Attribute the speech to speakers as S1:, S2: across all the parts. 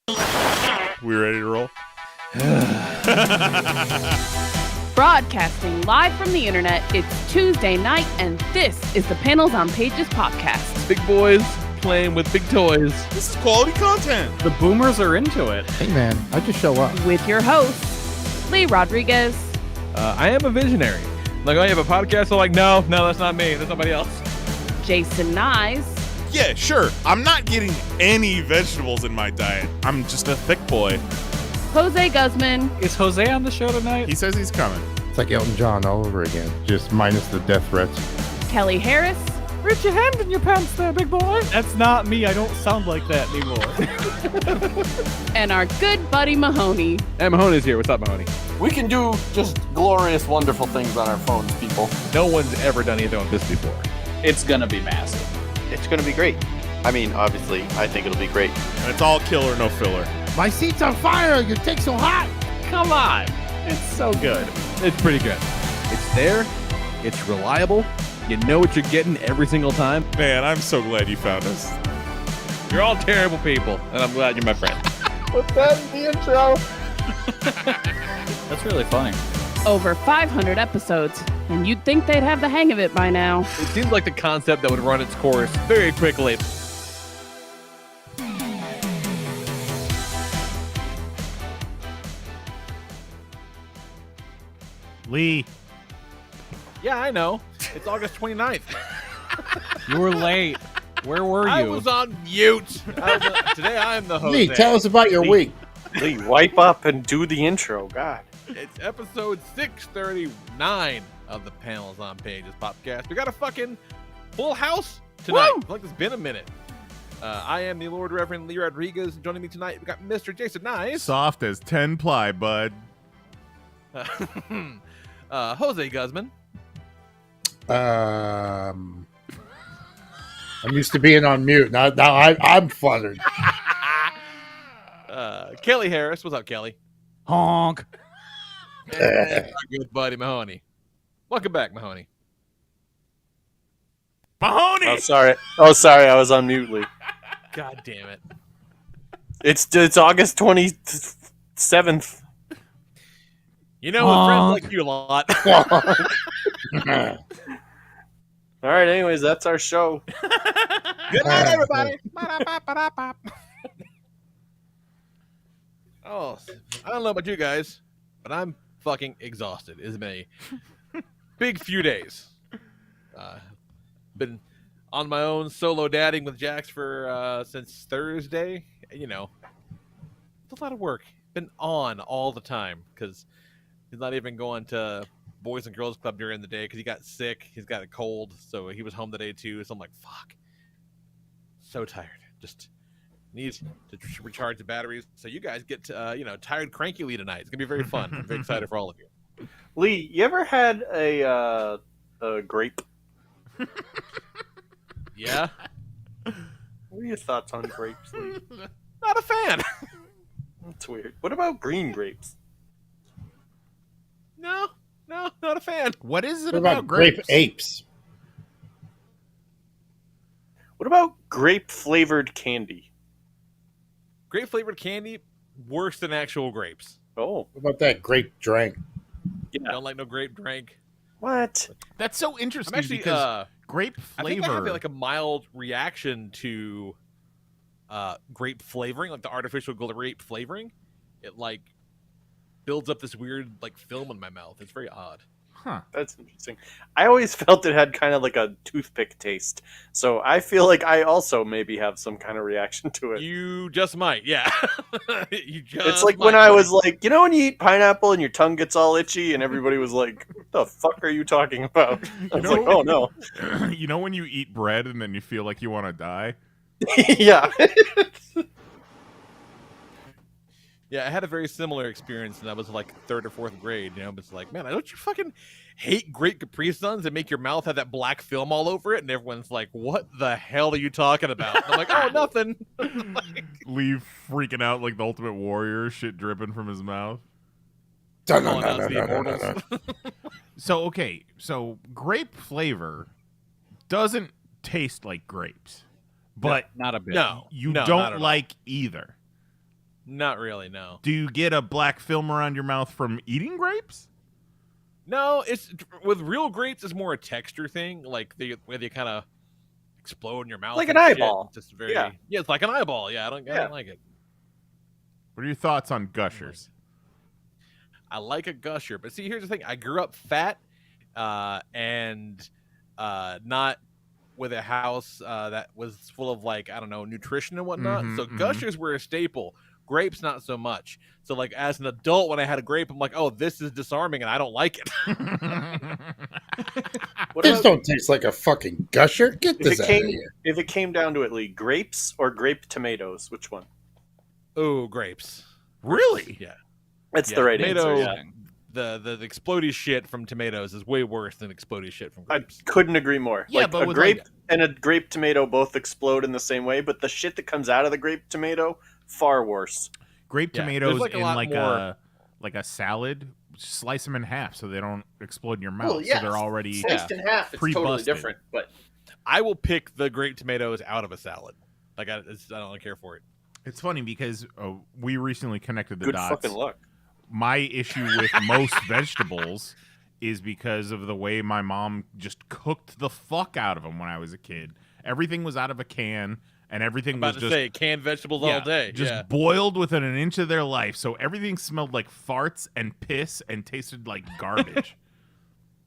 S1: We ready to roll?
S2: Broadcasting live from the internet, it's Tuesday night, and this is the Panels on Pages podcast.
S3: Big boys playing with big toys.
S1: This is quality content.
S4: The boomers are into it.
S5: Hey man, I just show up.
S2: With your hosts, Lee Rodriguez.
S3: I am a visionary. Like, oh, you have a podcast? I'm like, no, that's not me. That's somebody else.
S2: Jason Nyes.
S1: Yeah, sure. I'm not getting any vegetables in my diet. I'm just a thick boy.
S2: Jose Guzman.
S4: Is Jose on the show tonight?
S1: He says he's coming.
S5: It's like Elton John all over again, just minus the death threats.
S2: Kelly Harris.
S4: Reach your hand in your pants there, big boy. That's not me. I don't sound like that anymore.
S2: And our good buddy Mahoney.
S3: And Mahoney's here. What's up, Mahoney?
S6: We can do just glorious, wonderful things on our phones, people.
S3: No one's ever done anything like this before.
S4: It's gonna be massive.
S6: It's going to be great. I mean, obviously, I think it'll be great.
S1: And it's all killer, no filler.
S5: My seat's on fire! You take so hot!
S4: Come on. It's so good.
S3: It's pretty good. It's there. It's reliable. You know what you're getting every single time.
S1: Man, I'm so glad you found us.
S3: You're all terrible people, and I'm glad you're my friend.
S6: Put that in the intro.
S4: That's really funny.
S2: Over 500 episodes, and you'd think they'd have the hang of it by now.
S3: It seems like the concept that would run its course very quickly.
S1: Lee.
S3: Yeah, I know. It's August 29th.
S4: You were late. Where were you?
S3: I was on mute. Today I am the host.
S5: Lee, tell us about your week.
S6: Lee, wipe up and do the intro. God.
S3: It's episode 639 of the Panels on Pages podcast. We got a fucking full house tonight. I feel like it's been a minute. I am the Lord Reverend Lee Rodriguez. Joining me tonight, we got Mr. Jason Nyes.
S1: Soft as 10 ply, bud.
S3: Jose Guzman.
S5: I'm used to being on mute. Now I'm fluttered.
S3: Kelly Harris. What's up, Kelly?
S4: Honk.
S3: And our good buddy Mahoney. Welcome back, Mahoney.
S1: Mahoney!
S6: Oh, sorry. I was on mute, Lee.
S3: God damn it.
S6: It's August 27th.
S3: You know, with friends like you a lot.
S6: All right, anyways, that's our show.
S3: Good night, everybody. Oh, I don't know about you guys, but I'm fucking exhausted. It's been a big few days. Been on my own solo dadding with Jax for since Thursday. You know, it's a lot of work. Been on all the time because he's not even going to Boys and Girls Club during the day because he got sick. He's got a cold, so he was home today too. So I'm like, fuck, so tired. Just needs to recharge the batteries. So you guys get tired crankily tonight. It's gonna be very fun. I'm very excited for all of you.
S6: Lee, you ever had a grape?
S3: Yeah.
S6: What are your thoughts on grapes, Lee?
S3: Not a fan.
S6: That's weird. What about green grapes?
S3: No, not a fan.
S1: What is it
S5: What about grape apes?
S6: What about grape-flavored candy?
S3: Grape flavored candy, worse than actual grapes.
S6: Oh.
S5: What about that grape drink?
S6: Yeah.
S3: Don't like no grape drink.
S6: What?
S1: That's so interesting
S3: I'm actually
S1: because grape
S3: I think I have
S1: flavor.
S3: like a mild reaction to grape flavoring, like the artificial grape flavoring. It like builds up this weird like film in my mouth. It's very odd.
S1: Huh.
S6: That's interesting. I always felt it had kind of like a toothpick taste. So I feel like I also maybe have some kind of reaction to it.
S3: You just might, yeah.
S6: It's like when I was like, you know when you eat pineapple and your tongue gets all itchy and everybody was like, what the fuck are you talking about? I was like, oh no.
S1: You know when you eat bread and then you feel like you want to die?
S6: Yeah.
S3: Yeah, I had a very similar experience, and I was like third or fourth grade. You know, but it's like, man, don't you fucking hate Great Capri Suns that make your mouth have that black film all over it? And everyone's like, "What the hell are you talking about?" And I'm like, "Oh, nothing." Like,
S1: Leave freaking out like the Ultimate Warrior, shit dripping from his mouth.
S3: calling out the Immortals.
S1: So grape flavor doesn't taste like grapes, but
S4: Not a bit.
S3: No,
S1: you
S3: not
S1: don't
S3: at all.
S1: like either.
S3: Not really, no.
S1: Do you get a black film around your mouth from eating grapes?
S3: No, it's with real grapes. It's more a texture thing, like where they kind of explode in your mouth,
S6: Like an
S3: and shit.
S6: eyeball.
S3: It's just very,
S6: Yeah.
S3: it's like an eyeball. Yeah, I don't like it.
S1: What are your thoughts on gushers?
S3: I like a gusher, but see, here's the thing: I grew up fat, and not with a house that was full of like I don't know nutrition and whatnot. So gushers were a staple. Grapes, not so much. So, like, as an adult, when I had a grape, I'm like, oh, this is disarming, and I don't like it.
S5: This don't taste like a fucking gusher. Get this out of here.
S6: If it came down to it, Lee, grapes or grape tomatoes, which one?
S3: Oh, grapes.
S1: Really?
S3: Yeah.
S6: That's the right
S3: tomato,
S6: answer. Yeah.
S3: The explodey shit from tomatoes is way worse than explodey shit from grapes.
S6: I couldn't agree more.
S1: Yeah,
S6: like
S1: but
S6: a
S1: with
S6: grape and a grape tomato both explode in the same way, but the shit that comes out of the grape tomato, far worse.
S1: Grape
S3: Yeah,
S1: tomatoes
S3: there's, like, a
S1: in
S3: lot
S1: like
S3: more-
S1: a salad, slice them in half so they don't explode in your mouth.
S6: Well, yeah,
S1: so they're already
S6: sliced in half. It's totally
S1: pre-busted.
S6: different, but
S3: I will pick the grape tomatoes out of a salad. Like, I don't care for it.
S1: It's funny because we recently connected the
S6: good
S1: dots.
S6: fucking luck.
S1: My issue with most vegetables is because of the way my mom just cooked the fuck out of them when I was a kid. Everything was out of a can, and everything
S3: About
S1: was
S3: to
S1: just
S3: say canned vegetables all day.
S1: just boiled within an inch of their life. So everything smelled like farts and piss and tasted like garbage.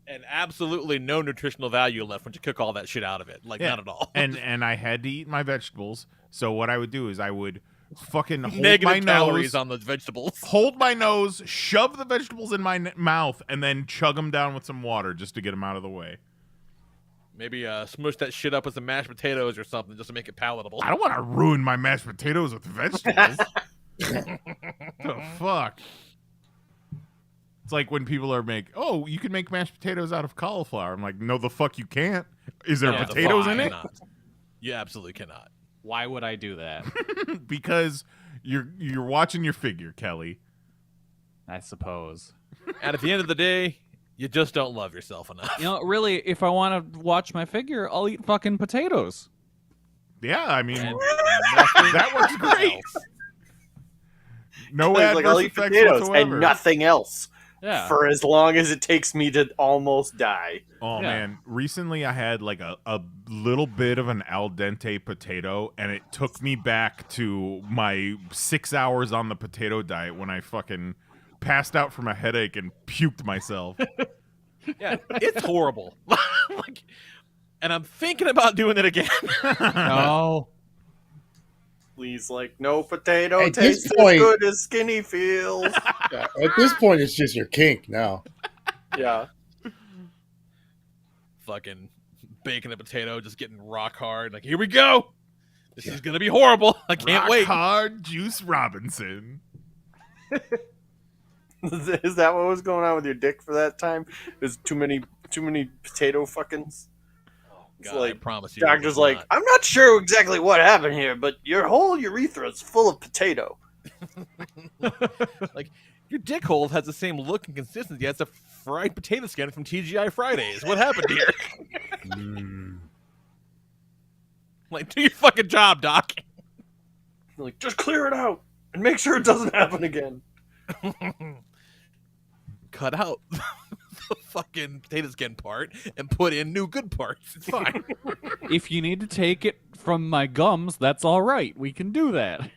S3: And absolutely no nutritional value left when you cook all that shit out of it. Like, not at all.
S1: and I had to eat my vegetables. So what I would do is I would fucking hold
S3: Negative
S1: my
S3: calories
S1: nose,
S3: on those vegetables.
S1: hold my nose, shove the vegetables in my mouth, and then chug them down with some water just to get them out of the way.
S3: Maybe smush that shit up with some mashed potatoes or something just to make it palatable.
S1: I don't want to ruin my mashed potatoes with vegetables. The fuck? It's like when people are you can make mashed potatoes out of cauliflower. I'm like, no, the fuck you can't. Is there
S3: No,
S1: potatoes
S3: the
S1: in
S3: fuck
S1: it?
S3: cannot. You absolutely cannot.
S4: Why would I do that?
S1: Because you're watching your figure, Kelly.
S4: I suppose.
S3: And at the end of the day, you just don't love yourself enough.
S4: You know, really, if I want to watch my figure, I'll eat fucking potatoes.
S1: Yeah, I mean,
S3: And
S1: that works great. No
S6: He's
S1: adverse
S6: like, I'll eat
S1: effects
S6: potatoes
S1: whatsoever.
S6: and nothing else
S4: Yeah.
S6: for as long as it takes me to almost die.
S1: Oh
S4: Yeah.
S1: man, recently I had like a little bit of an al dente potato, and it took me back to my 6 hours on the potato diet when I fucking passed out from a headache and puked myself.
S3: Yeah, it's horrible. Like, and I'm thinking about doing it again.
S4: No.
S6: Please, like, no potato
S5: At this
S6: tastes
S5: point-
S6: as good as skinny feels.
S5: Yeah, at this point, it's just your kink now.
S6: Yeah.
S3: Fucking bacon and potato, just getting rock hard. Like, here we go. This is gonna be horrible. I can't
S1: Rock
S3: wait.
S1: hard Juice Robinson.
S6: Is that what was going on with your dick for that time? There's too many potato fuckings. It's
S3: God, I
S6: like,
S3: promise you.
S6: doctor's
S3: it's
S6: like,
S3: not.
S6: I'm not sure exactly what happened here, but your whole urethra is full of potato.
S3: Like, your dick hole has the same look and consistency as a fried potato skin from TGI Fridays. What happened here? Like, do your fucking job, doc.
S6: Like, just clear it out and make sure it doesn't happen again.
S3: Cut out the fucking potato skin part and put in new good parts. It's fine.
S4: If you need to take it from my gums, that's all right. We can do that.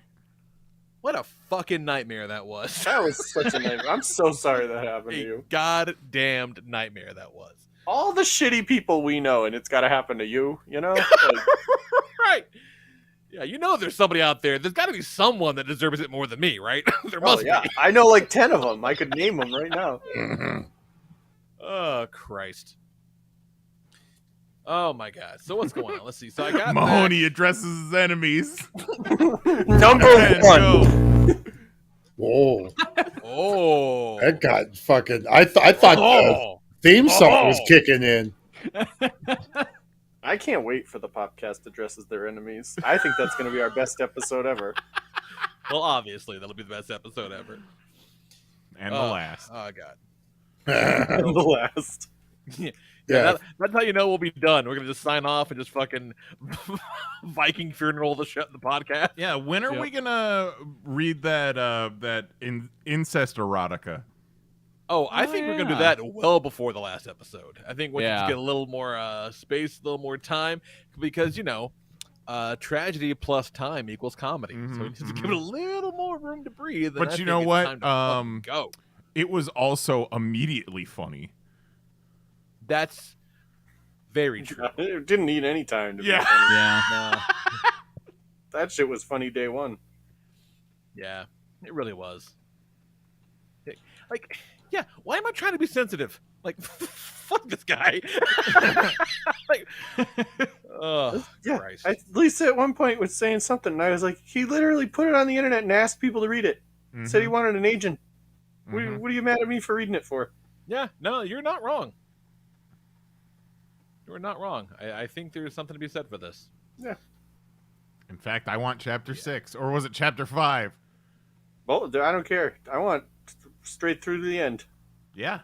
S3: What a fucking nightmare that was.
S6: That was such a nightmare. I'm so sorry that happened to
S3: A
S6: you.
S3: goddamned nightmare that was.
S6: All the shitty people we know, and it's got to happen to you, you know? Like,
S3: Right. Yeah, you know there's somebody out there. There's got to be someone that deserves it more than me, right? There must
S6: yeah.
S3: be.
S6: I know like 10 of them. I could name them right now.
S3: Oh, Christ. Oh, my God. So what's going on? Let's see. So I got
S1: Mahoney addresses his enemies.
S6: Number
S1: And
S6: one.
S1: go.
S5: Whoa,
S3: Oh.
S5: that got fucking. I thought the theme song was kicking in.
S6: I can't wait for the podcast addresses their enemies. I think that's going to be our best episode ever.
S3: Well, obviously, that'll be the best episode ever.
S1: And the last.
S3: Oh, God.
S6: The last.
S3: Yeah,
S5: Yeah.
S3: that's how you know we'll be done. We're gonna just sign off and just fucking Viking funeral the podcast.
S1: Yeah, when are we gonna read that incest erotica?
S3: Oh, I think we're gonna do that well before the last episode. I think once you
S4: Yeah.
S3: just get a little more space, a little more time, because tragedy plus time equals comedy. So we need to give it a little more room to breathe. And
S1: But you know what?
S3: Go.
S1: It was also immediately funny.
S3: That's very true.
S6: It didn't need any time to be
S1: Yeah.
S6: funny.
S3: No.
S6: That shit was funny day one.
S3: Yeah, it really was. Like, yeah, why am I trying to be sensitive? Like, fuck this guy. Like, oh,
S6: Yeah,
S3: Christ.
S6: Lisa at one point was saying something, and I was like, he literally put it on the internet and asked people to read it. Said he wanted an agent. What are you mad at me for reading it for?
S3: Yeah, no, you're not wrong. You're not wrong. I think there's something to be said for this.
S6: Yeah.
S1: In fact, I want chapter 6, or was it chapter 5?
S6: Well, I don't care. I want straight through to the end.
S1: Yeah.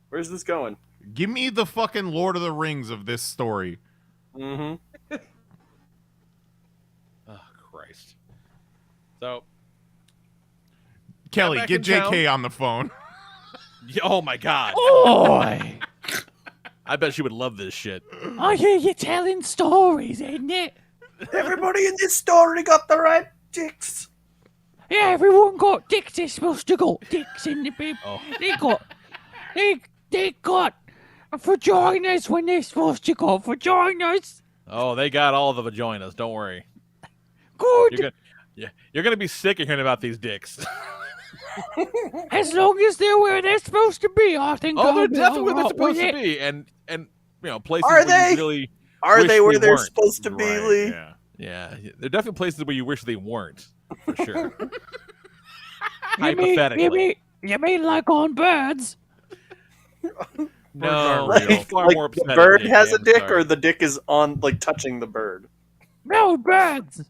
S6: Where's this going?
S1: Give me the fucking Lord of the Rings of this story.
S6: Mm-hmm.
S3: Oh, Christ. So,
S1: Kelly,
S3: back
S1: get
S3: in
S1: JK
S3: town.
S1: on the phone.
S3: oh my God.
S4: Boy,
S3: I bet she would love this shit.
S4: I hear you telling stories, ain't it?
S6: Everybody in this story got the right dicks.
S4: Yeah, everyone got dicks. They're supposed to got dicks in the bib.
S3: Oh.
S4: They got vaginas when they're supposed to got vaginas.
S3: Oh, they got all the vaginas. Don't worry.
S4: Good.
S3: You're gonna be sick of hearing about these dicks.
S4: As long as they're where they're supposed to be, I think.
S3: Oh, they're
S4: I'll be
S3: definitely where they're
S4: alright with
S3: supposed to
S4: it.
S3: be, and places
S6: Are
S3: where
S6: they?
S3: you really
S6: Are
S3: wish
S6: they where they're
S3: weren't.
S6: supposed to be,
S1: Right,
S6: Lee?
S1: yeah.
S3: Yeah, they're definitely places where you wish they weren't, for sure.
S4: You mean like on birds?
S3: No,
S6: Like,
S3: far
S6: like
S3: more
S6: the
S3: upsetting,
S6: bird
S3: JK,
S6: has a
S3: I'm
S6: dick,
S3: sorry.
S6: or the dick is on, like, touching the bird?
S4: No, birds.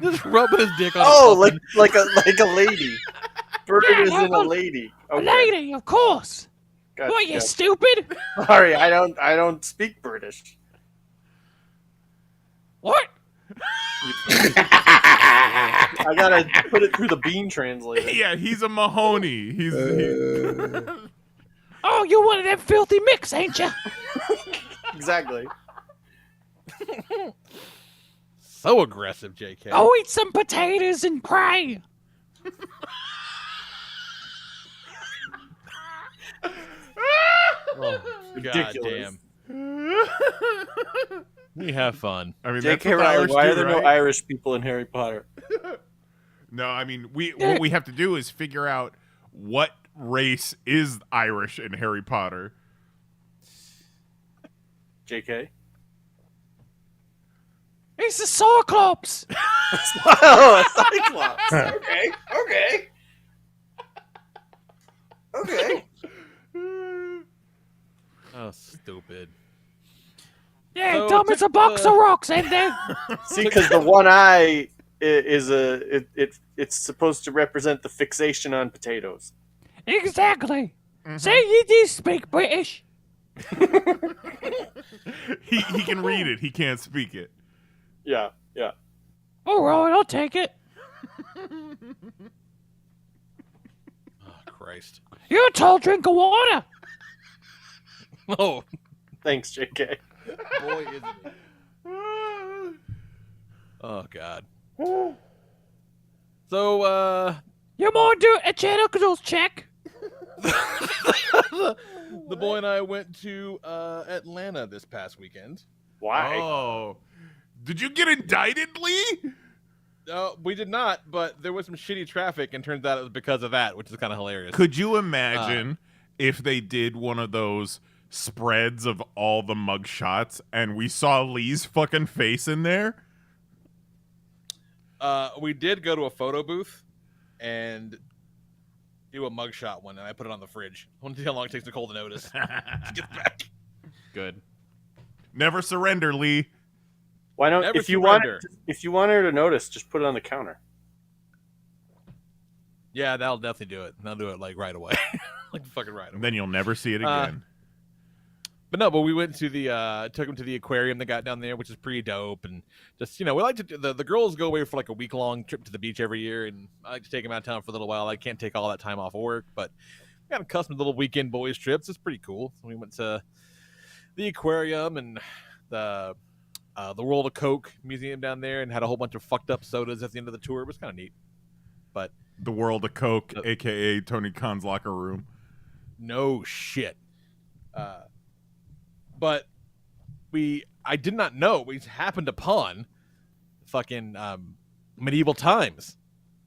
S3: Just rubbing his dick on.
S6: Oh,
S3: something.
S6: like a lady. Bird
S4: Yeah,
S6: is
S4: like
S6: in
S4: a-
S6: a lady.
S4: A
S6: Okay.
S4: lady, of course.
S6: Gotcha,
S4: What, you
S6: gotcha.
S4: stupid?
S6: Sorry, I don't speak British.
S4: What?
S6: I gotta put it through the bean translator.
S1: Yeah, he's a Mahoney. He's
S4: Oh, you're one of them filthy micks, ain't you?
S6: Exactly.
S3: So aggressive, JK.
S4: Go eat some potatoes and pray.
S3: Oh,
S6: Ridiculous.
S3: goddamn. We have fun.
S1: I mean, that's
S6: J.K.
S1: what the
S6: Rowling,
S1: Irish
S6: why
S1: do,
S6: are there
S1: right?
S6: no Irish people in Harry Potter?
S1: No, I mean, what we have to do is figure out what race is Irish in Harry Potter.
S6: J.K.?
S4: It's the Cyclops.
S6: Oh, a Cyclops. Okay.
S3: Oh, stupid.
S4: Yeah,
S3: So
S4: dumb as a box of rocks, ain't they?
S6: See, because the one eye is it's supposed to represent the fixation on potatoes.
S4: Exactly. Say you do speak British.
S1: He can read it. He can't speak it.
S6: Yeah.
S4: All right, I'll take it.
S3: Oh, Christ.
S4: You're a tall drink of water.
S3: Oh,
S6: Thanks, J.K.
S3: boy, isn't it? Oh, God. So,
S4: You mind doing a genitals check?
S3: the boy and I went to Atlanta this past weekend.
S6: Why?
S1: Oh, did you get indicted, Lee?
S3: No, we did not, but there was some shitty traffic, and turns out it was because of that, which is kind of hilarious.
S1: Could you imagine if they did one of those spreads of all the mug shots and we saw Lee's fucking face in there?
S3: We did go to a photo booth and do a mugshot one, and I put it on the fridge. I want to see how long it takes Nicole to notice. Get back.
S1: Good. Never surrender, Lee.
S6: Why don't
S3: Never
S6: if you
S3: surrender.
S6: want her to notice, just put it on the counter.
S3: Yeah, that'll definitely do it. And I'll do it like right away. Like fucking right away.
S1: And then you'll never see it again.
S3: But we went to the took him to the aquarium they got down there, which is pretty dope. And just we like to the girls go away for like a week-long trip to the beach every year, and I like to take them out of town for a little while. I can't take all that time off of work, but we got accustomed to little weekend boys trips. It's pretty cool. We went to the aquarium and the World of Coke museum down there, and had a whole bunch of fucked up sodas at the end of the tour. It was kind of neat. But
S1: the World of Coke, aka Tony Khan's locker room.
S3: No shit. But I did not know. We happened upon fucking medieval times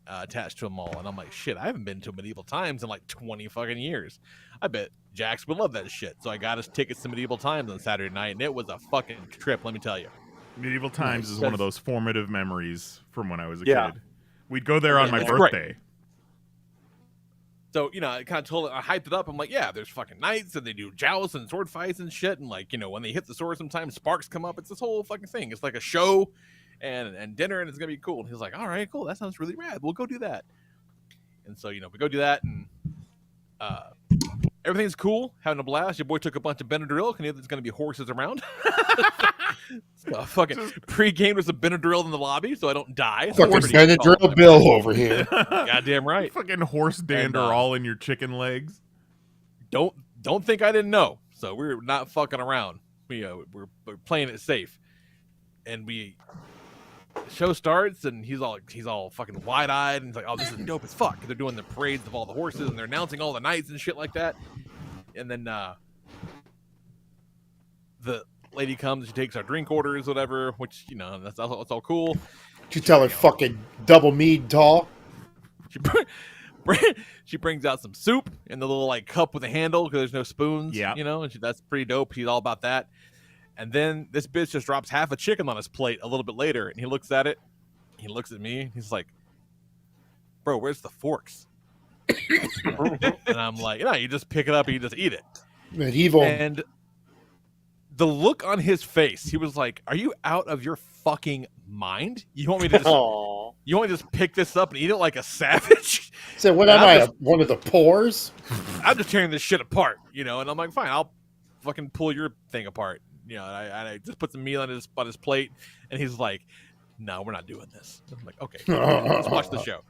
S3: attached to them all, and I'm like, shit, I haven't been to medieval times in like 20 fucking years. I bet Jax would love that shit. So I got us tickets to medieval times on Saturday night, and it was a fucking trip, let me tell you.
S1: Medieval times is one of those formative memories from when I was a
S6: Yeah.
S1: kid. We'd go there on my
S3: it's
S1: birthday.
S3: So, I kind of I hyped it up. I'm like, yeah, there's fucking knights, and they do jousts and sword fights and shit. And, like, when they hit the sword, sometimes sparks come up. It's this whole fucking thing. It's like a show and dinner, and it's going to be cool. And he's like, all right, cool. That sounds really rad. We'll go do that. And so, we go do that, and everything's cool, having a blast. Your boy took a bunch of Benadryl, because he knew there's going to be horses around. So fucking pre-game was a Benadryl in the lobby, so I don't die.
S5: Fucking Benadryl Bill over here.
S3: Goddamn right.
S1: Fucking horse dander all in your chicken legs.
S3: Don't think I didn't know. So we're not fucking around. We're playing it safe. And the show starts, and he's all fucking wide-eyed, and he's like, oh, this is dope as fuck. They're doing the parades of all the horses, and they're announcing all the knights and shit like that. And then the lady comes, she takes our drink orders, whatever, which, that's all cool.
S5: Did you tell her fucking double mead tall?
S3: She brings out some soup in the little like cup with a handle because there's no spoons.
S1: Yeah.
S3: And that's pretty dope. He's all about that. And then this bitch just drops half a chicken on his plate a little bit later, and he looks at it. He looks at me. He's like, "Bro, where's the forks?" And I'm like, you just pick it up and you just eat it.
S5: Medieval.
S3: And the look on his face, he was like, "Are you out of your fucking mind? You want me to just pick this up and eat it like a savage?"
S5: So what am I, one of the pores?
S3: I'm just tearing this shit apart, and I'm like, fine, I'll fucking pull your thing apart. And I just put some meal on his plate, and he's like, "No, we're not doing this." I'm like, "Okay, let's watch the show."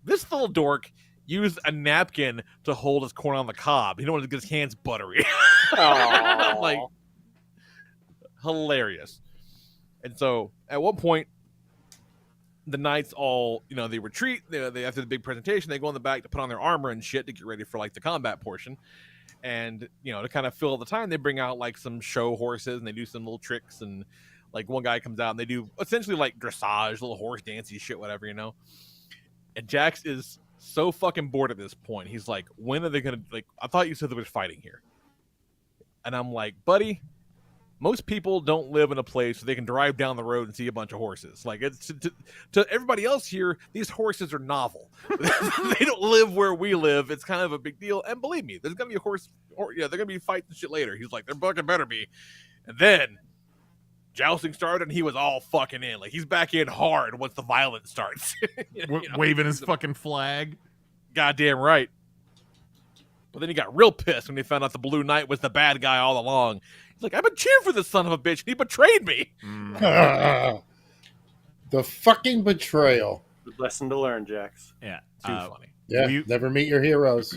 S3: This little dork used a napkin to hold his corn on the cob. He didn't want to get his hands buttery. I'm like, hilarious. And so at one point, the knights all, they retreat. They after the big presentation, they go in the back to put on their armor and shit to get ready for like the combat portion. And to kind of fill the time, they bring out like some show horses, and they do some little tricks. And like one guy comes out and they do essentially like dressage, little horse dancey shit, whatever, And Jax is so fucking bored at this point. He's like, "When are they gonna I thought you said there was fighting here." And I'm like, "Buddy, most people don't live in a place where they can drive down the road and see a bunch of horses. Like, it's to everybody else here, these horses are novel. They don't live where we live. It's kind of a big deal. And believe me, there's gonna be a horse, they're gonna be fights and shit later." He's like, "There fucking better be." And then jousting started, and he was all fucking in. Like, he's back in hard once the violence starts.
S1: Waving his fucking flag.
S3: Goddamn right. But then he got real pissed when he found out the Blue Knight was the bad guy all along. He's like, "I've been cheering for this son of a bitch, and he betrayed me."
S5: The fucking betrayal.
S6: Lesson to learn, Jax.
S1: Yeah.
S3: Too funny.
S5: Yeah, never meet your heroes.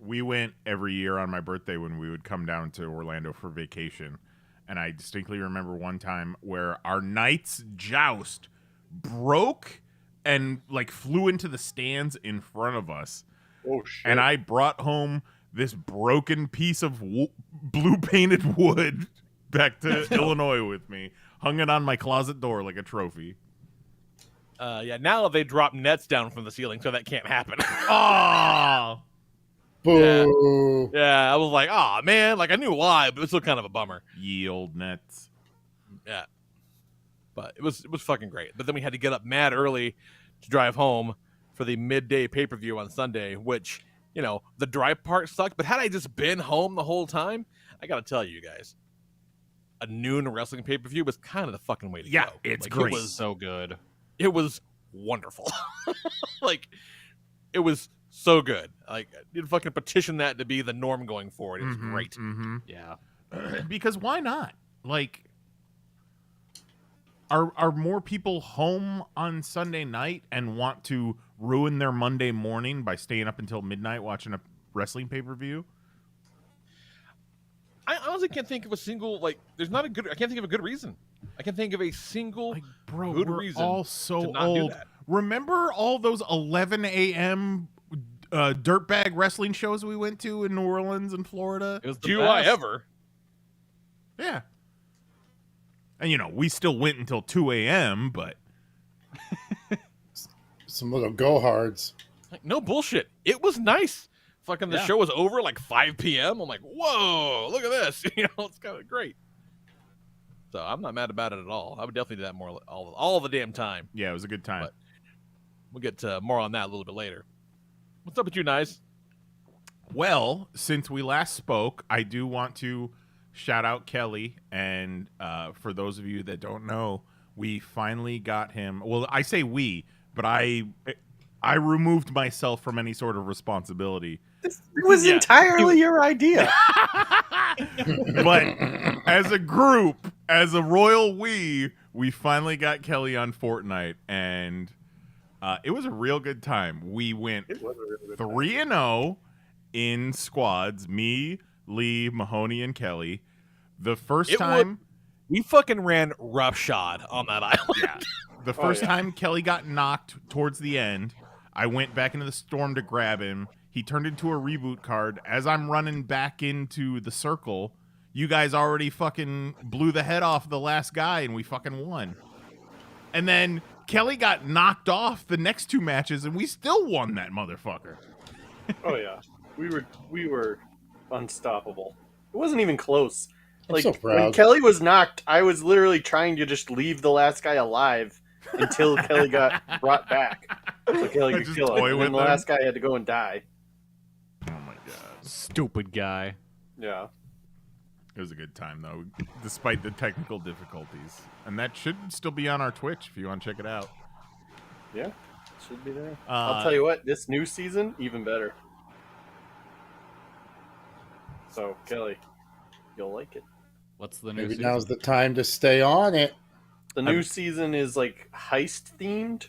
S1: We went every year on my birthday when we would come down to Orlando for vacation. And I distinctly remember one time where our knight's joust broke and like flew into the stands in front of us.
S6: Oh shit!
S1: And I brought home this broken piece of blue painted wood back to Illinois with me. Hung it on my closet door like a trophy.
S3: Now they drop nets down from the ceiling, so that can't happen.
S1: Oh,
S5: boo!
S3: Yeah, I was like, "Oh man!" Like, I knew why, but it was still kind of a bummer.
S1: Ye old nets.
S3: Yeah, but it was fucking great. But then we had to get up mad early to drive home for the midday pay-per-view on Sunday, which, the drive part sucked. But had I just been home the whole time, I gotta tell you guys, a noon wrestling pay-per-view was kind of the fucking way to go.
S1: It's
S3: like,
S1: great.
S3: It was so good. It was wonderful. Like, it was so good. Like, you'd fucking petition that to be the norm going forward. It was great.
S1: Mm-hmm.
S3: Yeah.
S1: Because why not? Like, are more people home on Sunday night and want to ruin their Monday morning by staying up until midnight watching a wrestling pay-per-view?
S3: I honestly can't think of a single, like, I can't think of a good reason. I can't think of a single good
S1: we're
S3: reason
S1: all so
S3: to not
S1: old.
S3: do that.
S1: Remember all those 11 a.m. Dirtbag wrestling shows we went to in New Orleans and Florida?
S4: It was the
S3: Do
S4: best.
S3: I ever?
S1: Yeah. And, you know, we still went until 2 a.m., but...
S5: Some little go-hards.
S3: Like, no bullshit. It was nice. Fucking the show was over at like 5 p.m. I'm like, whoa, look at this. It's kind of great. So I'm not mad about it at all. I would definitely do that more all the damn time.
S1: Yeah, it was a good time.
S3: But we'll get more on that a little bit later. What's up with you, Nice?
S1: Well, since we last spoke, I do want to shout out Kelly. And for those of you that don't know, we finally got him. Well, I say we, but I removed myself from any sort of responsibility.
S6: This was entirely your idea.
S1: But as a group, as a royal we finally got Kelly on Fortnite, and it was a real good time. We went 3-0 in squads, me, Lee, Mahoney, and Kelly. The first time...
S3: We fucking ran roughshod on that island.
S1: Yeah. The first time Kelly got knocked towards the end, I went back into the storm to grab him. He turned into a reboot card. As I'm running back into the circle, you guys already fucking blew the head off the last guy, and we fucking won. And then Kelly got knocked off the next 2 matches, and we still won that motherfucker.
S6: Oh yeah, we were unstoppable. It wasn't even close.
S5: I'm so proud.
S6: When Kelly was knocked, I was literally trying to just leave the last guy alive until Kelly got brought back, so Kelly could kill him. And then the last guy had to go and die.
S1: Oh my god,
S4: Stupid guy.
S6: Yeah.
S1: it was a good time though, despite the technical difficulties. And that should still be on our Twitch if you want to check it out.
S6: Yeah, should be there. I'll tell you what, this new season, even better. So, Kelly, you'll like it.
S4: What's the new
S5: Maybe
S4: season?
S5: now's the time to stay on it.
S6: The new season is like heist themed.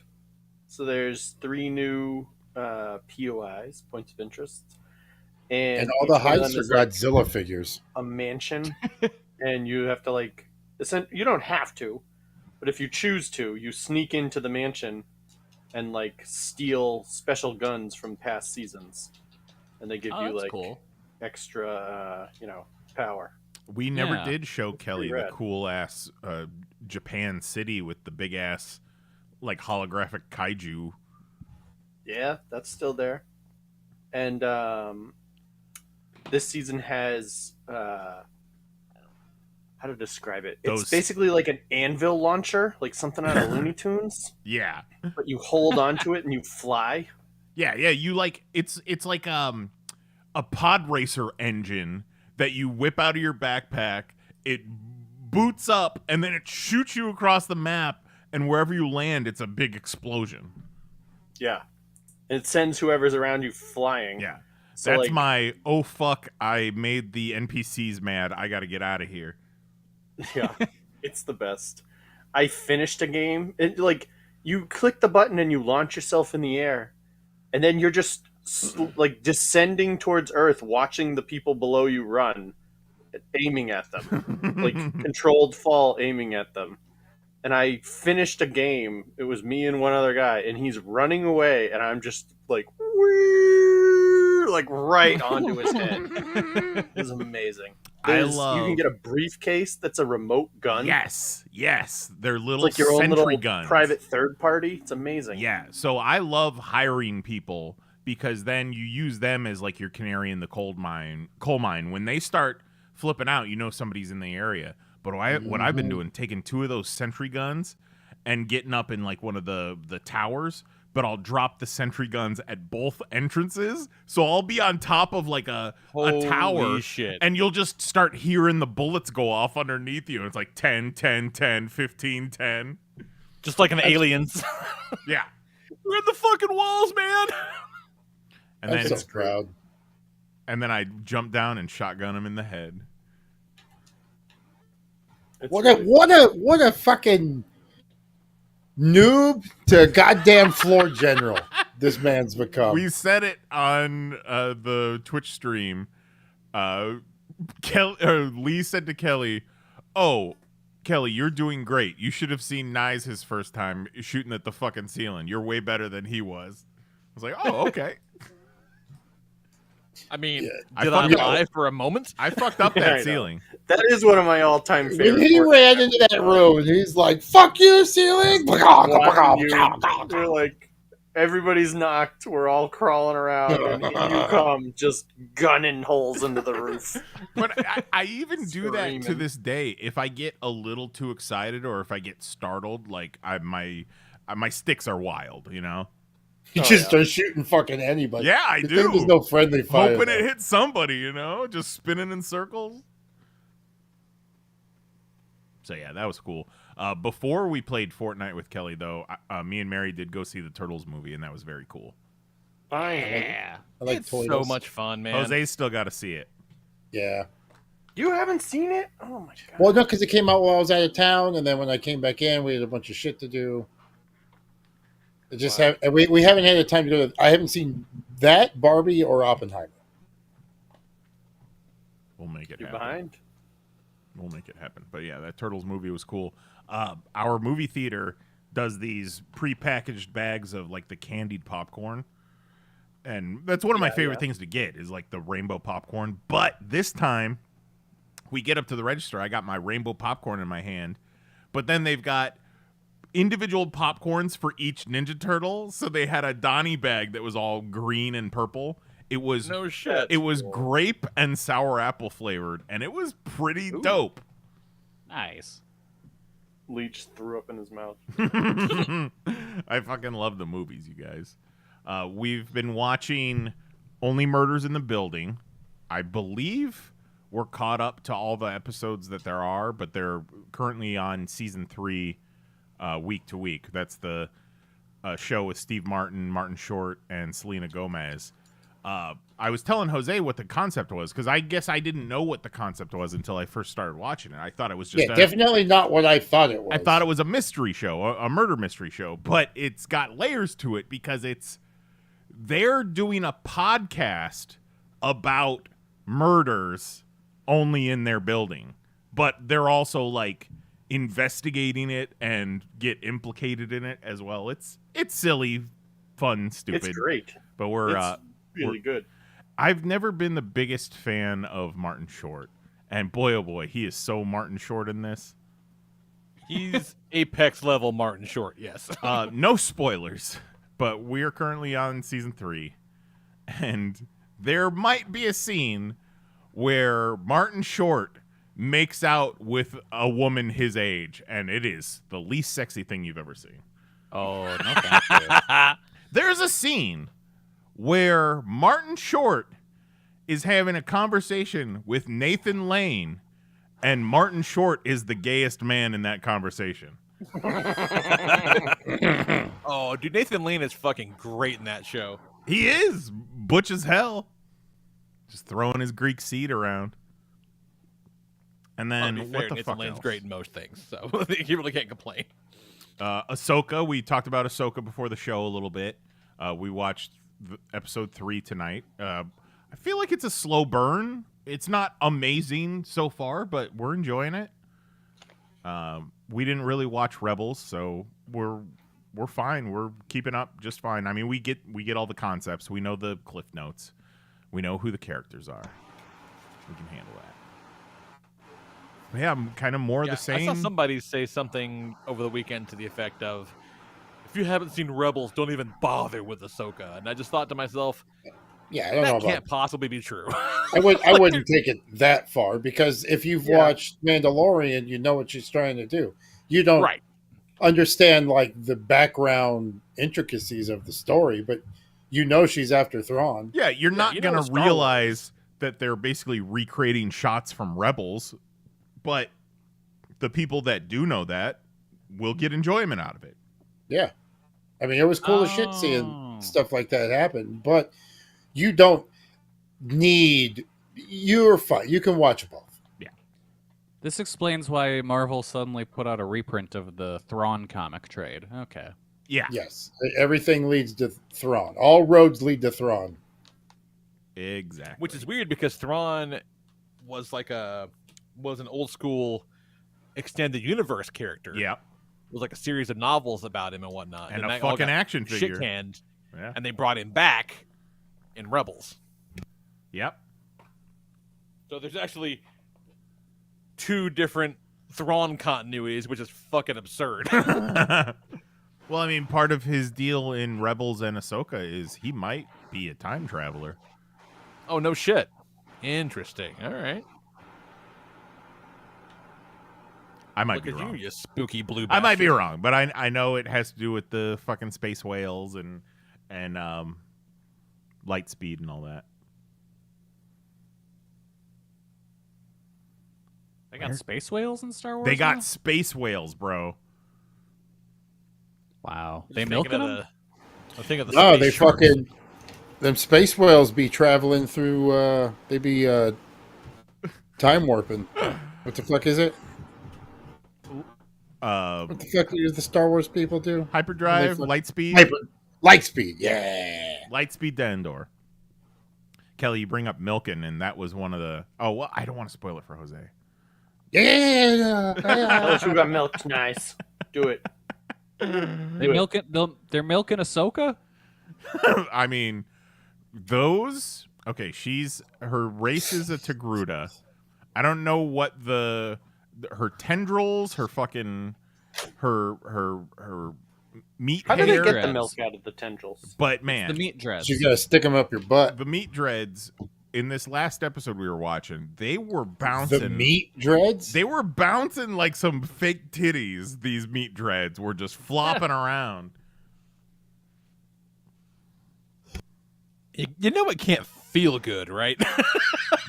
S6: So there's 3 new POIs, points of interest.
S5: And all the heists are Godzilla figures.
S6: A mansion. And you have to like, you don't have to, but if you choose to, you sneak into the mansion and like steal special guns from past seasons. And they give you like extra, power.
S1: We never did show Kelly the cool ass Japan city with the big ass like holographic kaiju.
S6: Yeah, that's still there. And this season has how to describe it. It's basically like an anvil launcher, like something out of Looney Tunes.
S1: Yeah.
S6: But you hold onto it and you fly.
S1: Yeah, you like it's like a pod racer engine that you whip out of your backpack. It boots up and then it shoots you across the map, and wherever you land, it's a big explosion.
S6: Yeah. And it sends whoever's around you flying.
S1: Yeah.
S6: So
S1: that's
S6: like,
S1: my, oh fuck, I made the NPCs mad, I gotta get out of here.
S6: Yeah. It's the best. I finished a game. Like, you click the button and you launch yourself in the air. And then you're just like descending towards Earth, watching the people below you run, aiming at them. Like controlled fall, aiming at them. And I finished a game. It was me and one other guy, and he's running away, and I'm just like, like right onto his head. It was amazing. You can get a briefcase that's a remote gun.
S1: Yes. They're little
S6: it's like your own little
S1: guns.
S6: Private third party. It's amazing.
S1: Yeah. So I love hiring people because then you use them as like your canary in the coal mine. When they start flipping out, you know somebody's in the area. But what I've been doing, taking 2 of those sentry guns and getting up in like one of the towers, but I'll drop the sentry guns at both entrances. So I'll be on top of like a tower, and you'll just start hearing the bullets go off underneath you. And it's like 10, 10, 10, 15, 10.
S4: Just like an Aliens.
S1: Yeah. We're in the fucking walls, man. And
S5: I'm so proud.
S1: And then I jump down and shotgun him in the head.
S6: It's
S5: What
S6: really
S5: a fucking noob to goddamn floor general this man's become.
S1: We said it on the Twitch stream. Lee said to Kelly, "Oh, Kelly, you're doing great. You should have seen Nyes his first time shooting at the fucking ceiling. You're way better than he was." I was like, "Oh, okay."
S3: I mean,
S1: I
S3: did I
S1: fucked
S3: lie
S1: up.
S3: for a moment?
S1: I fucked up
S6: I
S1: that
S6: know.
S1: ceiling.
S6: That is one of my all-time
S5: When
S6: favorite.
S5: he ran into that room, he's like, "Fuck you, ceiling!"
S6: You're like, everybody's knocked. We're all crawling around, and in you come, just gunning holes into the roof.
S1: But I even do that to
S6: Screaming.
S1: this day. If I get a little too excited or if I get startled, like my sticks are wild, you know?
S5: He
S6: Oh,
S5: just
S6: yeah.
S5: starts shooting fucking anybody.
S1: Yeah, I
S5: The
S1: do.
S5: thing was no friendly fire.
S1: Hoping
S5: though.
S1: it hits somebody, you know? Just spinning in circles. So yeah, that was cool. Before we played Fortnite with Kelly, though, me and Mary did go see the Turtles movie, and that was very cool.
S3: Yeah.
S5: I like
S3: It's
S5: toys.
S3: so much fun, man.
S1: Jose's still got to see it.
S5: Yeah.
S6: You haven't seen it? Oh my god!
S5: Well, no, because it came out while I was out of town, and then when I came back in, we had a bunch of shit to do. It just
S6: Wow.
S5: we haven't had the time to go. I haven't seen that Barbie or Oppenheimer.
S1: We'll make it
S6: You
S1: happen.
S6: behind?
S1: We'll make it happen. But yeah, that Turtles movie was cool. Our movie theater does these pre-packaged bags of like the candied popcorn. And that's one of my favorite things to get is like the rainbow popcorn. But this time we get up to the register. I got my rainbow popcorn in my hand. But then they've got individual popcorns for each Ninja Turtle. So they had a Donnie bag that was all green and purple. It was
S3: No shit.
S1: it was grape and sour apple flavored, and it was pretty dope.
S4: Nice.
S6: Leech threw up in his mouth.
S1: I fucking love the movies, you guys. We've been watching Only Murders in the Building. I believe we're caught up to all the episodes that there are, but they're currently on season 3 week to week. That's the show with Steve Martin, Martin Short, and Selena Gomez. I was telling Jose what the concept was because I guess I didn't know what the concept was until I first started watching it. I thought it was just
S5: Definitely not what I thought it was.
S1: I thought it was a mystery show, a murder mystery show, but it's got layers to it because they're doing a podcast about murders only in their building, but they're also like investigating it and get implicated in it as well. It's silly, fun, stupid.
S6: It's great.
S1: But we're
S6: It's really good.
S1: I've never been the biggest fan of Martin Short, and boy oh boy, he is so Martin Short in this.
S3: He's Apex level Martin Short, yes.
S1: No spoilers, but we are currently on season 3, and there might be a scene where Martin Short makes out with a woman his age, and it is the least sexy thing you've ever seen.
S4: Oh, no thank you.
S1: There's a scene where Martin Short is having a conversation with Nathan Lane, and Martin Short is the gayest man in that conversation.
S3: Oh, dude, Nathan Lane is fucking great in that show.
S1: He is butch as hell, just throwing his Greek seed around. And
S3: To
S1: then
S3: be
S1: what
S3: fair,
S1: the
S3: Nathan
S1: fuck
S3: Lane's
S1: else?
S3: great in most things, so you really can't complain.
S1: Ahsoka. We talked about Ahsoka before the show a little bit. We watched episode 3 tonight. I feel like it's a slow burn. It's not amazing so far, but we're enjoying it. We didn't really watch Rebels, so we're fine. We're keeping up just fine. I mean, we get all the concepts. We know the cliff notes. We know who the characters are. We can handle that. But yeah, I'm kind of more of the same.
S3: I saw somebody say something over the weekend to the effect of, if you haven't seen Rebels, don't even bother with Ahsoka. And I just thought to myself,
S5: Yeah, I don't know
S3: that
S5: about
S3: can't possibly be true.
S5: I wouldn't take it that far because if you've watched Mandalorian, you know what she's trying to do. You don't
S3: Right.
S5: understand like the background intricacies of the story, but you know she's after Thrawn.
S1: Yeah, you're not
S3: you know
S1: going
S3: it's
S1: to
S3: Star
S1: realize that they're basically recreating shots from Rebels, but the people that do know that will get enjoyment out of it.
S5: Yeah. I mean, it was cool as shit seeing stuff like that happen, but you don't need, you're fine. You can watch both.
S1: Yeah.
S4: This explains why Marvel suddenly put out a reprint of the Thrawn comic trade. Okay.
S1: Yeah,
S5: Yes, everything leads to Thrawn. All roads lead to Thrawn.
S1: exactly.
S3: Which is weird because Thrawn was was an old school extended universe character.
S1: Yeah,
S3: It was like a series of novels about him and whatnot.
S1: and
S3: that
S1: a
S3: all
S1: fucking
S3: got
S1: action figure.
S3: shit-canned,
S1: Yeah.
S3: and they brought him back in Rebels.
S1: Yep.
S3: So there's actually 2 different Thrawn continuities, which is fucking absurd.
S1: Well, I mean, part of his deal in Rebels and Ahsoka is he might be a time traveler.
S3: Oh, no shit. Interesting. All right.
S1: I might
S3: Look
S1: be
S3: at
S1: wrong.
S3: you spooky blue
S1: I might be
S3: bastard.
S1: wrong, but I know it has to do with the fucking space whales and light speed and all that.
S4: They got space whales in Star Wars.
S1: They got
S4: now?
S1: space whales, bro.
S4: Wow.
S3: Just
S4: They
S3: thinking
S4: milking
S3: of
S4: them?
S3: I think of the
S5: No,
S3: space
S5: they
S3: sharks.
S5: fucking them space whales be traveling through. They be time warping. What the fuck is it? What the fuck do the Star Wars people do?
S1: Hyperdrive,
S5: fuck-
S1: light speed,
S5: Light speed. Yeah.
S1: light speed to Endor. Kelly, you bring up milking, and that was one of the. Oh well, I don't want to spoil it for Jose.
S5: Yeah.
S6: Tell us who got milked. Nice. Do it.
S4: They're milking Ahsoka?
S1: I mean, those. Okay, her race is a Togruta. I don't know what her tendrils, her fucking her meat
S6: How do
S1: hair.
S6: they get the
S4: dreads.
S6: milk out of the tendrils?
S1: But man,
S4: The meat dreads.
S5: You gotta stick them up your butt.
S1: the meat dreads in this last episode we were watching, they were bouncing.
S5: The meat dreads.
S1: They were bouncing like some fake titties. These meat dreads were just flopping around.
S3: You know it can't feel good, right?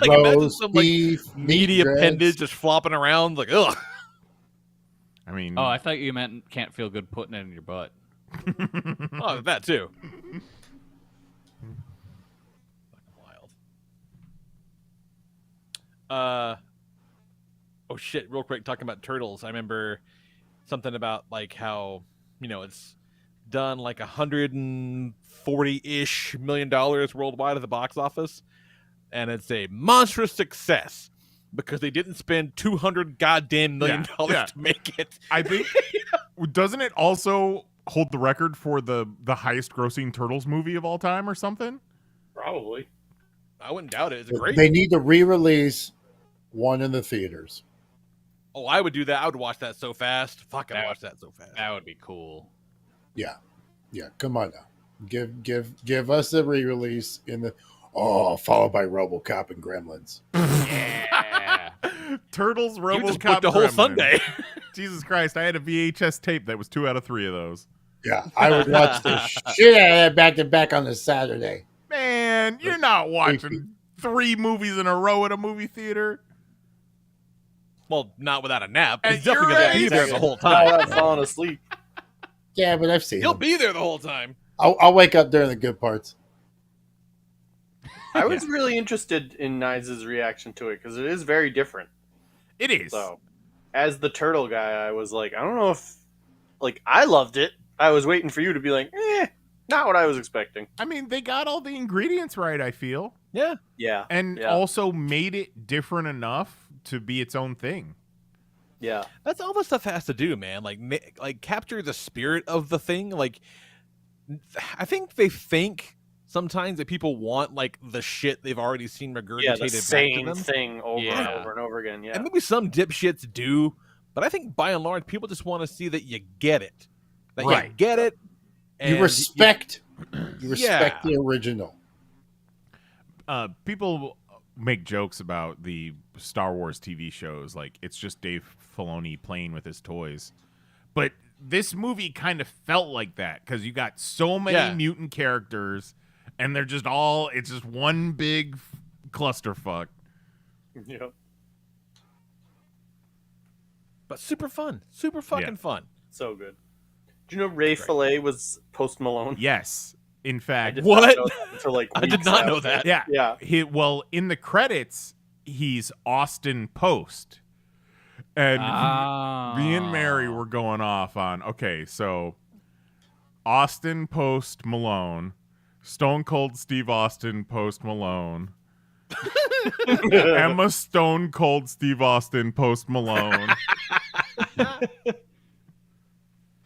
S3: Like imagine
S5: Roast
S3: some like
S5: beef,
S3: meaty
S5: dreads.
S3: appendage just flopping around like ugh.
S1: I mean,
S4: Oh, I thought you meant can't feel good putting it in your butt.
S3: Oh, that too. Fucking wild. Oh shit! Real quick, talking about turtles. I remember something about like how it's done like $140-ish million worldwide at the box office, and it's a monstrous success because they didn't spend $200 goddamn million
S1: Yeah.
S3: to make it.
S1: I think doesn't it also hold the record for the highest grossing Turtles movie of all time or something?
S6: Probably.
S3: I wouldn't doubt it. It's great.
S5: They need to re-release one in the theaters.
S3: Oh, I would do that. I would watch that so fast. Fucking watch that so fast.
S4: That would be cool.
S5: Yeah. Come on now, give us a re-release in the. Oh, followed by RoboCop and Gremlins.
S4: Yeah.
S1: Turtles,
S3: You
S1: RoboCop,
S3: just booked a whole
S1: Gremlins.
S3: Sunday.
S1: Jesus Christ! I had a VHS tape that was 2 out of 3 of those.
S5: Yeah, I would watch the shit out of that back to back on a Saturday.
S1: Man, you're not watching 3 movies in a row at a movie theater.
S3: Well, not without a nap.
S1: At
S3: He's definitely
S1: your
S3: going to be
S1: age.
S3: there the whole
S6: Not
S3: time.
S6: without falling asleep.
S5: Yeah, but I've seen
S3: He'll
S5: them.
S3: be there the whole time.
S5: I'll wake up during the good parts.
S6: I was really interested in Nice's reaction to it because it is very different.
S1: It is.
S6: So, as the turtle guy, I was like, I don't know if, like, I loved it. I was waiting for you to be like, not what I was expecting.
S1: I mean, they got all the ingredients right, I feel.
S3: Yeah.
S6: Yeah,
S1: And
S6: Yeah.
S1: also made it different enough to be its own thing.
S6: yeah.
S3: That's all this stuff has to do, man. Like capture the spirit of the thing. Like, I think they think sometimes that people want like the shit they've already seen regurgitated
S6: Yeah, the
S3: back to
S6: same
S3: them.
S6: thing over and
S4: Yeah.
S6: over and over again. Yeah.
S3: And maybe some dipshits do, but I think by and large, people just want to see that you get it. That you
S1: Right.
S3: get it.
S5: You
S3: and
S5: respect the
S3: Yeah.
S5: original.
S1: People make jokes about the Star Wars TV shows, like it's just Dave Filoni playing with his toys. But this movie kind of felt like that because you got so many
S3: Yeah.
S1: mutant characters, and they're just it's just one big clusterfuck.
S6: Yep.
S3: But super fun. Super fucking
S1: Yeah.
S3: fun.
S6: So good. Do you know Ray Fillet was Post Malone?
S1: Yes, in
S6: I
S1: fact,
S6: did
S3: What?
S6: not know that until, like,
S3: I did
S6: weeks
S3: not know
S6: after.
S3: that.
S1: yeah,
S6: Yeah.
S1: Well, in the credits, he's Austin Post. And me and Mary were going off on, okay, so Austin Post Malone, Stone Cold Steve Austin Post Malone, Emma Stone Cold Steve Austin Post Malone.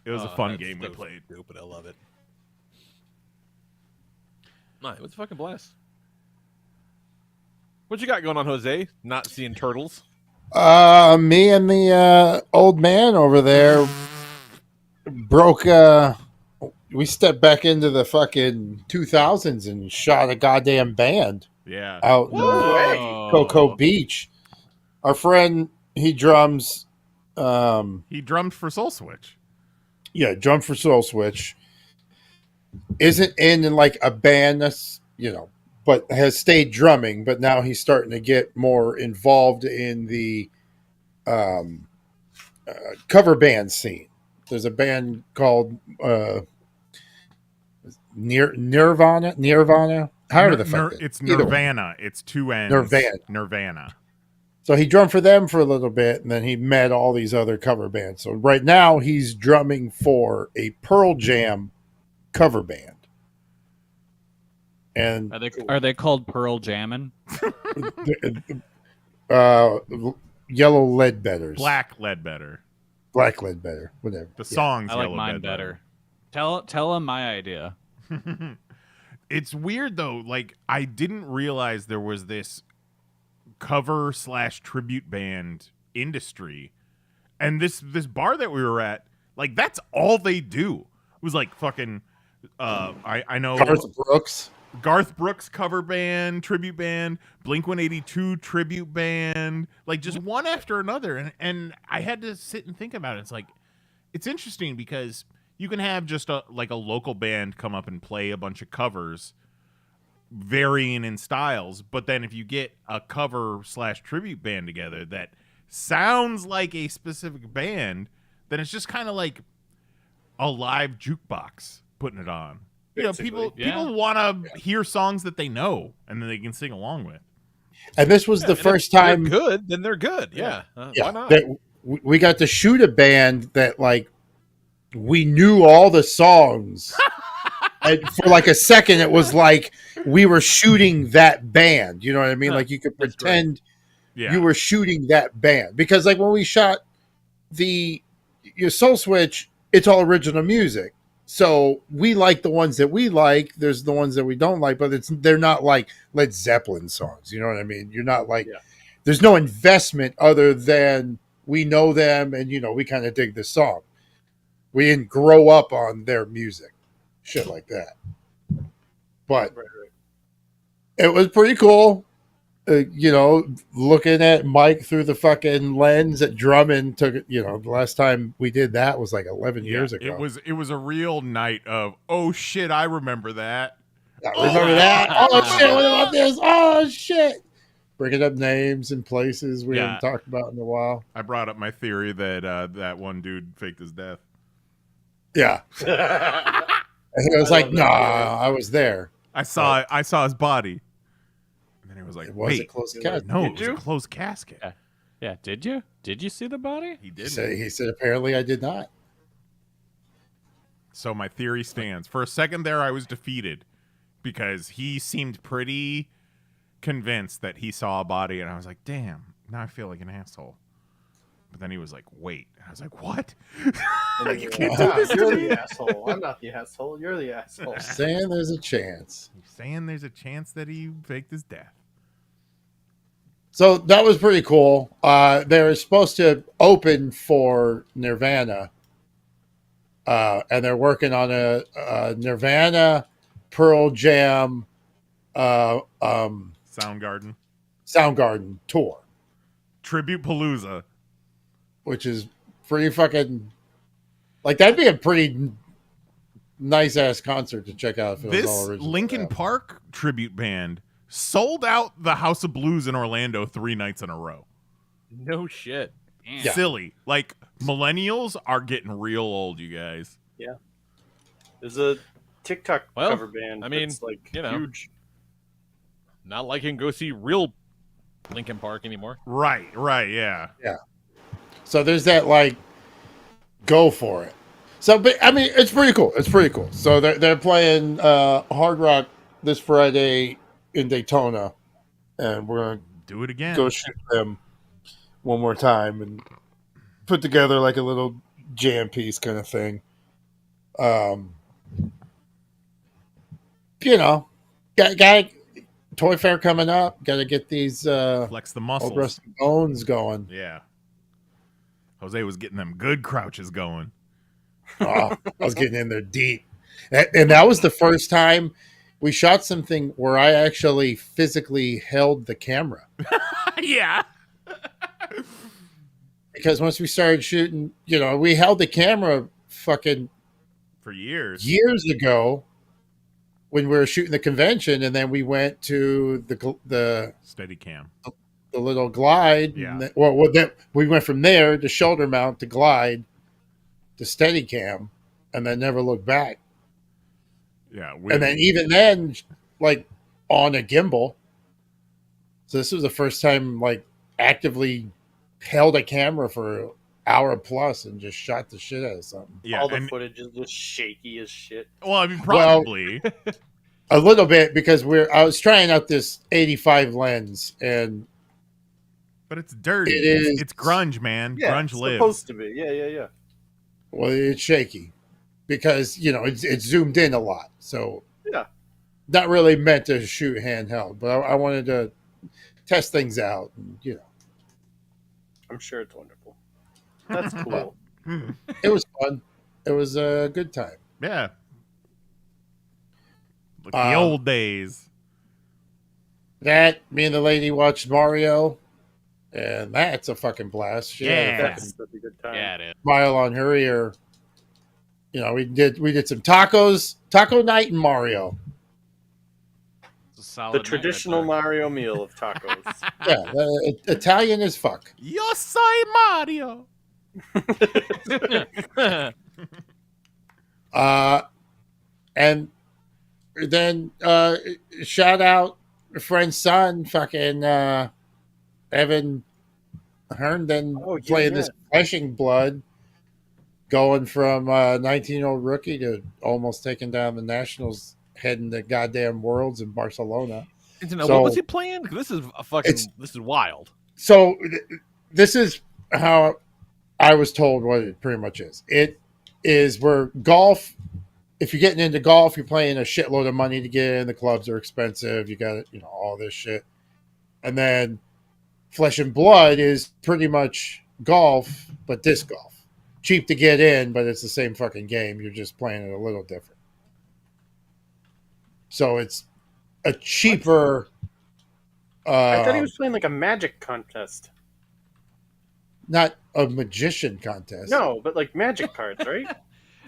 S1: It was a fun game we played.
S3: Stupid. I love it. No, it was a fucking blast. What you got going on, Jose? Not seeing turtles.
S5: Me and the old man over there broke. We stepped back into the fucking 2000s and shot a goddamn band.
S1: Yeah.
S5: Out in Cocoa Beach. Our friend, he drums.
S1: He drummed for Soul Switch.
S5: Yeah, drummed for Soul Switch. Isn't in like a band that's, but has stayed drumming, but now he's starting to get more involved in the cover band scene. There's a band called Nirvana. However the fuck
S1: it's Nirvana. It's 2 N's. Nirvana.
S5: So he drummed for them for a little bit, and then he met all these other cover bands. So right now he's drumming for a Pearl Jam cover band. And
S4: are they called Pearl Jammin'?
S5: Yellow Ledbetters.
S1: Black Ledbetter.
S5: Whatever.
S1: The song's
S4: I like
S1: Yellow
S4: mine
S1: Ledbetter.
S4: better. Tell him my idea.
S1: It's weird though. Like, I didn't realize there was this cover/tribute band industry, and this bar that we were at, like, that's all they do. It was like fucking. I know Garth Brooks cover band, tribute band, Blink-182 tribute band, like just one after another. And I had to sit and think about it. It's like, it's interesting because you can have just a local band come up and play a bunch of covers, varying in styles. But then if you get a cover/tribute band together that sounds like a specific band, then it's just kind of like a live jukebox putting it on. People want to hear songs that they know and then they can sing along with.
S5: And this was the first time.
S3: They're good, then they're good. Yeah. Why not?
S5: We got to shoot a band that, like, we knew all the songs. And for like a second, it was like we were shooting that band. You know what I mean? Like, you could pretend you were shooting that band. Because, like, when we shot your Soul Switch, it's all original music. So we like the ones that we like. There's the ones that we don't like, but they're not like Led Zeppelin songs. You know what I mean? You're not like, there's no investment other than we know them and, we kind of dig this song. We didn't grow up on their music, shit like that. But it was pretty cool. Looking at Mike through the fucking lens at Drummond took, the last time we did that was like 11 years ago.
S1: It was a real night of, oh shit, I remember that.
S5: I remember that. Oh shit, what about this? Oh shit. Bringing up names and places we haven't talked about in a while.
S1: I brought up my theory that that one dude faked his death.
S5: Yeah. And he was like, nah, I was there.
S1: I saw his body. And he was like,
S5: it was a closed casket.
S1: No, it was a closed casket.
S4: Yeah, did you? Did you see the body?
S1: He did.
S5: He said, apparently I did not.
S1: So my theory stands. For a second there, I was defeated because he seemed pretty convinced that he saw a body, and I was like, damn, now I feel like an asshole. But then he was like, wait. And I was like, what? You can't do this
S6: You're
S1: to me.
S6: the asshole. I'm not the asshole. You're the asshole.
S5: Saying there's a chance.
S1: You're saying there's a chance that he faked his death.
S5: So that was pretty cool. They were supposed to open for Nirvana, and they're working on a Nirvana, Pearl Jam,
S1: Soundgarden
S5: tour.
S1: Tribute Palooza.
S5: Which is pretty fucking... Like, that'd be a pretty nice-ass concert to check out if it was all
S1: This
S5: original.
S1: Linkin Park tribute band sold out the House of Blues in Orlando 3 nights in a row.
S3: No shit.
S5: Yeah.
S1: Silly. Like, millennials are getting real old, you guys.
S6: Yeah. There's a TikTok cover band.
S3: I mean,
S6: that's like
S3: huge. Not like you can go see real Linkin Park anymore.
S1: Right, yeah.
S5: Yeah. So there's that like go for it. So, but I mean, it's pretty cool. It's pretty cool. So they're playing Hard Rock this Friday in Daytona, and we're gonna
S1: Do it again.
S5: go shoot them one more time and put together like a little jam piece kind of thing. You know, got Toy Fair coming up. Got to get these
S1: Flex the
S5: old
S1: muscles.
S5: rusty bones going.
S1: Yeah. Jose was getting them good crouches going.
S5: Oh, I was getting in there deep. And that was the first time we shot something where I actually physically held the camera.
S1: Yeah.
S5: Because once we started shooting, you know, we held the camera fucking
S1: For years.
S5: years ago when we were shooting the convention, and then we went to the
S1: Steady cam.
S5: the little glide.
S1: Yeah.
S5: And we went from there to shoulder mount to glide to Steadicam, and then never looked back.
S1: Yeah.
S5: And then even then, like on a gimbal. So this was the first time like actively held a camera for an hour plus and just shot the shit out of something.
S1: yeah.
S6: All the
S1: and-
S6: footage is just shaky as shit.
S1: well, I mean, probably.
S5: A little bit because I was trying out this 85 lens, and
S1: But it's dirty.
S5: It is-
S1: It's grunge, man.
S6: Yeah,
S1: Grunge
S6: it's
S1: lives.
S6: supposed to be. Yeah.
S5: well, it's shaky because you know it's zoomed in a lot, so
S6: Yeah.
S5: not really meant to shoot handheld. But I wanted to test things out, and you know,
S6: I'm sure it's wonderful. That's cool.
S5: it was fun. It was a good time.
S1: Yeah. Like the old days.
S5: That me and the lady watched Mario, and that's a fucking blast. She had a
S1: Yeah.
S5: fucking
S6: That's a good time.
S3: Yeah, it is.
S5: smile on her ear. You know, we did some tacos, taco night in Mario.
S3: It's a solid
S6: The
S3: night
S6: traditional
S3: right
S6: Mario meal of tacos.
S5: Yeah, Italian as fuck.
S1: Yo soy Mario.
S3: there.
S5: And then shout out a friend's son, fucking Evan Herndon,
S6: Oh, yeah,
S5: playing
S6: yeah.
S5: this Fleshing Blood, going from 19-year-old rookie to almost taking down the Nationals, heading to goddamn Worlds in Barcelona.
S3: What
S5: So-
S3: was he playing? 'Cause this is a fucking. This is wild.
S5: So this is how I was told what it pretty much is. It is where golf. If you're getting into golf, you're paying a shitload of money to get in. The clubs are expensive. You got all this shit, and then Flesh and Blood is pretty much golf, but disc golf. Cheap to get in, but it's the same fucking game. You're just playing it a little different. So it's a cheaper.
S6: I thought he was playing like a magic contest.
S5: Not a magician contest.
S6: No, but like magic cards, right?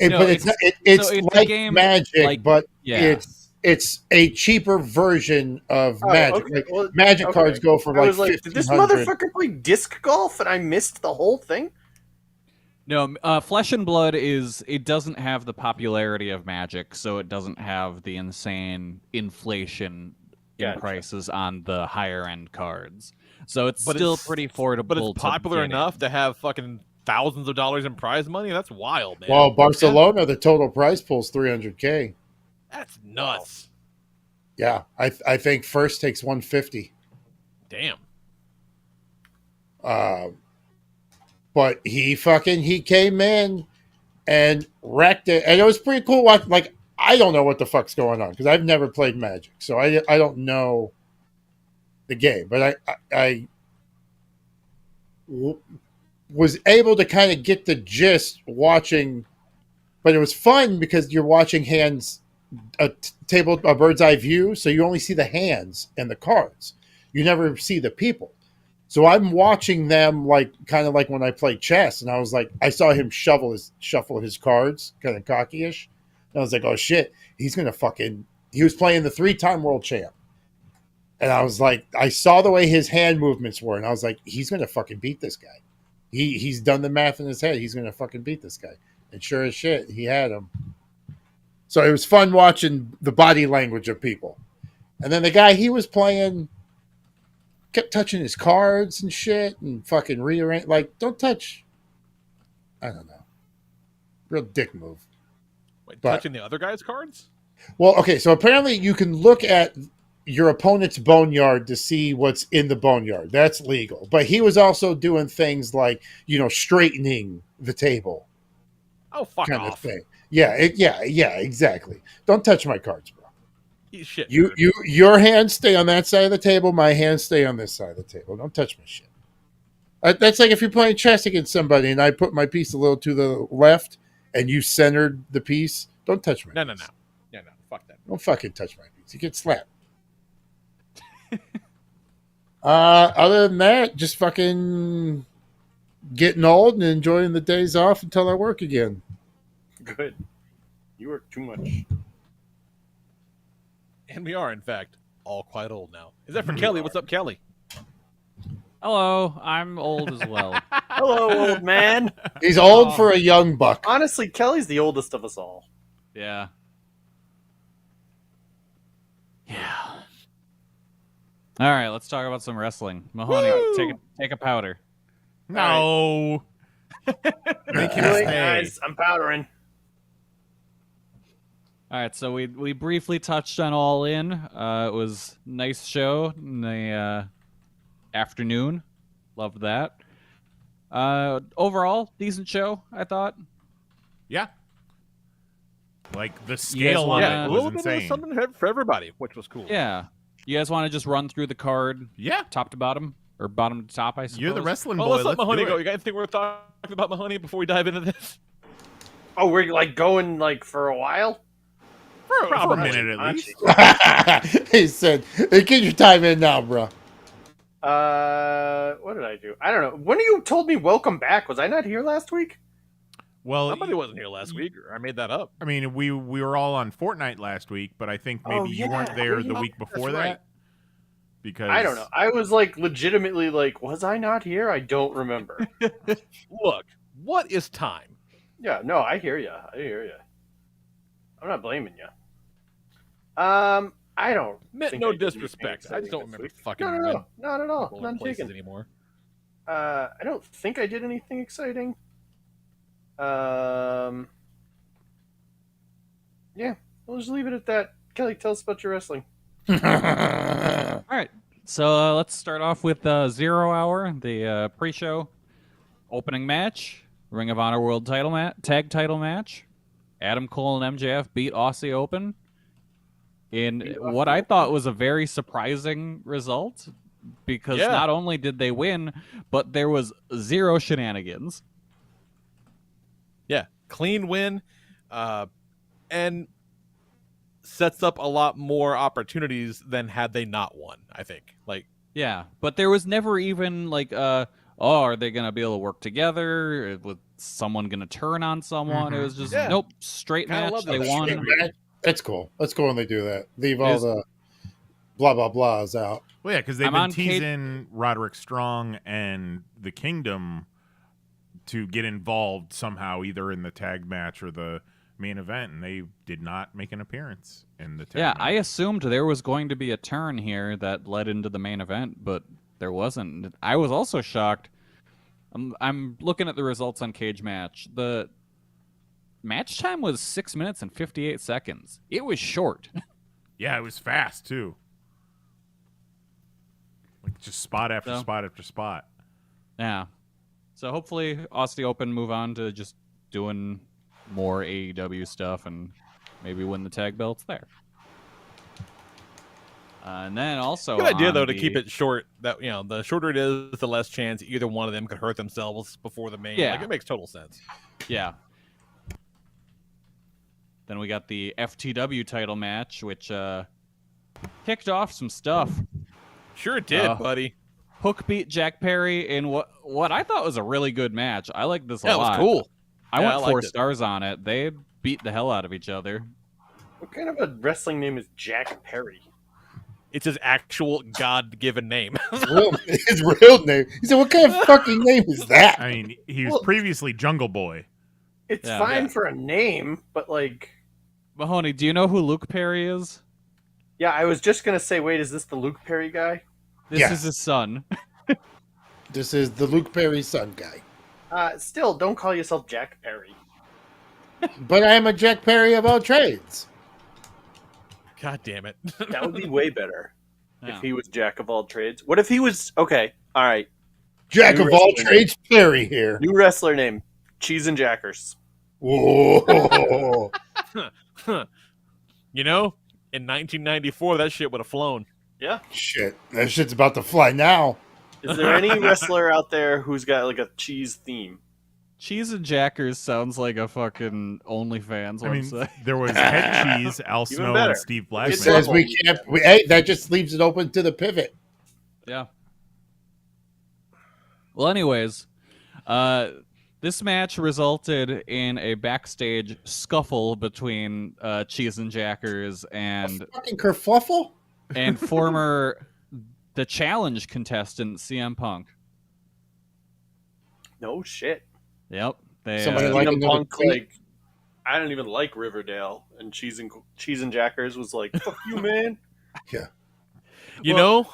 S4: No,
S5: But it's not, it's
S4: so it's a
S5: like
S4: game
S5: Magic,
S4: like-
S5: but
S4: Yeah.
S5: it's a cheaper version of
S6: Oh,
S5: Magic.
S6: okay.
S5: Like,
S6: Well,
S5: Magic
S6: okay.
S5: cards go for
S6: I
S5: like
S6: was like, did this
S5: 1,500.
S6: motherfucker play disc golf and I missed the whole thing?
S4: No, Flesh and Blood it doesn't have the popularity of Magic, so it doesn't have the insane inflation in
S6: Gotcha.
S4: prices on the higher end cards. So it's
S3: But
S4: still
S3: it's-
S4: pretty affordable.
S3: But it's
S4: to
S3: popular
S4: get in.
S3: enough to have fucking thousands of dollars in prize money. That's wild, man.
S5: Well, Barcelona, the total prize pool's $300K.
S3: That's nuts.
S5: Yeah, I think first takes 150.
S3: Damn.
S5: But he came in and wrecked it, and it was pretty cool. Like, I don't know what the fuck's going on because I've never played Magic, so I don't know the game. But I was able to kind of get the gist watching, but it was fun because you're watching hands, a bird's eye view, so you only see the hands and the cards. You never see the people. So I'm watching them kind of like when I play chess, and I was like, I saw him shuffle his cards, kind of cocky-ish. And I was like, oh shit, he's gonna fucking. He was playing the 3-time world champ, and I was like, I saw the way his hand movements were, and I was like, he's gonna fucking beat this guy. He's done the math in his head. He's gonna fucking beat this guy, and sure as shit, he had him. So it was fun watching the body language of people, and then the guy he was playing kept touching his cards and shit and fucking rearrange. Like, don't touch I don't know. Real dick move.
S3: Wait,
S5: But-
S3: touching the other guy's cards?
S5: Well, okay, so apparently you can look at your opponent's boneyard to see what's in the boneyard. That's legal. But he was also doing things like, straightening the table
S3: Oh, fuck
S5: kind of
S3: off.
S5: thing. Yeah, exactly. Don't touch my cards, bro.
S3: Eat shit.
S5: You,
S3: nerd.
S5: your hands stay on that side of the table. My hands stay on this side of the table. Don't touch my shit. That's like if you're playing chess against somebody and I put my piece a little to the left and you centered the piece. Don't touch my
S3: No,
S5: piece.
S3: no. Fuck that.
S5: Don't fucking touch my piece. You get slapped. Other than that, just fucking getting old and enjoying the days off until I work again.
S6: Good. You work too much.
S3: And we are, in fact, all quite old now. Is that for Kelly? What's up, Kelly?
S4: Hello, I'm old as well.
S6: Hello, old man.
S5: He's old for a young buck.
S6: Honestly, Kelly's the oldest of us all.
S4: Yeah. Yeah. All right, let's talk about some wrestling. Mahoney, take a powder.
S1: No. Make him
S6: Really,
S1: stay.
S6: guys, I'm powdering.
S4: All right, so we briefly touched on All In. It was a nice show in the afternoon. Loved that. Overall, decent show, I thought.
S1: Yeah. Like the scale
S4: wanna-
S1: of
S3: Yeah,
S1: it
S3: a
S1: was
S3: little bit of
S1: insane.
S3: something for everybody, which was cool.
S4: Yeah. You guys want to just run through the card
S1: Yeah.
S4: top to bottom? Or bottom to top, I suppose?
S1: You're the wrestling
S3: Well,
S1: boy.
S3: let's let Mahoney
S1: do
S3: go.
S1: it.
S3: You got anything worth talking about Mahoney before we dive into this?
S6: Oh, we're like going like for a while.
S1: For a
S6: Probably.
S1: minute at least.
S5: He said, hey, get your time in now, bro.
S6: What did I do? I don't know. When you told me welcome back, was I not here last week?
S1: Well,
S3: Somebody wasn't here last week, or I made that up.
S1: I mean, we were all on Fortnite last week, but I think maybe
S6: Oh,
S1: you weren't
S6: yeah.
S1: there the
S6: Oh,
S1: week before
S3: that's right.
S1: that. Because
S6: I don't know. I was like legitimately like, was I not here? I don't remember.
S3: Look, what is time?
S6: Yeah, no, I hear you. I hear you. I'm not blaming you. I don't.
S3: Meant
S6: think
S3: no
S6: I did anything
S3: disrespect. I just
S6: exciting
S3: don't
S6: this
S3: remember
S6: week.
S3: fucking
S6: No, not at all.
S3: going
S6: None
S3: places
S6: taken.
S3: anymore.
S6: I don't think I did anything exciting. Yeah, we'll just leave it at that. Kelly, tell us about your wrestling.
S4: All right. So let's start off with 0 Hour, the pre-show opening match, Ring of Honor World Title Tag Title match. Adam Cole and MJF beat Aussie Open in what I thought was a very surprising result, because
S3: Yeah.
S4: not only did they win, but there was zero shenanigans.
S3: Yeah, clean win, and sets up a lot more opportunities than had they not won. I think. Like,
S4: Yeah, but there was never even like, are they going to be able to work together? Was someone going to turn on someone? It was just,
S3: Yeah.
S4: nope, straight
S3: Kinda
S4: match.
S3: love
S4: They
S3: that.
S4: won.
S5: That's cool. That's cool when they do that. Leave all
S4: Is-
S5: the blah, blah, blahs out.
S1: Well, yeah, because they've
S4: I'm
S1: been
S4: on
S1: teasing Roderick Strong and the Kingdom to get involved somehow, either in the tag match or the main event, and they did not make an appearance in the tag
S4: Yeah,
S1: match.
S4: I assumed there was going to be a turn here that led into the main event, but there wasn't. I was also shocked. I'm looking at the results on Cage Match. The match time was 6 minutes and 58 seconds. It was short.
S1: Yeah, it was fast too. Like just spot after
S4: So-
S1: spot after spot.
S4: Yeah. So hopefully Aussie Open move on to just doing more AEW stuff and maybe win the tag belts there. And then also
S3: good idea
S4: on
S3: though to
S4: the-
S3: keep it short. That the shorter it is, the less chance either one of them could hurt themselves before the main.
S4: Yeah.
S3: Like, it makes total sense.
S4: Yeah. Then we got the FTW title match, which kicked off some stuff.
S3: Sure it did,
S4: Oh.
S3: buddy.
S4: Hook beat Jack Perry in what I thought was a really good match. I liked this a
S3: Yeah, it
S4: lot.
S3: was cool.
S4: I
S3: Yeah,
S4: went
S3: I
S4: 4
S3: liked it.
S4: stars on it. They beat the hell out of each other.
S6: What kind of a wrestling name is Jack Perry?
S3: It's his actual God-given name.
S5: His real name. He said, what kind of fucking name is that?
S1: I mean, he was
S6: Well-
S1: previously Jungle Boy.
S6: It's
S4: Yeah.
S6: fine
S3: Yeah.
S6: for a name, but like,
S4: Mahoney, do you know who Luke Perry is?
S6: yeah, I was just gonna say, wait, is this the Luke Perry guy?
S4: This
S5: Yeah.
S4: is his son.
S5: This is the Luke Perry son guy.
S6: Still, don't call yourself Jack Perry.
S5: But I am a Jack Perry of all trades.
S3: God damn it.
S6: That would be way better
S4: Yeah.
S6: if he was Jack of all trades. What if he was okay? All right,
S5: Jack
S6: New
S5: of all
S6: wrestler
S5: trades, Perry here.
S6: new wrestler name Cheese and Jackers.
S5: Whoa.
S3: You know, in 1994, that shit would have flown.
S6: Yeah.
S5: Shit, that shit's about to fly now.
S6: Is there any wrestler out there who's got like a cheese theme?
S4: Cheese and Jackers sounds like a fucking OnlyFans
S1: I mean,
S4: website.
S1: there was Head Cheese, Al
S6: Even
S1: Snow,
S6: better.
S1: and Steve
S5: It
S1: Blackman.
S5: says we can't. Hey, that just leaves it open to the pivot.
S4: Yeah. Well, anyways, this match resulted in a backstage scuffle between Cheese and Jackers and
S5: Fucking kerfluffle.
S4: former the challenge contestant CM Punk.
S6: No shit.
S4: Yep. They,
S5: Somebody
S6: CM
S5: like another
S6: Punk,
S5: tweet?
S6: like, I don't even like Riverdale, and Cheese and Jackers was like, "Fuck you, man."
S3: You know,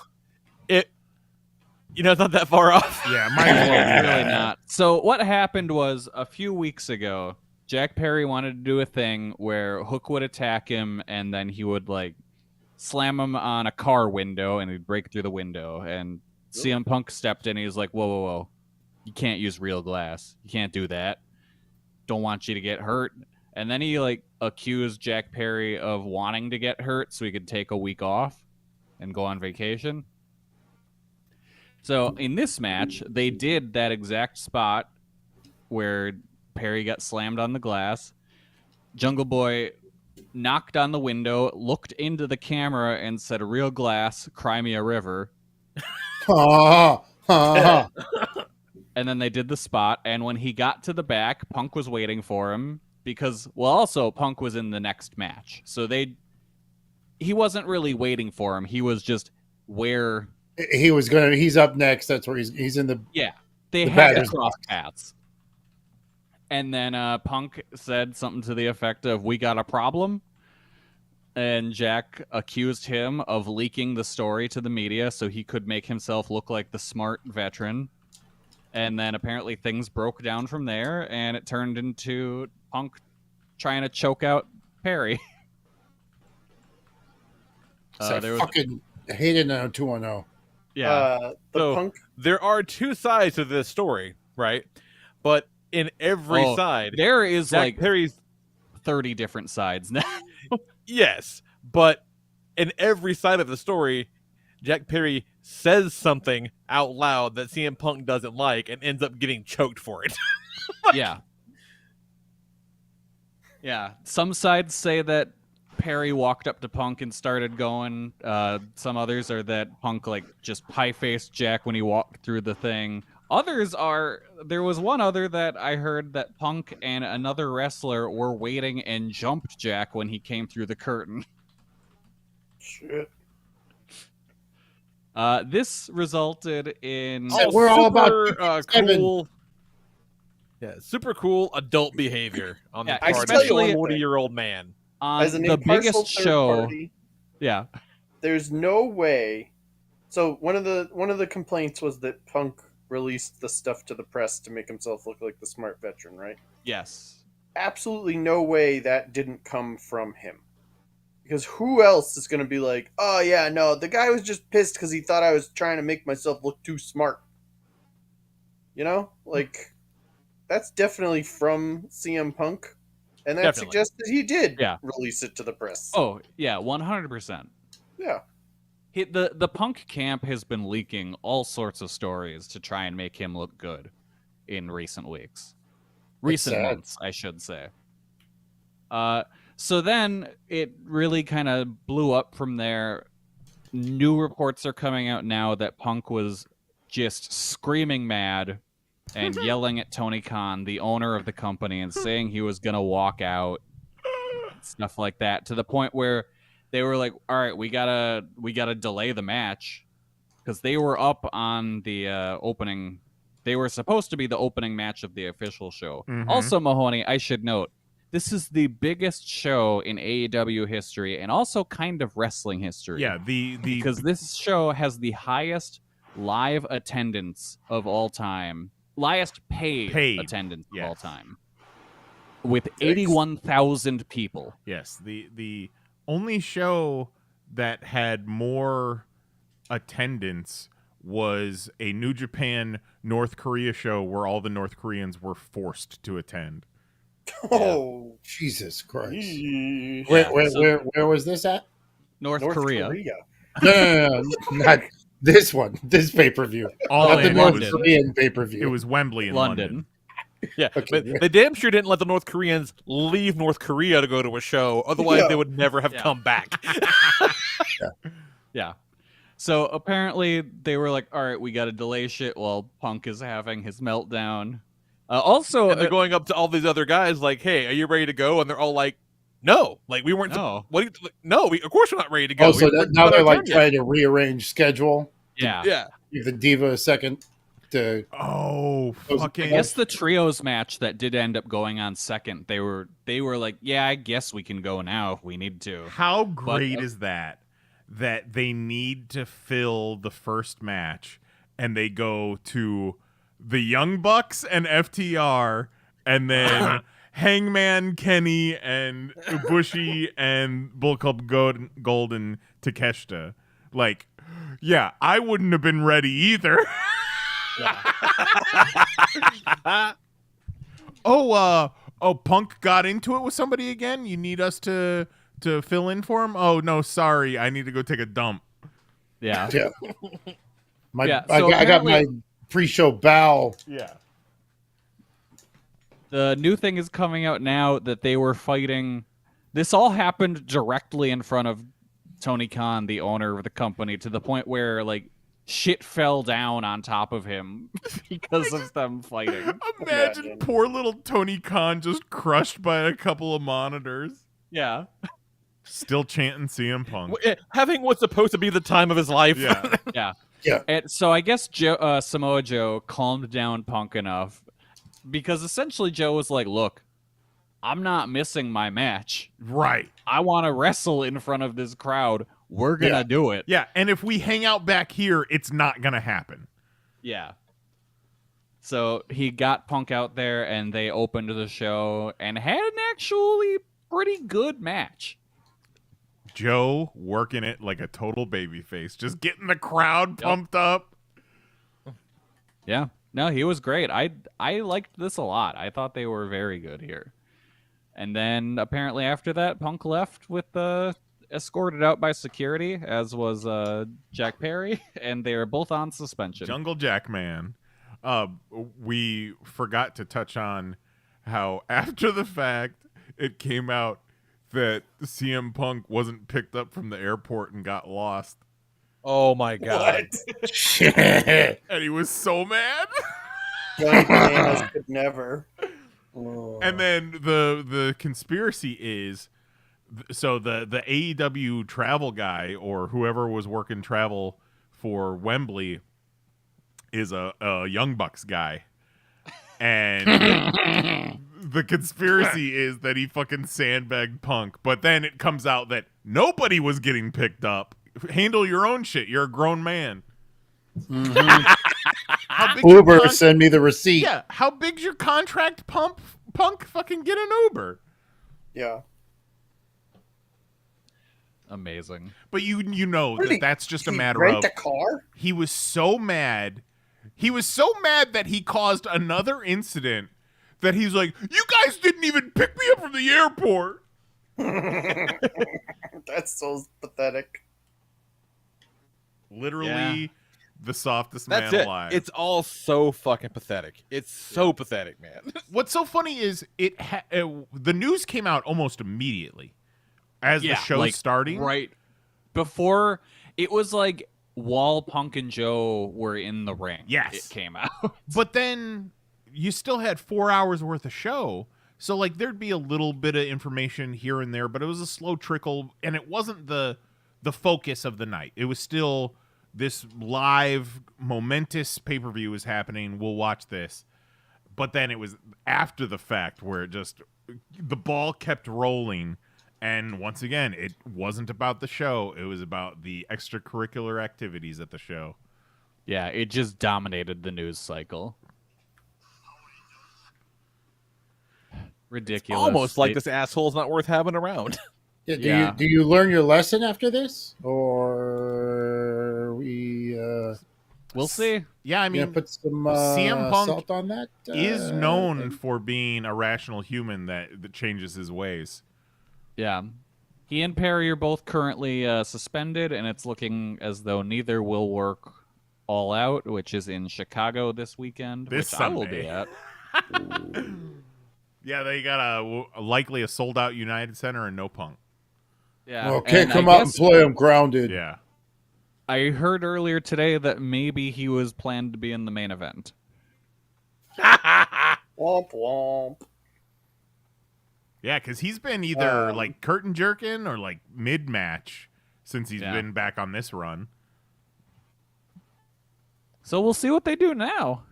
S3: it's not that far off.
S1: Yeah, might as well
S4: it's
S1: be
S4: really
S1: that.
S4: not. So what happened was a few weeks ago, Jack Perry wanted to do a thing where Hook would attack him and then he would like slam him on a car window and he'd break through the window. And CM Punk stepped in and he was like, whoa. You can't use real glass. You can't do that. Don't want you to get hurt. And then he like accused Jack Perry of wanting to get hurt so he could take a week off and go on vacation. So in this match, they did that exact spot where Perry got slammed on the glass. Jungle Boy knocked on the window, looked into the camera, and said, "Real glass, cry me a river." And then they did the spot. And when he got to the back, Punk was waiting for him because, well, also Punk was in the next match. So he wasn't really waiting for him. He was just where.
S5: He was gonna. He's up next. That's where he's in the.
S4: Yeah, they
S5: The
S4: had to
S5: batter's
S4: cross
S5: box.
S4: paths. And then Punk said something to the effect of, "We got a problem." And Jack accused him of leaking the story to the media so he could make himself look like the smart veteran. And then apparently things broke down from there, and it turned into Punk trying to choke out Perry.
S5: There was fucking hated on 210.
S4: Yeah.
S6: The Punk.
S3: There are two sides to this story, right? But in every
S4: Oh,
S3: side,
S4: there is
S3: Jack
S4: like
S3: Perry's
S4: 30 different sides now.
S3: yes, but in every side of the story, Jack Perry says something out loud that CM Punk doesn't like and ends up getting choked for it.
S4: Yeah. Yeah. Some sides say that Perry walked up to Punk and started going. Some others are that Punk like just pie-faced Jack when he walked through the thing. Others are, there was one other that I heard that Punk and another wrestler were waiting and jumped Jack when he came through the curtain.
S6: Shit.
S4: This resulted in...
S5: So we're all about
S3: cool. Yeah, super cool adult behavior on the
S4: Yeah,
S3: part of
S4: especially-
S3: a 40-year-old man.
S4: on
S6: As an
S4: the
S6: impartial
S4: biggest
S6: third
S4: show...
S6: party,
S4: Yeah.
S6: there's no way. So one of the complaints was that Punk released the stuff to the press to make himself look like the smart veteran, right?
S4: Yes.
S6: Absolutely no way that didn't come from him. Because who else is going to be like, "Oh yeah, no, the guy was just pissed because he thought I was trying to make myself look too smart." You know, like that's definitely from CM Punk, and that
S3: Definitely.
S6: suggests that he did
S4: Yeah.
S6: release it to the press.
S4: Oh, yeah, 100%.
S6: Yeah.
S4: The Punk camp has been leaking all sorts of stories to try and make him look good in recent weeks. Recent
S5: sad.
S4: months, I should say. So then it really kind of blew up from there. New reports are coming out now that Punk was just screaming mad and yelling at Tony Khan, the owner of the company, and saying he was going to walk out, stuff like that, to the point where they were like, all right, we gotta delay the match, because they were up on the opening. They were supposed to be the opening match of the official show.
S1: Mhm.
S4: Also, Mahoney, I should note, this is the biggest show in AEW history and also kind of wrestling history.
S1: Yeah, the
S4: Because this show has the highest live attendance of all time. highest paid attendance of all time, with 81,000 people.
S1: Yes, the only show that had more attendance was a New Japan North Korea show where all the North Koreans were forced to attend.
S6: Oh,
S5: Jesus Christ!
S6: yeah.
S5: Where was this at?
S4: North Korea.
S5: No, not this one. This pay-per-view. Not the North Korean pay-per-view.
S1: It was Wembley in London.
S3: Yeah,
S5: Okay,
S3: but they damn sure didn't let the North Koreans leave North Korea to go to a show. Otherwise, they would never have come back.
S4: Yeah. So apparently they were like, all right, we got to delay shit while Punk is having his meltdown. Also,
S3: And they're going up to all these other guys like, hey, are you ready to go? And they're all like, no. Like, we weren't.
S4: No.
S3: Of course we're not ready to go.
S5: Oh, so now they're like trying to rearrange schedule.
S4: yeah.
S3: Yeah.
S5: Give the Diva a second to.
S1: Oh,
S5: I
S1: fucking!
S4: guess the trios match that did end up going on second, they were like, yeah, I guess we can go now if we need to.
S1: How great is that they need to fill the first match and they go to the Young Bucks and FTR and then Hangman Kenny and Ibushi and Bull Club Golden Takeshita. Like, yeah, I wouldn't have been ready either. Punk got into it with somebody again? You need us to fill in for him? Oh, no, sorry. I need to go take a dump.
S4: Yeah.
S5: I got my pre-show bow.
S1: Yeah.
S4: The new thing is coming out now that they were fighting. This all happened directly in front of Tony Khan, the owner of the company, to the point where, like, shit fell down on top of him because of them fighting.
S1: Imagine poor little Tony Khan just crushed by a couple of monitors.
S4: Yeah.
S1: Still chanting CM Punk.
S3: Having what's supposed to be the time of his life.
S1: Yeah.
S4: Yeah.
S5: Yeah.
S4: And so I guess Samoa Joe calmed down Punk enough because essentially Joe was like, look, I'm not missing my match.
S1: Right.
S4: I want to wrestle in front of this crowd. We're going to do it.
S1: Yeah, and if we hang out back here, it's not going to happen.
S4: Yeah. So he got Punk out there and they opened the show and had an actually pretty good match.
S1: Joe working it like a total babyface, just getting the crowd pumped up.
S4: Yeah. No, he was great. I liked this a lot. I thought they were very good here. And then apparently after that, Punk left with escorted out by security, as was Jack Perry, and they were both on suspension.
S1: Jungle Jack Man. We forgot to touch on how after the fact it came out that CM Punk wasn't picked up from the airport and got lost.
S3: Oh my God.
S1: And he was so mad.
S6: Young bananas could never. Oh.
S1: And then the conspiracy is, so the AEW travel guy or whoever was working travel for Wembley is a Young Bucks guy. And the conspiracy is that he fucking sandbagged Punk. But then it comes out that nobody was getting picked up. Handle your own shit. You're a grown man. How big
S5: Uber, send me the receipt.
S1: Yeah, how big's your contract, Punk? Fucking get an Uber.
S6: Yeah.
S4: Amazing.
S1: But you know that's just a matter
S6: rent
S1: of
S6: a car?
S1: He was so mad. He was so mad that he caused another incident that he's like, you guys didn't even pick me up from the airport.
S6: That's so pathetic.
S1: Literally the softest
S3: That's
S1: man
S3: it.
S1: alive.
S3: It's all so fucking pathetic. It's so pathetic, man.
S1: What's so funny is the news came out almost immediately as the show's starting.
S4: Right before, it was like while Punk and Joe were in the ring.
S1: Yes.
S4: It came out.
S1: But then you still had 4 hours worth of show. So like there'd be a little bit of information here and there, but it was a slow trickle, and it wasn't the focus of the night. It was still this live, momentous pay-per-view is happening. We'll watch this. But then it was after the fact where the ball kept rolling. And once again, it wasn't about the show. It was about the extracurricular activities at the show.
S4: Yeah, it just dominated the news cycle. Ridiculous.
S3: Almost like this asshole's not worth having around.
S5: Yeah,
S4: Yeah.
S5: Do you learn your lesson after this, or we
S4: We'll see.
S1: Yeah, I mean,
S5: put some
S1: CM Punk
S5: salt on that?
S1: is known
S5: and-
S1: for being a rational human that changes his ways.
S4: Yeah. He and Perry are both currently suspended, and it's looking as though neither will work All Out, which is in Chicago this weekend,
S1: This
S4: which I will
S1: Sunday.
S4: be at.
S1: Yeah, they got likely a sold out United Center and no Punk.
S4: Yeah.
S5: Well, can't
S4: and
S5: come
S4: I
S5: out and
S4: guess
S5: play them grounded.
S1: Yeah.
S4: I heard earlier today that maybe he was planned to be in the main event.
S6: Womp womp.
S1: Yeah, because he's been either like curtain jerking or like mid match since he's been back on this run.
S4: So we'll see what they do now.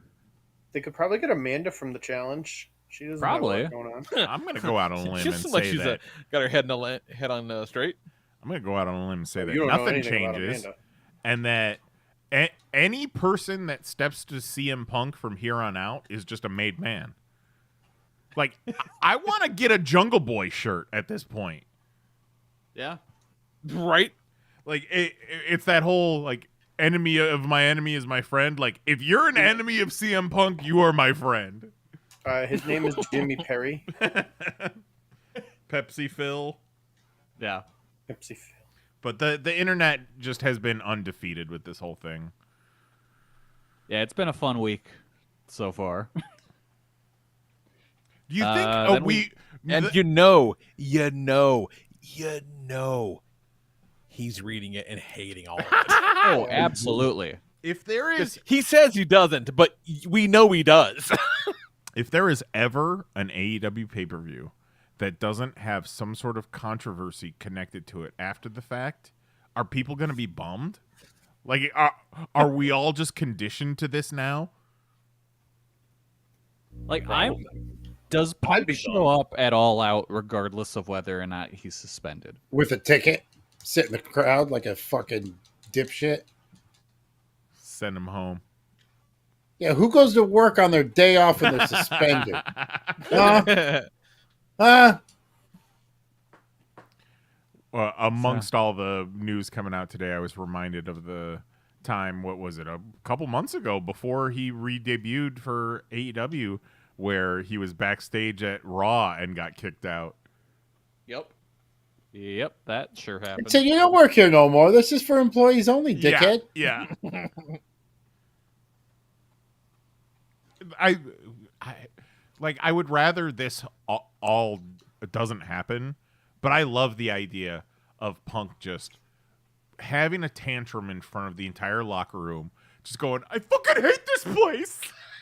S6: They could probably get Amanda from the challenge. She doesn't
S4: Probably.
S6: have a lot going on.
S1: I'm gonna go out on a limb
S3: She
S1: and
S3: seems like
S1: say
S3: she's
S1: that.
S3: got her head on straight.
S1: I'm gonna go out on a limb and say that
S6: You don't know
S1: nothing
S6: anything about
S1: changes,
S6: Amanda.
S1: and that any person that steps to CM Punk from here on out is just a made man. Like, I want to get a Jungle Boy shirt at this point.
S4: Yeah.
S3: Right?
S1: Like, it's that whole like enemy of my enemy is my friend. Like, if you're an enemy of CM Punk, you are my friend.
S6: His name is Jimmy Perry.
S1: Pepsi Phil.
S4: Yeah.
S6: Pepsi.
S1: But the internet just has been undefeated with this whole thing.
S4: Yeah, it's been a fun week so far.
S1: Do you think
S4: then
S3: And he's reading it and hating all of it.
S4: Oh, absolutely.
S1: if there is
S3: He says he doesn't, but we know he does.
S1: if there is ever an AEW pay-per-view that doesn't have some sort of controversy connected to it after the fact, are people going to be bummed? Like, are we all just conditioned to this now?
S4: Like, does
S6: I'd
S4: Punk
S6: be
S4: show up at All Out regardless of whether or not he's suspended?
S5: With a ticket, sit in the crowd like a fucking dipshit.
S1: Send them home.
S5: Yeah, who goes to work on their day off and they're suspended?
S1: Amongst all the news coming out today, I was reminded of the time, what was it, a couple months ago before he re-debuted for AEW, where he was backstage at Raw and got kicked out.
S4: Yep, that sure happened.
S5: So you don't work here no more. This is for employees only, dickhead.
S1: Yeah. I would rather this all doesn't happen, but I love the idea of Punk just having a tantrum in front of the entire locker room, just going, "I fucking hate this place."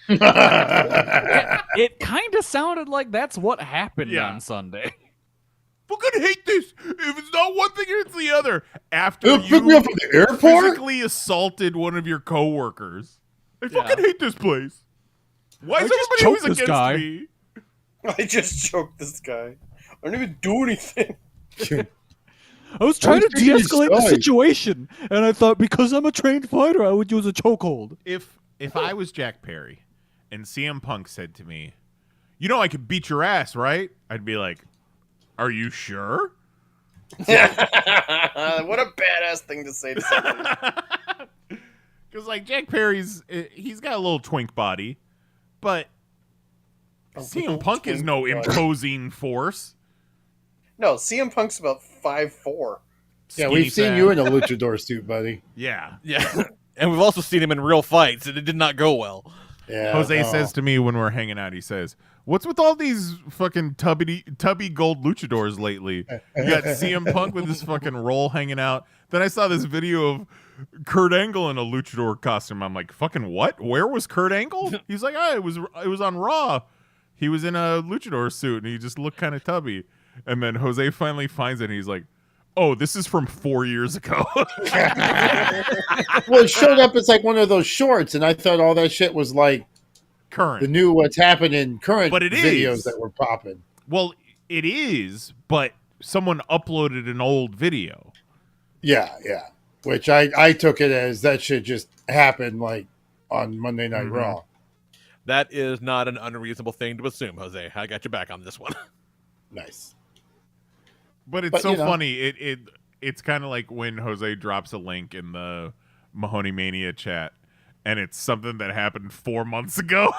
S4: It kind of sounded like that's what happened
S1: Yeah.
S4: on Sunday.
S1: Fucking hate this. If it's not one thing, it's the other. After
S5: You pick me
S1: you
S5: up at the airport?
S1: physically assaulted one of your coworkers, I fucking hate this place. Why is
S4: just
S1: everybody
S4: choked
S1: always
S4: this
S1: against
S4: guy.
S1: me?
S6: I just choked this guy. I didn't even do anything.
S4: I was trying to
S5: thinking he's
S4: de-escalate the
S5: shy.
S4: situation, and I thought because I'm a trained fighter, I would use a chokehold.
S1: If I was Jack Perry and CM Punk said to me, "You know I could beat your ass, right?" I'd be like, "Are you sure?"
S6: What a badass thing to say to someone.
S1: Because like Jack Perry's, he's got a little twink body, but CM Punk is no imposing force.
S6: No, CM Punk's about 5'4".
S5: Yeah,
S1: Skinny
S5: we've seen
S1: fat.
S5: you in a luchador suit, buddy.
S1: Yeah.
S3: Yeah. And we've also seen him in real fights, and it did not go well.
S5: Yeah,
S1: Jose
S5: no.
S1: says to me when we're hanging out, he says, "What's with all these fucking tubby gold luchadors lately? You got CM Punk with his fucking roll hanging out. Then I saw this video of Kurt Angle in a luchador costume. I'm like, fucking what? Where was Kurt Angle? He's like, it was on Raw. He was in a luchador suit and he just looked kind of tubby. And then Jose finally finds it and he's like, oh, this is from 4 years ago.
S5: Well, it showed up as like one of those shorts, and I thought all that shit was like
S1: Current.
S5: the new what's happening current
S1: But it
S5: videos
S1: is.
S5: that were popping.
S1: Well, it is, but someone uploaded an old video.
S5: Yeah. Which I took it as that shit just happened like on Monday Night
S1: Mhm.
S5: Raw.
S3: That is not an unreasonable thing to assume, Jose. I got your back on this one.
S5: Nice.
S1: But it's
S5: But,
S1: so
S5: you know.
S1: funny. It's kind of like when Jose drops a link in the Mahoney Mania chat, and it's something that happened 4 months ago.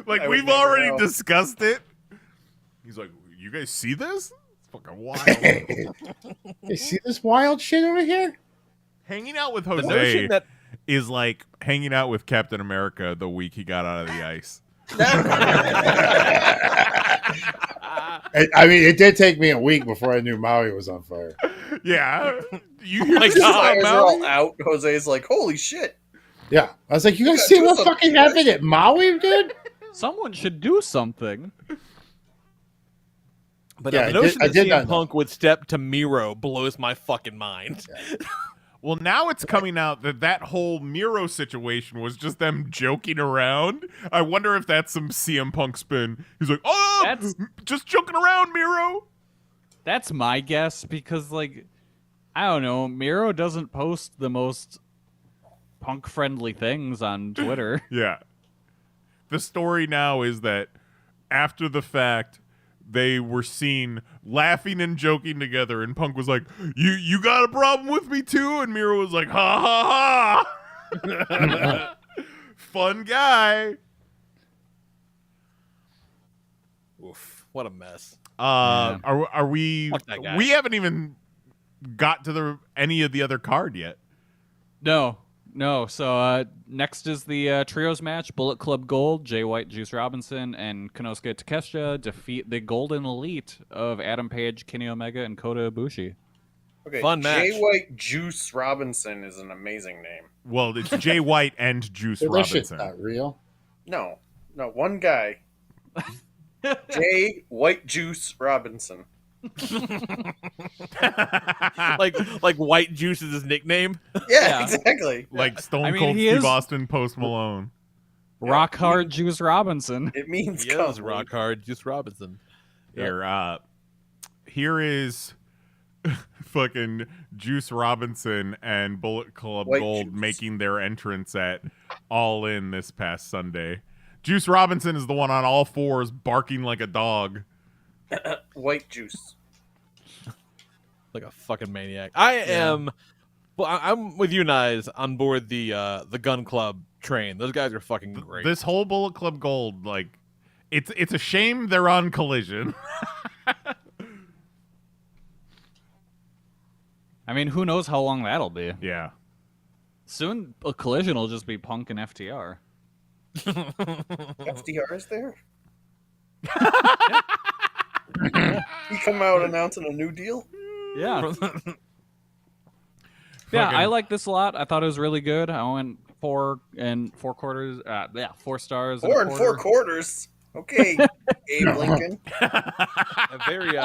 S1: Like,
S6: I would
S1: we've
S6: never
S1: already
S6: know.
S1: discussed it. He's like, you guys see this? It's fucking wild.
S5: You see this wild shit over here?
S1: Hanging out with
S3: The
S1: Jose
S3: notion that
S1: is like hanging out with Captain America the week he got out of the ice.
S5: I mean, it did take me a week before I knew Maui was on fire.
S1: Yeah. You hear
S3: my
S1: this
S3: God,
S1: about
S6: Fires are all
S1: Maui?
S6: out. Jose's like, holy shit.
S5: Yeah. I was like, you guys
S6: gotta
S5: see
S6: do
S5: what
S6: something,
S5: fucking
S6: guys.
S5: happened at Maui, dude?
S4: Someone should do something.
S3: But
S5: Yeah,
S3: the notion
S5: I
S3: that
S5: did
S3: CM
S5: not know.
S3: Punk would step to Miro blows my fucking mind.
S1: Well, now it's coming out that whole Miro situation was just them joking around. I wonder if that's some CM Punk spin. He's like, oh,
S4: That's-
S1: just joking around, Miro.
S4: That's my guess because, like, I don't know, Miro doesn't post the most punk-friendly things on Twitter.
S1: Yeah. The story now is that after the fact, they were seen laughing and joking together, and Punk was like, "You got a problem with me too?" And Miro was like, "Ha ha ha!" Fun guy.
S3: Oof, what a mess.
S1: Are we?
S3: Fuck that guy.
S1: We haven't even got to any of the other card yet.
S4: No. So next is the trios match. Bullet Club Gold, Jay White, Juice Robinson, and Konosuke Takeshita defeat the Golden Elite of Adam Page, Kenny Omega, and Kota Ibushi.
S6: Okay,
S3: Fun match.
S6: Jay White Juice Robinson is an amazing name.
S1: Well, it's Jay White and Juice
S5: Well, that shit's
S1: Robinson.
S5: not real.
S6: No, one guy. Jay White Juice Robinson.
S3: like White Juice is his nickname.
S6: Yeah,
S4: Yeah.
S6: exactly.
S1: Like Stone
S4: I mean,
S1: Cold
S4: he
S1: Steve
S4: is-
S1: Austin, Post Malone.
S4: Rock Hard Juice Robinson.
S6: It means
S3: He is
S6: come.
S3: rock hard, Juice Robinson.
S1: Here is fucking Juice Robinson and Bullet Club
S6: White
S1: Gold
S6: Juice.
S1: making their entrance at All In this past Sunday. Juice Robinson is the one on all fours barking like a dog.
S6: White Juice.
S3: Like a fucking maniac. I am. Well, I'm with you guys on board the Gun Club train. Those guys are fucking great.
S1: This whole Bullet Club Gold, like, it's a shame they're on Collision.
S4: I mean, who knows how long that'll be?
S1: Yeah.
S4: Soon, a Collision will just be Punk and FTR.
S6: FDR is there? He come out announcing a new deal?
S4: Yeah. Yeah,
S1: Fucking-
S4: I like this a lot. I thought it was really good. I went 4 4/4. 4 stars.
S6: 4
S4: and
S6: and
S4: a
S6: 4
S4: quarter.
S6: quarters. Okay, Abe Lincoln.
S3: A very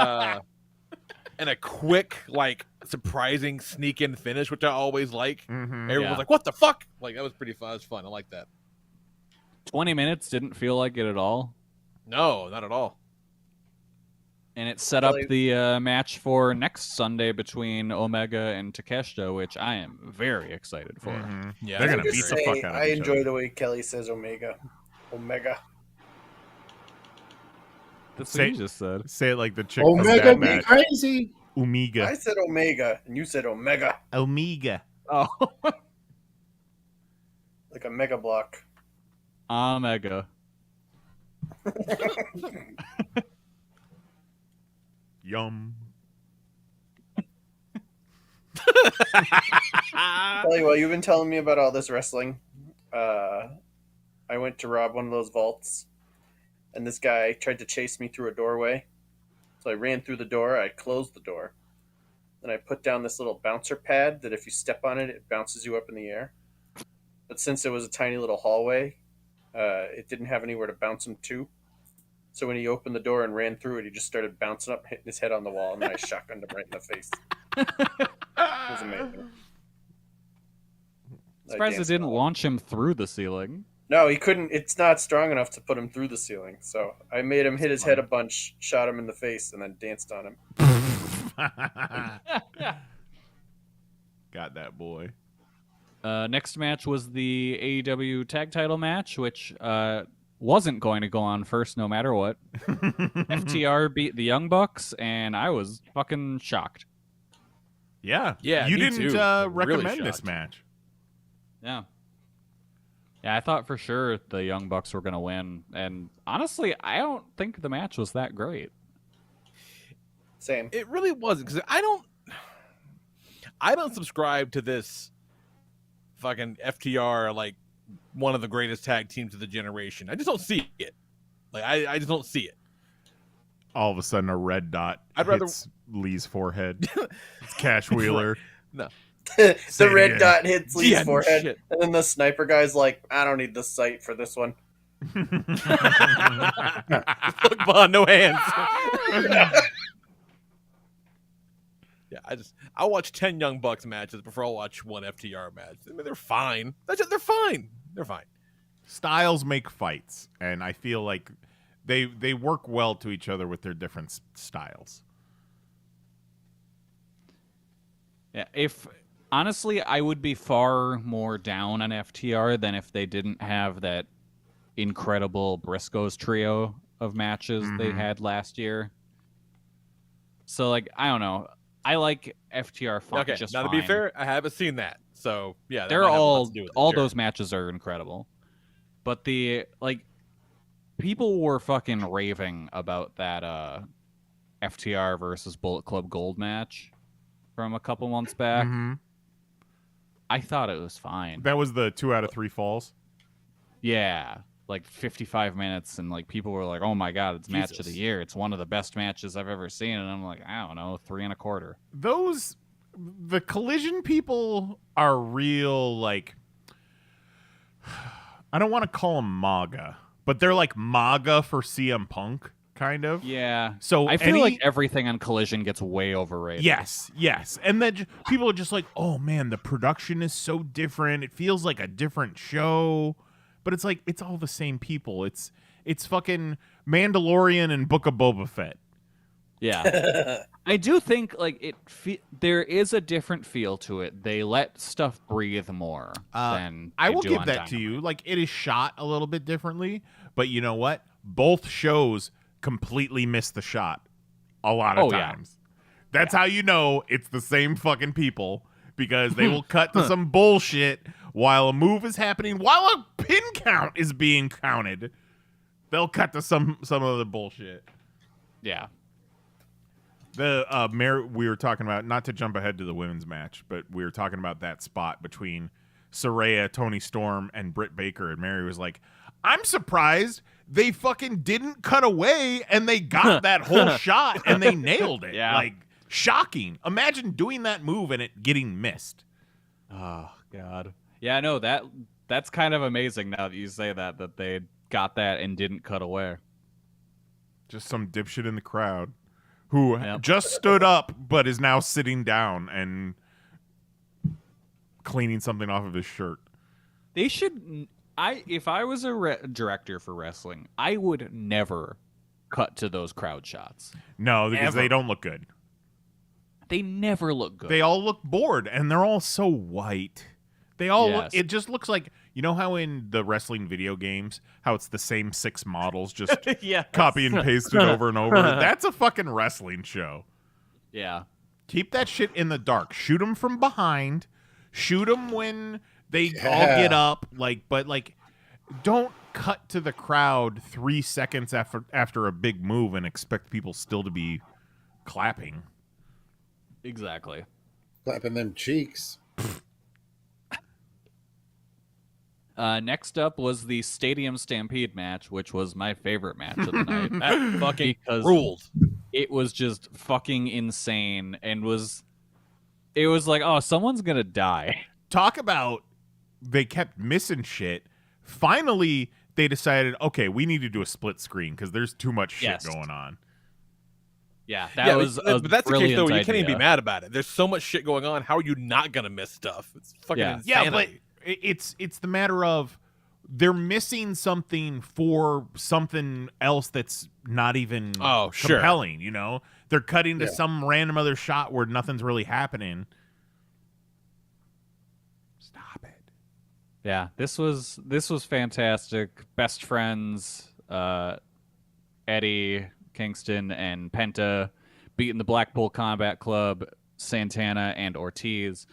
S3: and a quick, like, surprising sneak-in finish, which I always like.
S1: Mhm.
S3: Everyone
S4: Yeah.
S3: was like, "What the fuck?" Like, that was pretty fun. That was fun. I like that.
S4: 20 minutes didn't feel like it at all.
S3: No, not at all.
S4: And it set up
S6: Really?
S4: the match for next Sunday between Omega and Takeshita, which I am very excited for.
S1: Mhm.
S3: Yeah,
S1: They're
S3: I
S1: gonna
S6: Just
S1: beat the
S6: say,
S1: fuck out of
S6: I
S1: each
S6: enjoy
S1: other.
S6: the way Kelly says Omega. Omega.
S4: That's
S1: Say-
S4: what you just said.
S1: Say it like the chick from
S5: Omega
S1: Bad
S5: be
S1: Batch.
S5: crazy.
S6: I
S1: Omega.
S6: said Omega, and you said Omega.
S1: Omega.
S4: Oh,
S6: Like a mega block.
S4: Omega.
S1: Yum.
S6: Tell you what, you've been telling me about all this wrestling. I went to rob one of those vaults, and this guy tried to chase me through a doorway. So I ran through the door, I closed the door. Then I put down this little bouncer pad that if you step on it, it bounces you up in the air. But since it was a tiny little hallway, it didn't have anywhere to bounce him to. So when he opened the door and ran through it, he just started bouncing up, hitting his head on the wall, and then I shotgunned him right in the face. It was amazing. I
S4: Surprised it
S6: danced
S4: didn't
S6: all-
S4: launch him through the ceiling.
S6: No, he couldn't. It's not strong enough to put him through the ceiling. So I made him hit his head a bunch, shot him in the face, and then danced on him.
S1: Got that boy.
S4: Next match was the AEW tag title match, which wasn't going to go on first no matter what. FTR beat the Young Bucks, and I was fucking shocked.
S1: Yeah.
S3: Yeah,
S1: You
S3: me
S1: didn't
S3: too. Really
S1: recommend this
S3: shocked.
S1: match.
S4: Yeah. Yeah, I thought for sure the Young Bucks were going to win. And honestly, I don't think the match was that great.
S6: Same.
S3: It really wasn't, because I don't subscribe to this fucking FTR like one of the greatest tag teams of the generation. I just don't see it. Like I just don't see it.
S1: All of a sudden, a red dot
S3: I'd rather-
S1: hits Lee's forehead. It's Cash Wheeler.
S3: No.
S6: The
S1: Say it
S6: red
S1: again.
S6: dot hits Lee's
S3: Yeah, no
S6: forehead,
S3: shit.
S6: and then the sniper guy's like, "I don't need the sight for this one."
S3: Look behind, no hands. Yeah, I'll watch 10 Young Bucks matches before I'll watch one FTR match. I mean, they're fine. They're fine. They're fine.
S1: Styles make fights, and I feel like they work well to each other with their different styles.
S4: Yeah, honestly, I would be far more down on FTR than if they didn't have that incredible Briscoes trio of matches they had last year. So, like, I don't know. I like FTR fine.
S3: Okay,
S4: just
S3: now to
S4: fine.
S3: be fair, I haven't seen that. So, yeah, that
S4: They're
S3: might have a lot
S4: all
S3: to do with it,
S4: all
S3: sure.
S4: those matches are incredible. But people were fucking raving about that FTR versus Bullet Club Gold match from a couple months back.
S1: Mhm.
S4: I thought it was fine.
S1: That was the 2 out of 3 falls.
S4: Yeah, like 55 minutes, and like people were like, "Oh my god, it's match of the
S3: Jesus.
S4: year! It's one of the best matches I've ever seen." And I'm like, I don't know, 3 1/4.
S1: The Collision people are real, like, I don't want to call them MAGA, but they're like MAGA for CM Punk, kind of.
S4: Yeah.
S1: So
S4: I feel like everything on Collision gets way overrated.
S1: Yes. And then people are just like, oh man, the production is so different. It feels like a different show. But it's like, it's all the same people. It's fucking Mandalorian and Book of Boba Fett.
S4: Yeah. I do think like there is a different feel to it. They let stuff breathe more than
S1: I
S4: they
S1: will
S4: do
S1: give
S4: on
S1: that
S4: Dynamite.
S1: to you. Like, it is shot a little bit differently, but you know what? Both shows completely miss the shot a lot of
S4: Oh, yeah.
S1: times. That's how you know it's the same fucking people, because they will cut to some bullshit while a move is happening, while a pin count is being counted. They'll cut to some of the bullshit.
S4: Yeah.
S1: We were talking about, not to jump ahead to the women's match, but we were talking about that spot between Saraya, Toni Storm, and Britt Baker, and Mary was like, I'm surprised they fucking didn't cut away and they got that whole shot and they nailed it.
S4: Yeah.
S1: Like, shocking. Imagine doing that move and it getting missed.
S4: Oh god. Yeah, no, that's kind of amazing now that you say that they got that and didn't cut away.
S1: Just some dipshit in the crowd who
S4: Yep.
S1: just stood up but is now sitting down and cleaning something off of his shirt.
S4: They should if I was a director for wrestling, I would never cut to those crowd shots.
S1: No, because
S4: Ever.
S1: they don't look good.
S4: They never look good.
S1: They all look bored, and they're all so white. They all look,
S4: Yes.
S1: it just looks like, you know how in the wrestling video games, how it's the same 6 models, just
S4: yeah.
S1: copy and paste it over and over? That's a fucking wrestling show.
S4: Yeah.
S1: Keep that shit in the dark. Shoot them from behind. Shoot them when they all
S5: Yeah.
S1: get up. But don't cut to the crowd 3 seconds after a big move and expect people still to be clapping.
S4: Exactly.
S5: Clapping them cheeks.
S4: Next up was the Stadium Stampede match, which was my favorite match of the night.
S3: That fucking
S4: Because
S3: ruled.
S4: it was just fucking insane, and it was like, oh, someone's gonna die.
S1: Talk about they kept missing shit. Finally, they decided, okay, we need to do a split screen because there's too much shit
S4: Yes.
S1: going on.
S4: Yeah,
S3: Yeah,
S4: was a
S3: but that's the case
S4: brilliant
S3: though. You can't even be
S4: idea.
S3: mad about it. There's so much shit going on. How are you not gonna miss stuff? It's fucking
S4: Yeah.
S3: insanity.
S1: Yeah, but it's the matter of they're missing something for something else that's not even
S3: Oh, sure.
S1: compelling, you know? They're cutting to
S5: Yeah.
S1: some random other shot where nothing's really happening. Stop it.
S4: Yeah, this was fantastic. Best friends, Eddie Kingston and Penta beating the Blackpool Combat Club, Santana and Ortiz.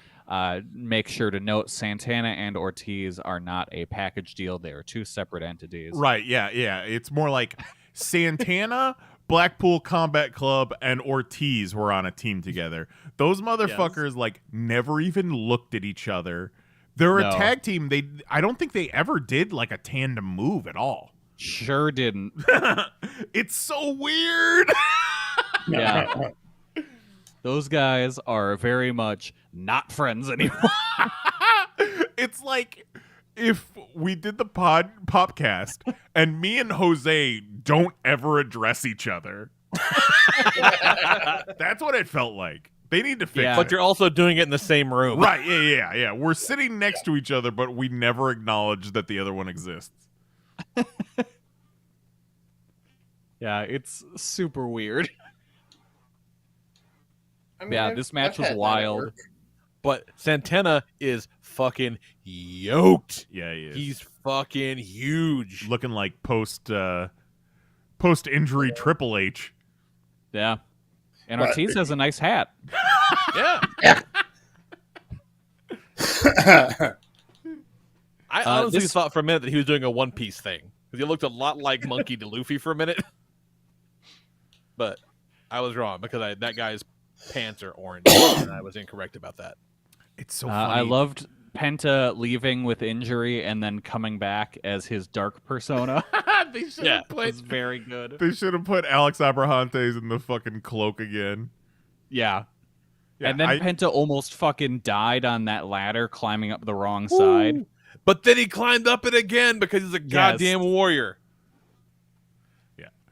S4: Make sure to note Santana and Ortiz are not a package deal. They are two separate entities.
S1: Right, yeah. It's more like Santana, Blackpool Combat Club, and Ortiz were on a team together. Those motherfuckers like never even looked at each other. They're a tag team. I don't think they ever did like a tandem move at all.
S4: Sure didn't.
S1: It's so weird.
S4: Yeah. Those guys are very much not friends anymore.
S1: It's like if we did the popcast and me and Jose don't ever address each other. That's what it felt like. They need to fix it.
S3: But you're also doing it in the same room.
S1: Right, yeah. We're sitting next to each other, but we never acknowledge that the other one exists.
S4: Yeah, it's super weird.
S5: I mean,
S4: Yeah, this match was
S5: had that at
S4: wild.
S5: work.
S3: But Santana is fucking yoked.
S1: Yeah, he is.
S3: He's fucking huge.
S1: Looking like post injury Triple H.
S4: Yeah. And
S5: But-
S4: Ortiz has a nice hat.
S3: Yeah. I honestly
S4: this-
S3: thought for a minute that he was doing a One Piece thing. Because he looked a lot like Monkey D. Luffy for a minute. But I was wrong because that guy's pants are orange. And I was incorrect about that.
S1: It's so funny.
S4: I loved Penta leaving with injury and then coming back as his dark persona.
S1: They should
S3: Yeah.
S1: have put.
S4: It's very good.
S1: They should have put Alex Abrahantes in the fucking cloak again.
S4: Yeah.
S1: Yeah,
S4: And then Penta almost fucking died on that ladder climbing up the wrong side.
S3: But then he climbed up it again because he's a goddamn warrior.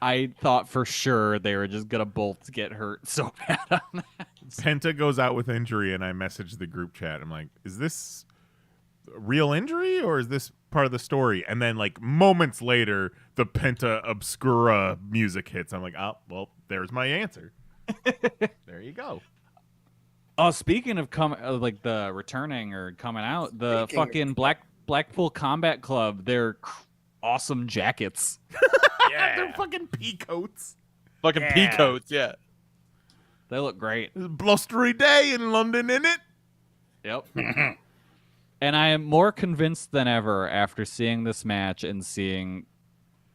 S4: I thought for sure they were just gonna both get hurt so bad on that.
S1: Penta goes out with injury, and I message the group chat. I'm like, is this a real injury or is this part of the story? And then, like, moments later, the Penta Obscura music hits. I'm like, oh, well, there's my answer. There you go.
S4: Oh, speaking of like the returning or coming out, the fucking Blackpool Combat Club, they're awesome jackets.
S3: Yeah.
S1: They're fucking pea coats.
S3: Fucking peacoats, yeah.
S4: They look great.
S1: It's a blustery day in London, innit?
S4: Yep. And I am more convinced than ever after seeing this match and seeing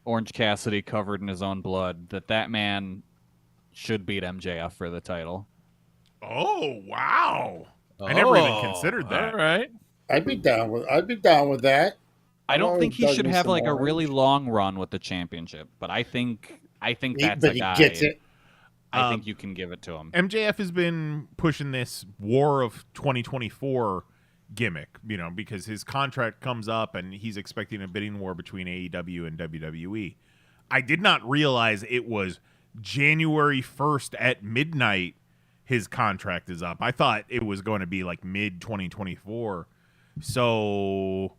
S4: Orange Cassidy covered in his own blood that man should beat MJF for the title.
S1: Oh, wow. I never even
S3: Oh,
S1: considered that.
S3: All right.
S5: I'd be down with that.
S4: I don't think he
S5: Dug
S4: should
S5: me
S4: have
S5: some
S4: like a
S5: orange.
S4: really long run with the championship, but I think that's
S5: But
S4: a
S5: he
S4: guy.
S5: gets it.
S4: I think you can give it to him.
S1: MJF has been pushing this War of 2024 gimmick, because his contract comes up and he's expecting a bidding war between AEW and WWE. I did not realize it was January 1st at midnight his contract is up. I thought it was going to be like mid 2024. So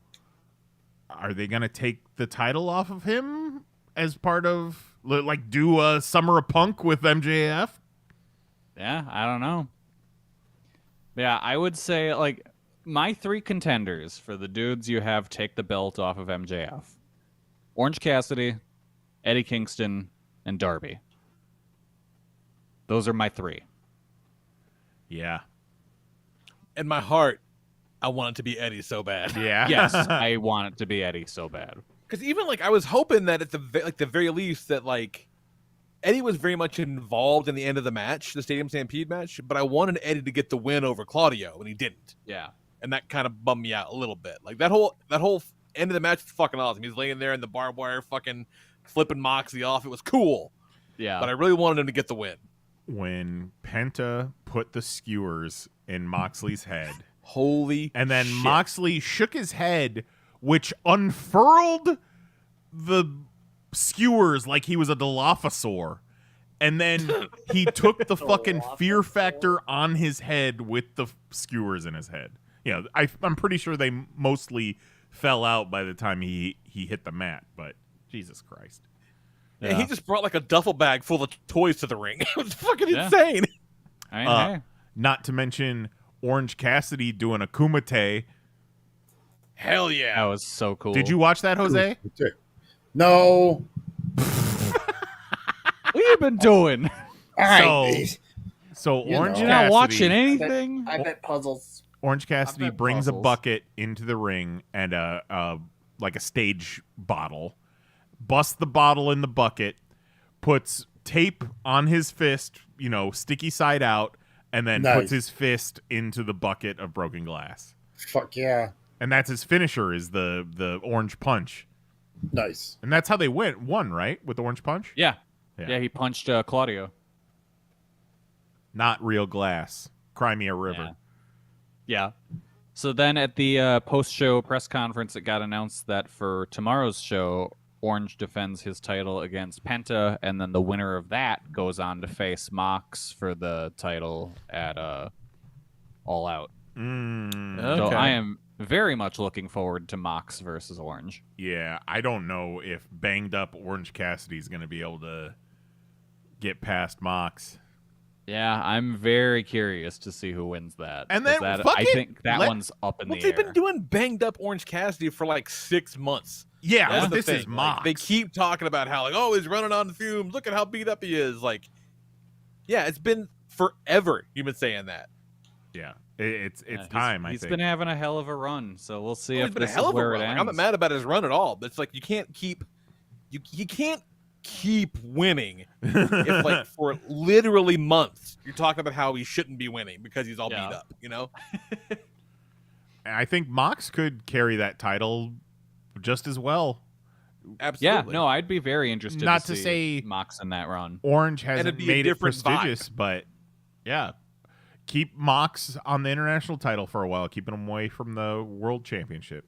S1: are they going to take the title off of him as part of, like, do a Summer of Punk with MJF?
S4: Yeah, I don't know. Yeah, I would say like my three contenders for the dudes you have take the belt off of MJF: Orange Cassidy, Eddie Kingston, and Darby. Those are my three.
S1: Yeah.
S3: In my heart, I want it to be Eddie so bad.
S1: Yeah.
S4: Yes, I want it to be Eddie so bad.
S3: Because even like I was hoping that at the very least that like Eddie was very much involved in the end of the match, the Stadium Stampede match, but I wanted Eddie to get the win over Claudio, and he didn't.
S4: Yeah.
S3: And that kind of bummed me out a little bit. Like that whole end of the match was fucking awesome. He's laying there in the barbed wire, fucking flipping Moxley off. It was cool.
S4: Yeah.
S3: But I really wanted him to get the win.
S1: When Penta put the skewers in Moxley's head,
S3: Holy
S1: and then
S3: shit.
S1: Moxley shook his head, which unfurled the skewers like he was a Dilophosaur. And then he took the fucking fear factor on his head with the skewers in his head. I'm pretty sure they mostly fell out by the time he hit the mat, but Jesus Christ.
S3: And he just brought like a duffel bag full of toys to the ring. It was fucking
S4: Yeah.
S3: insane.
S4: I mean, hey.
S1: Not to mention Orange Cassidy doing a kumite.
S3: Hell yeah.
S4: That was so cool.
S1: Did you watch that, Jose?
S5: No.
S4: What you been doing?
S5: All right.
S1: So
S5: You
S1: Orange
S5: know.
S4: You're not watching
S1: Cassidy,
S4: anything?
S6: I bet puzzles.
S1: Orange Cassidy
S4: bet
S1: brings a
S4: puzzles.
S1: bucket into the ring and like a stage bottle, busts the bottle in the bucket, puts tape on his fist, sticky side out, and then
S5: Nice.
S1: puts his fist into the bucket of broken glass.
S5: Fuck yeah.
S1: And that's his finisher, is the orange punch.
S5: Nice.
S1: And that's how they won, right? With the orange punch?
S4: Yeah.
S1: Yeah.
S4: Yeah, he punched Claudio.
S1: Not real glass. Crimea River.
S4: Yeah. So then at the post-show press conference, it got announced that for tomorrow's show, Orange defends his title against Penta, and then the winner of that goes on to face Mox for the title at All Out. So
S3: Okay.
S4: I am very much looking forward to Mox versus Orange.
S1: Yeah, I don't know if banged up Orange Cassidy's going to be able to get past Mox.
S4: Yeah, I'm very curious to see who wins that.
S1: And
S4: 'cause
S1: then
S4: that,
S1: fuck
S4: I
S1: it,
S4: think that one's up in
S3: Well,
S4: the
S3: they've
S4: air.
S3: been doing banged up Orange Cassidy for like 6 months.
S1: Yeah,
S3: That's
S1: but
S3: the
S1: this
S3: thing.
S1: is
S3: Like,
S1: Mox.
S3: they keep talking about how he's running on the fumes. Look at how beat up he is. Like, yeah, it's been forever. You've been saying that.
S1: Yeah, it's
S4: Yeah,
S1: time. I
S4: He's
S1: think.
S4: been having a hell of a run, so we'll see
S3: He's
S4: if
S3: been a
S4: this
S3: hell
S4: is
S3: of a
S4: where
S3: run.
S4: it
S3: Like,
S4: ends.
S3: I'm not mad about his run at all. But it's like you can't keep winning if like for literally months you're talking about how he shouldn't be winning because he's all
S4: Yeah.
S3: beat up. You know.
S1: I think Mox could carry that title just as well.
S3: Absolutely.
S4: Yeah, no, I'd be very interested.
S1: Not
S4: to
S1: to
S4: see
S1: say-
S4: Mox in that run.
S1: Orange
S3: it'd
S1: hasn't
S3: be a
S1: made it
S3: different
S1: prestigious, but yeah, keep Mox on the international title for a while, keeping him away from the world championship.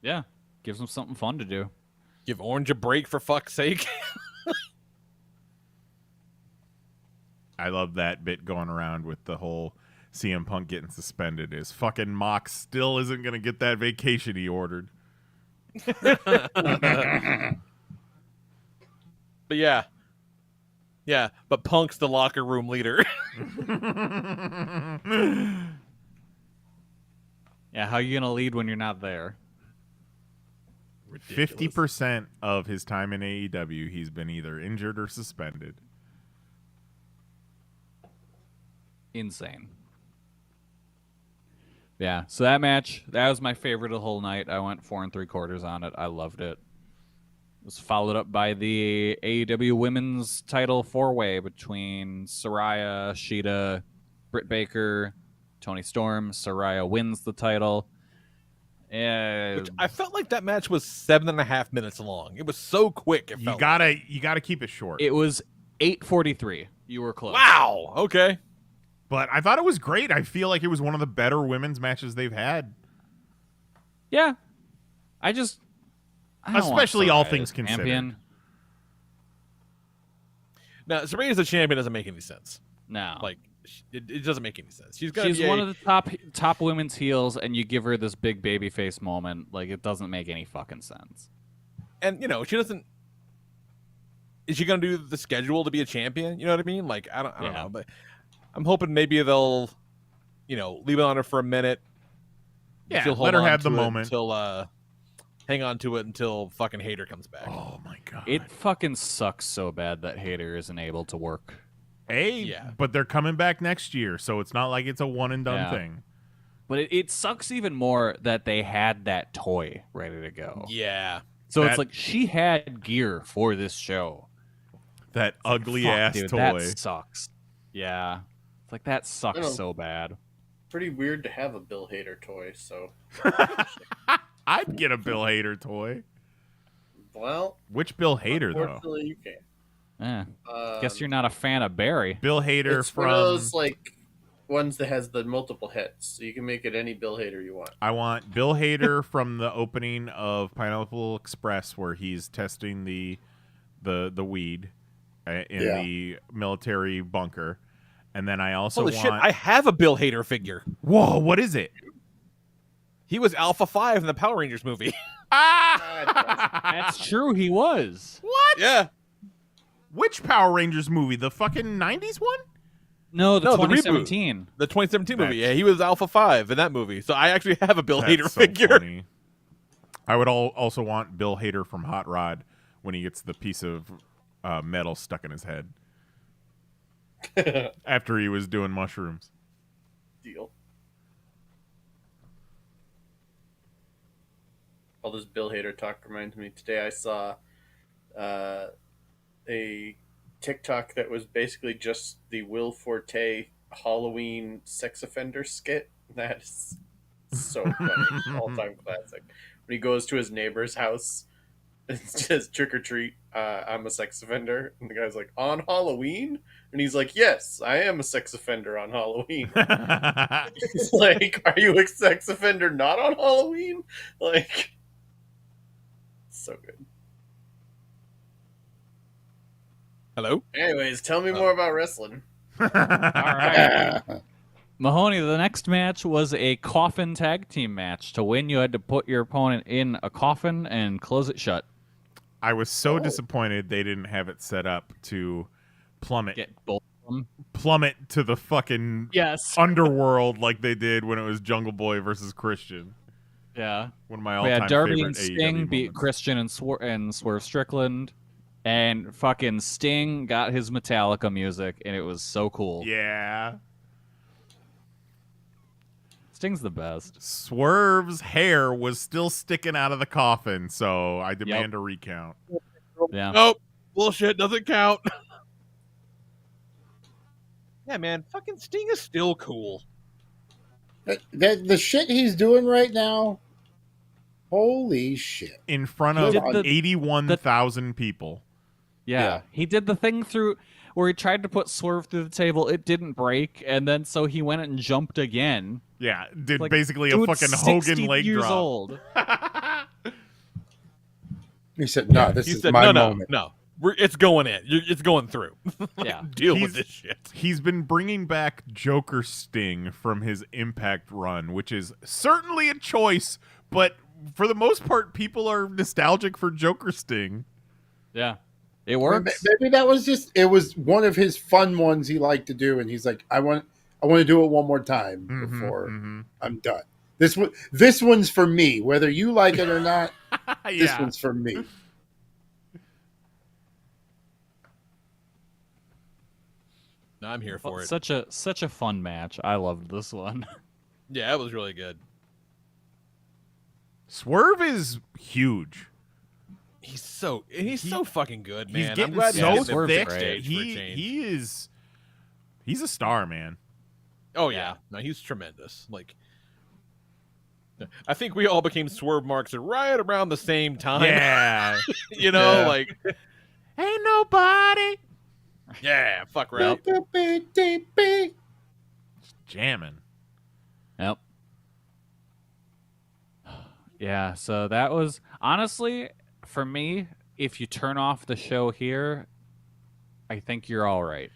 S4: Yeah, gives him something fun to do.
S3: Give Orange a break for fuck's sake.
S1: I love that bit going around with the whole CM Punk getting suspended. Is fucking Mox still isn't going to get that vacation he ordered.
S3: But yeah. But Punk's the locker room leader.
S4: Yeah, how you gonna lead when you're not there?
S1: 50% of his time in AEW, he's been either injured or suspended.
S4: Insane. Yeah, so that match, that was my favorite of the whole night. I went 4 3/4 on it. I loved it. It was followed up by the AEW Women's Title 4-way between Saraya, Shida, Britt Baker, Toni Storm. Saraya wins the title.
S3: Which I felt like that match was 7.5 minutes long. It was so quick. It
S1: You
S3: felt
S1: gotta keep it short.
S4: It was 8:43. You were close.
S3: wow. Okay.
S1: But I thought it was great. I feel like it was one of the better women's matches they've had.
S4: Yeah. I don't want
S1: Especially all
S4: Saraya
S1: things
S4: as
S1: considered.
S4: champion.
S3: Now, Saraya's the champion doesn't make any sense.
S4: No.
S3: Like, it doesn't make any sense. She's gonna be
S4: one of the top women's heels, and you give her this big baby face moment. Like, it doesn't make any fucking sense.
S3: and she doesn't. Is she gonna do the schedule to be a champion? You know what I mean? Like, I don't
S4: Yeah.
S3: know, but I'm hoping maybe they'll, leave it on her for a minute.
S1: Yeah,
S3: She'll
S1: let
S3: hold
S1: her
S3: on
S1: have the
S3: to it
S1: moment.
S3: until hang on to it until fucking Hater comes back.
S1: Oh my god.
S4: It fucking sucks so bad that Hater isn't able to work.
S3: Yeah.
S1: But they're coming back next year, so it's not like it's a one and done
S4: Yeah.
S1: thing.
S4: But it sucks even more that they had that toy ready to go.
S3: Yeah.
S4: So
S1: That-
S4: it's like she had gear for this show.
S1: That ugly
S4: Fuck,
S1: ass
S4: dude,
S1: toy.
S4: that sucks. Yeah. It's like that
S6: I
S4: sucks
S6: know.
S4: so bad.
S6: Pretty weird to have a Bill Hader toy. So,
S1: I'd get a Bill Hader toy.
S6: well,
S1: Which Bill Hader though?
S6: unfortunately, you can't.
S4: Yeah. Guess you're not a fan of Barry.
S1: Bill Hader
S6: It's
S1: from
S6: one of those like ones that has the multiple hits, so you can make it any Bill Hader you want.
S1: I want Bill Hader from the opening of Pineapple Express where he's testing the weed in
S5: Yeah.
S1: the military bunker. And then I also
S3: Holy
S1: want
S3: shit! I have a Bill Hader figure.
S1: Whoa, what is it?
S3: He was Alpha 5 in the Power Rangers movie.
S1: Ah!
S4: That's true, he was.
S1: What?
S3: yeah.
S1: Which Power Rangers movie? The fucking 90s one?
S4: No, the
S3: No, the reboot.
S4: 2017.
S3: The 2017 movie.
S1: That's-
S3: Yeah, he was Alpha 5 in that movie. So I actually have a Bill
S1: That's
S3: Hader
S1: so
S3: figure.
S1: funny. I would also want Bill Hader from Hot Rod when he gets the piece of metal stuck in his head after he was doing mushrooms.
S6: Deal. All this Bill Hader talk reminds me. Today I saw a TikTok that was basically just the Will Forte Halloween sex offender skit. That is so funny. All-time classic. When he goes to his neighbor's house and says, trick or treat, I'm a sex offender. And the guy's like, on Halloween? And he's like, yes, I am a sex offender on Halloween. It's like, are you a sex offender not on Halloween? Like, so good.
S3: Hello?
S6: Anyways, tell me more about wrestling.
S4: All right. Mahoney, the next match was a coffin tag team match. To win, you had to put your opponent in a coffin and close it shut.
S1: I was so disappointed they didn't have it set up to plummet
S4: Get both of them.
S1: plummet to the fucking underworld like they did when it was Jungle Boy versus Christian.
S4: Yeah.
S1: One of my
S4: We
S1: all-time
S4: had Darby
S1: favorite
S4: and Sting
S1: AEW
S4: beat
S1: moments.
S4: Christian and Swerve Strickland. And fucking Sting got his Metallica music, and it was so cool.
S1: Yeah.
S4: Sting's the best.
S1: Swerve's hair was still sticking out of the coffin, so I demand a recount.
S4: Yeah.
S3: Nope. Bullshit doesn't count. Yeah, man. Fucking Sting is still cool.
S5: The shit he's doing right now, holy shit.
S1: In front of
S4: Did the-
S1: 81,000 people.
S4: Yeah. He did the thing where he tried to put Swerve through the table. It didn't break, and then so he went and jumped again.
S1: Yeah, did
S4: Like,
S1: basically a
S4: dude's
S1: fucking
S4: 60
S1: Hogan leg
S4: years
S1: drop.
S4: old.
S5: He said, no, this
S3: He
S5: is
S3: said,
S5: my
S3: no,
S5: moment.
S3: no. It's going in. It's going through.
S4: Yeah.
S3: Deal
S1: He's-
S3: with this shit.
S1: He's been bringing back Joker Sting from his Impact run, which is certainly a choice, but for the most part, people are nostalgic for Joker Sting.
S4: Yeah. It works.
S5: Maybe that was it was one of his fun ones he liked to do, and he's like, I want to do it one more time before I'm done. This one's for me, whether you like it or not. This
S1: Yeah.
S5: one's for me.
S3: No, I'm here for it.
S4: Such a fun match. I loved this one.
S3: Yeah, it was really good.
S1: Swerve is huge.
S3: He's so fucking good, man.
S1: He's getting
S3: I'm glad
S1: so
S3: he's getting
S1: thick.
S3: backstage for a change.
S1: He's a star, man.
S3: Oh yeah, no, he's tremendous. Like, I think we all became Swerve marks right around the same time.
S1: Yeah.
S3: You know,
S5: Yeah.
S3: like,
S1: Ain't nobody
S3: yeah, fuck Ralph.
S1: jamming.
S4: Yep. Yeah, so that was honestly for me, if you turn off the show here, I think you're all right.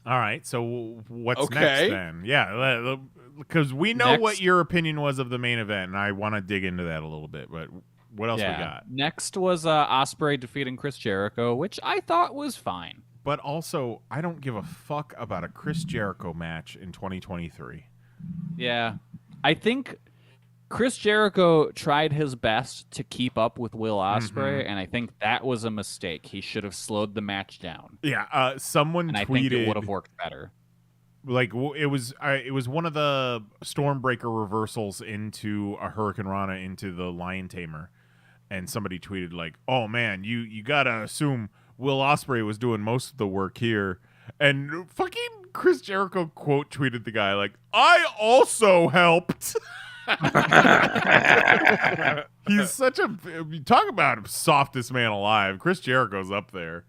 S1: All right, so what's
S3: Okay.
S1: next then? Yeah, because we know what
S4: Next-
S1: your opinion was of the main event, and I want to dig into that a little bit. But what else we got?
S4: Next was Ospreay defeating Chris Jericho, which I thought was fine.
S1: But also, I don't give a fuck about a Chris Jericho match in 2023.
S4: Yeah. I think Chris Jericho tried his best to keep up with Will Ospreay, and I think that was a mistake. He should have slowed the match down.
S1: Yeah, someone
S4: And I
S1: tweeted
S4: think it would have worked better.
S1: like it was one of the Stormbreaker reversals into a Hurricane Rana into the Lion Tamer, and somebody tweeted like, "Oh man, you gotta assume Will Ospreay was doing most of the work here," and fucking Chris Jericho quote tweeted the guy like, "I also helped." He's such a you talk about softest man alive. Chris Jericho's up there.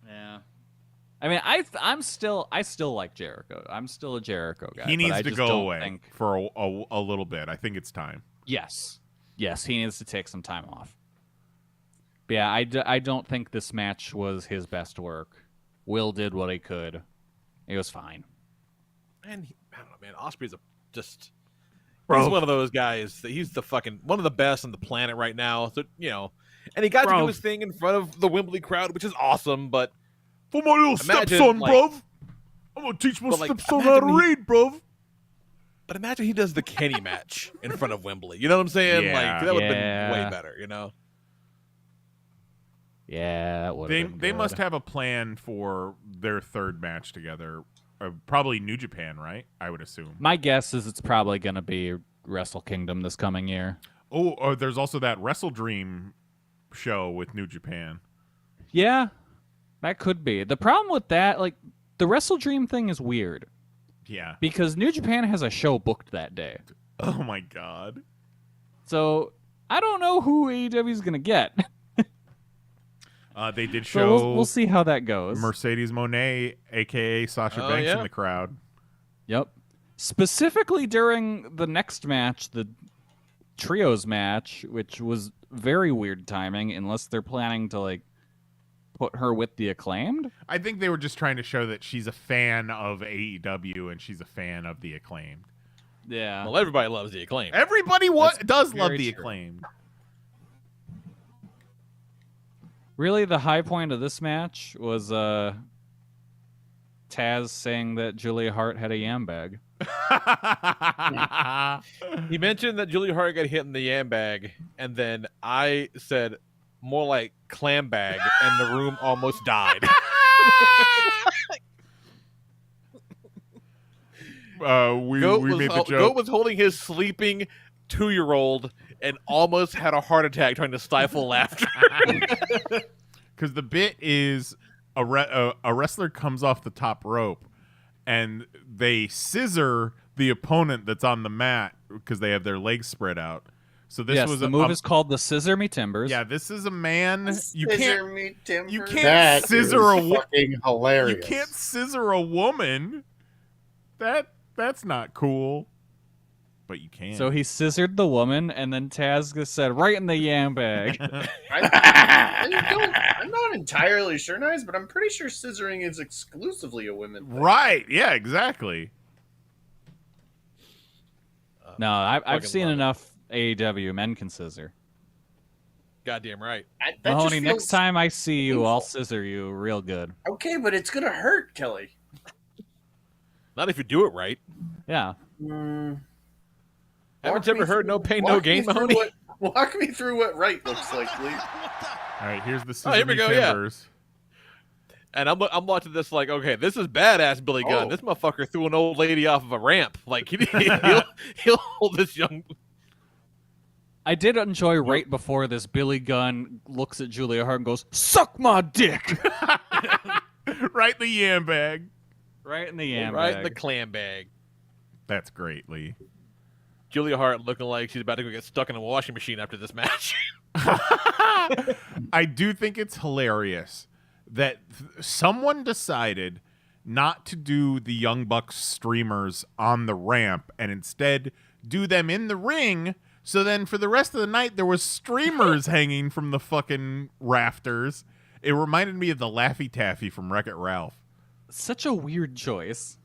S4: Yeah. I mean, I still like Jericho. I'm still a Jericho guy.
S1: He
S4: but
S1: needs
S4: I
S1: to
S4: just
S1: go
S4: don't
S1: away
S4: think-
S1: for a little bit. I think it's time.
S4: Yes, he needs to take some time off. But yeah, I don't think this match was his best work. Will did what he could. It was fine.
S3: Man, I don't know, man. Osprey's just.
S1: Bro.
S3: He's one of those guys. He's the fucking one of the best on the planet right now. So and he got to
S1: Bro.
S3: do his thing in front of the Wembley crowd, which is awesome. But
S1: For my little
S3: Imagine,
S1: stepson,
S3: like-
S1: bruv. I'm gonna teach my
S3: But, like,
S1: stepson how to
S3: imagine he-
S1: read, bruv.
S3: But imagine he does the Kenny match in front of Wembley. You know what I'm saying?
S1: Yeah.
S3: Like that would have
S4: Yeah.
S3: been way better. You know.
S4: Yeah, that would have been
S1: They
S4: good.
S1: must have a plan for their third match together. Probably New Japan, right? I would assume.
S4: My guess is it's probably going to be Wrestle Kingdom this coming year.
S1: Oh, there's also that Wrestle Dream show with New Japan.
S4: Yeah, that could be. The problem with that, like, the Wrestle Dream thing is weird.
S1: Yeah.
S4: Because New Japan has a show booked that day.
S1: Oh my god.
S4: So, I don't know who AEW is going to get.
S1: They did
S4: So
S1: show
S4: we'll see how that goes.
S1: Mercedes Moné, a.k.a. Sasha
S3: Oh,
S1: Banks,
S3: yeah.
S1: in the crowd.
S4: Yep. Specifically during the next match, the trios match, which was very weird timing, unless they're planning to, like, put her with the Acclaimed.
S1: I think they were just trying to show that she's a fan of AEW and she's a fan of the Acclaimed.
S4: Yeah.
S3: Well, everybody loves the Acclaim.
S1: Everybody does love
S4: very
S1: the
S4: true.
S1: Acclaimed.
S4: Really, the high point of this match was Taz saying that Julia Hart had a yam bag.
S3: He mentioned that Julia Hart got hit in the yam bag, and then I said more like clam bag, and the room almost died.
S1: We made the joke.
S3: Goat was holding his sleeping 2-year-old and almost had a heart attack trying to stifle laughter.
S1: Because the bit is a wrestler comes off the top rope and they scissor the opponent that's on the mat because they have their legs spread out. So this
S4: Yes,
S1: was
S4: the move is called the Scissor Me Timbers.
S1: yeah. This is a man. You
S6: Scissor
S1: can't
S6: me timber.
S1: you can't
S5: That
S1: scissor
S5: is fucking hilarious.
S1: you can't scissor a woman. That's not cool. But you can.
S4: So he scissored the woman, and then Taz just said, right in the yam bag.
S6: I'm not entirely sure, Nice, but I'm pretty sure scissoring is exclusively a women thing.
S1: Right? Yeah, exactly.
S4: No, I've
S3: Fucking
S4: seen
S3: love it.
S4: enough AEW. Men can scissor.
S3: Goddamn right.
S6: That just
S4: Mahoney, next
S6: feels-
S4: time I see you, I'll
S6: painful.
S4: scissor you real good.
S6: Okay, but it's gonna hurt, Kelly.
S3: Not if you do it right.
S4: Yeah.
S6: Mm,
S3: Haven't you ever heard no pain, no
S6: walk me
S3: gain,
S6: through
S3: Mahoney?
S6: Walk me through what right looks like, please.
S1: All right, here's the
S3: Oh, here we
S1: Scissor Me
S3: go, yeah.
S1: Timbers.
S3: And I'm watching this like, okay, this is badass Billy Gunn.
S6: Oh.
S3: This motherfucker threw an old lady off of a ramp. Like he'll hold this young.
S4: I did enjoy right before this, Billy Gunn looks at Julia Hart and goes, suck my dick!
S1: Right in the yam bag.
S4: Right in the yam
S3: right
S4: bag.
S3: in the clam bag.
S1: That's great, Lee.
S3: Julia Hart looking like she's about to go get stuck in a washing machine after this match.
S1: I do think it's hilarious that someone decided not to do the Young Bucks streamers on the ramp and instead do them in the ring. So then for the rest of the night, there was streamers hanging from the fucking rafters. It reminded me of the Laffy Taffy from Wreck-It Ralph.
S4: Such a weird choice.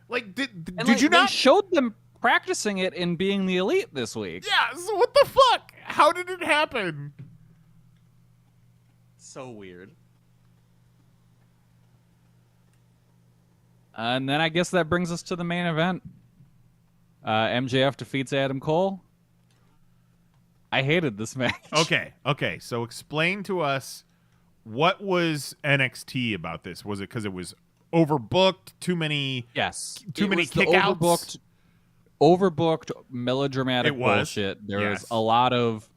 S1: Like, did
S4: And,
S1: you
S4: like, they
S1: not?
S4: showed them practicing it in Being the Elite this week.
S1: Yeah, so what the fuck? How did it happen?
S4: So weird. And then I guess that brings us to the main event. MJF defeats Adam Cole. I hated this match.
S1: Okay. So explain to us, what was NXT about this? Was it because it was overbooked? Too many
S4: Yes.
S1: Too
S4: It
S1: many
S4: was the
S1: kickouts?
S4: Overbooked melodramatic
S1: It was.
S4: bullshit. There
S1: Yes.
S4: was a lot of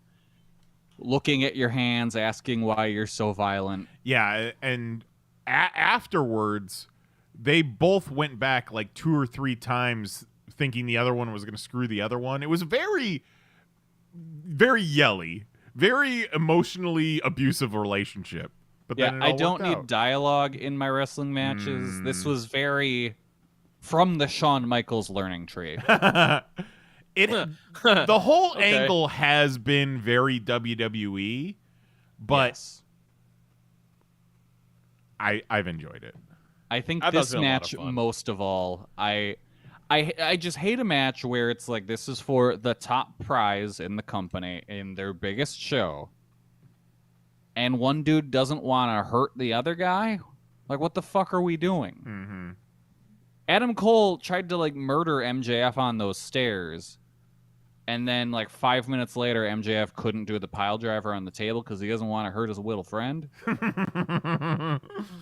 S4: looking at your hands, asking why you're so violent.
S1: Yeah, and afterwards, they both went back like 2 or 3 times, thinking the other one was going to screw the other one. It was very, very yelly, very emotionally abusive relationship. But
S4: Yeah,
S1: then it
S4: I
S1: all
S4: don't
S1: worked
S4: need
S1: out.
S4: dialogue in my wrestling matches. This was very from the Shawn Michaels learning tree.
S1: The whole
S3: Okay.
S1: angle has been very WWE, but
S4: Yes.
S1: I've enjoyed it.
S4: I think
S3: I thought it
S4: this
S3: was a lot of
S4: match
S3: fun.
S4: most of all, I just hate a match where it's like this is for the top prize in the company in their biggest show, and one dude doesn't want to hurt the other guy. Like, what the fuck are we doing?
S1: Mm-hmm.
S4: Adam Cole tried to like murder MJF on those stairs, and then like 5 minutes later, MJF couldn't do the pile driver on the table because he doesn't want to hurt his little friend.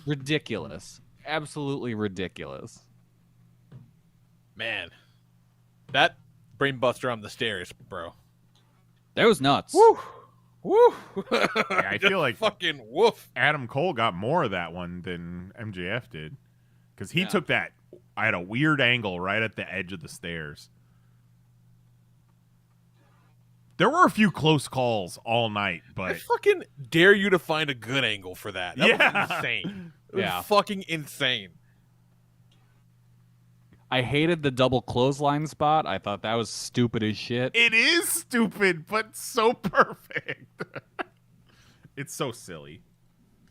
S4: Ridiculous. Absolutely ridiculous.
S3: Man, that brainbuster on the stairs, bro.
S4: That was nuts.
S3: Woo! Woo!
S1: Yeah, I feel like
S3: fucking woof.
S1: Adam Cole got more of that one than MJF did. Because he took that at a weird angle right at the edge of the stairs. There were a few close calls all night,
S3: I
S1: but
S3: fucking dare you to find a good angle for that. That was insane. It was fucking insane.
S4: I hated the double clothesline spot. I thought that was stupid as shit.
S1: it is stupid, but so perfect. It's so silly.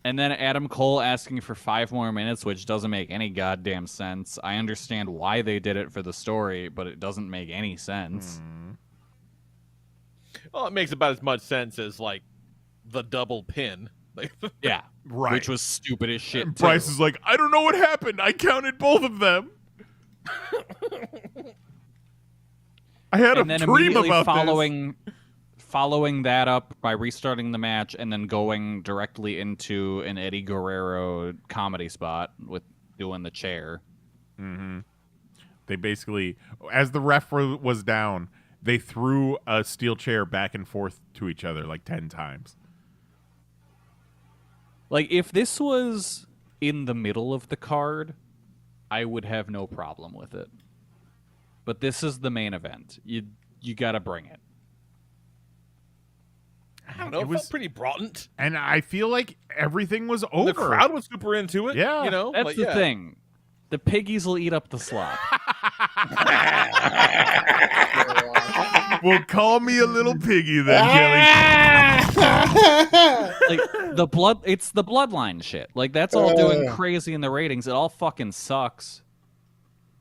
S4: And then Adam Cole asking for 5 more minutes, which doesn't make any goddamn sense. I understand why they did it for the story, but it doesn't make any sense.
S3: Well, it makes about as much sense as like the double pin. Like,
S4: Yeah,
S1: Right.
S4: which was stupid as shit.
S1: And
S4: too.
S1: Bryce is like, I don't know what happened. I counted both of them. I had
S4: and
S1: a
S4: then
S1: dream
S4: immediately
S1: about
S4: following that up by restarting the match and then going directly into an Eddie Guerrero comedy spot with doing the chair.
S1: this. They basically, as the ref was down, they threw a steel chair back and forth to each other like 10 times.
S4: Like, if this was in the middle of the card, I would have no problem with it. But this is the main event. You got to bring it.
S3: I don't know. It felt pretty Broughton.
S1: And I feel like everything was over.
S3: The crowd was super into it.
S1: Yeah.
S3: You know?
S4: That's
S3: like,
S4: the
S3: yeah.
S4: thing. The piggies will eat up the slop.
S1: Well, call me a little piggy then, Kelly.
S4: Like, it's the bloodline shit. Like, that's all doing crazy in the ratings. It all fucking sucks.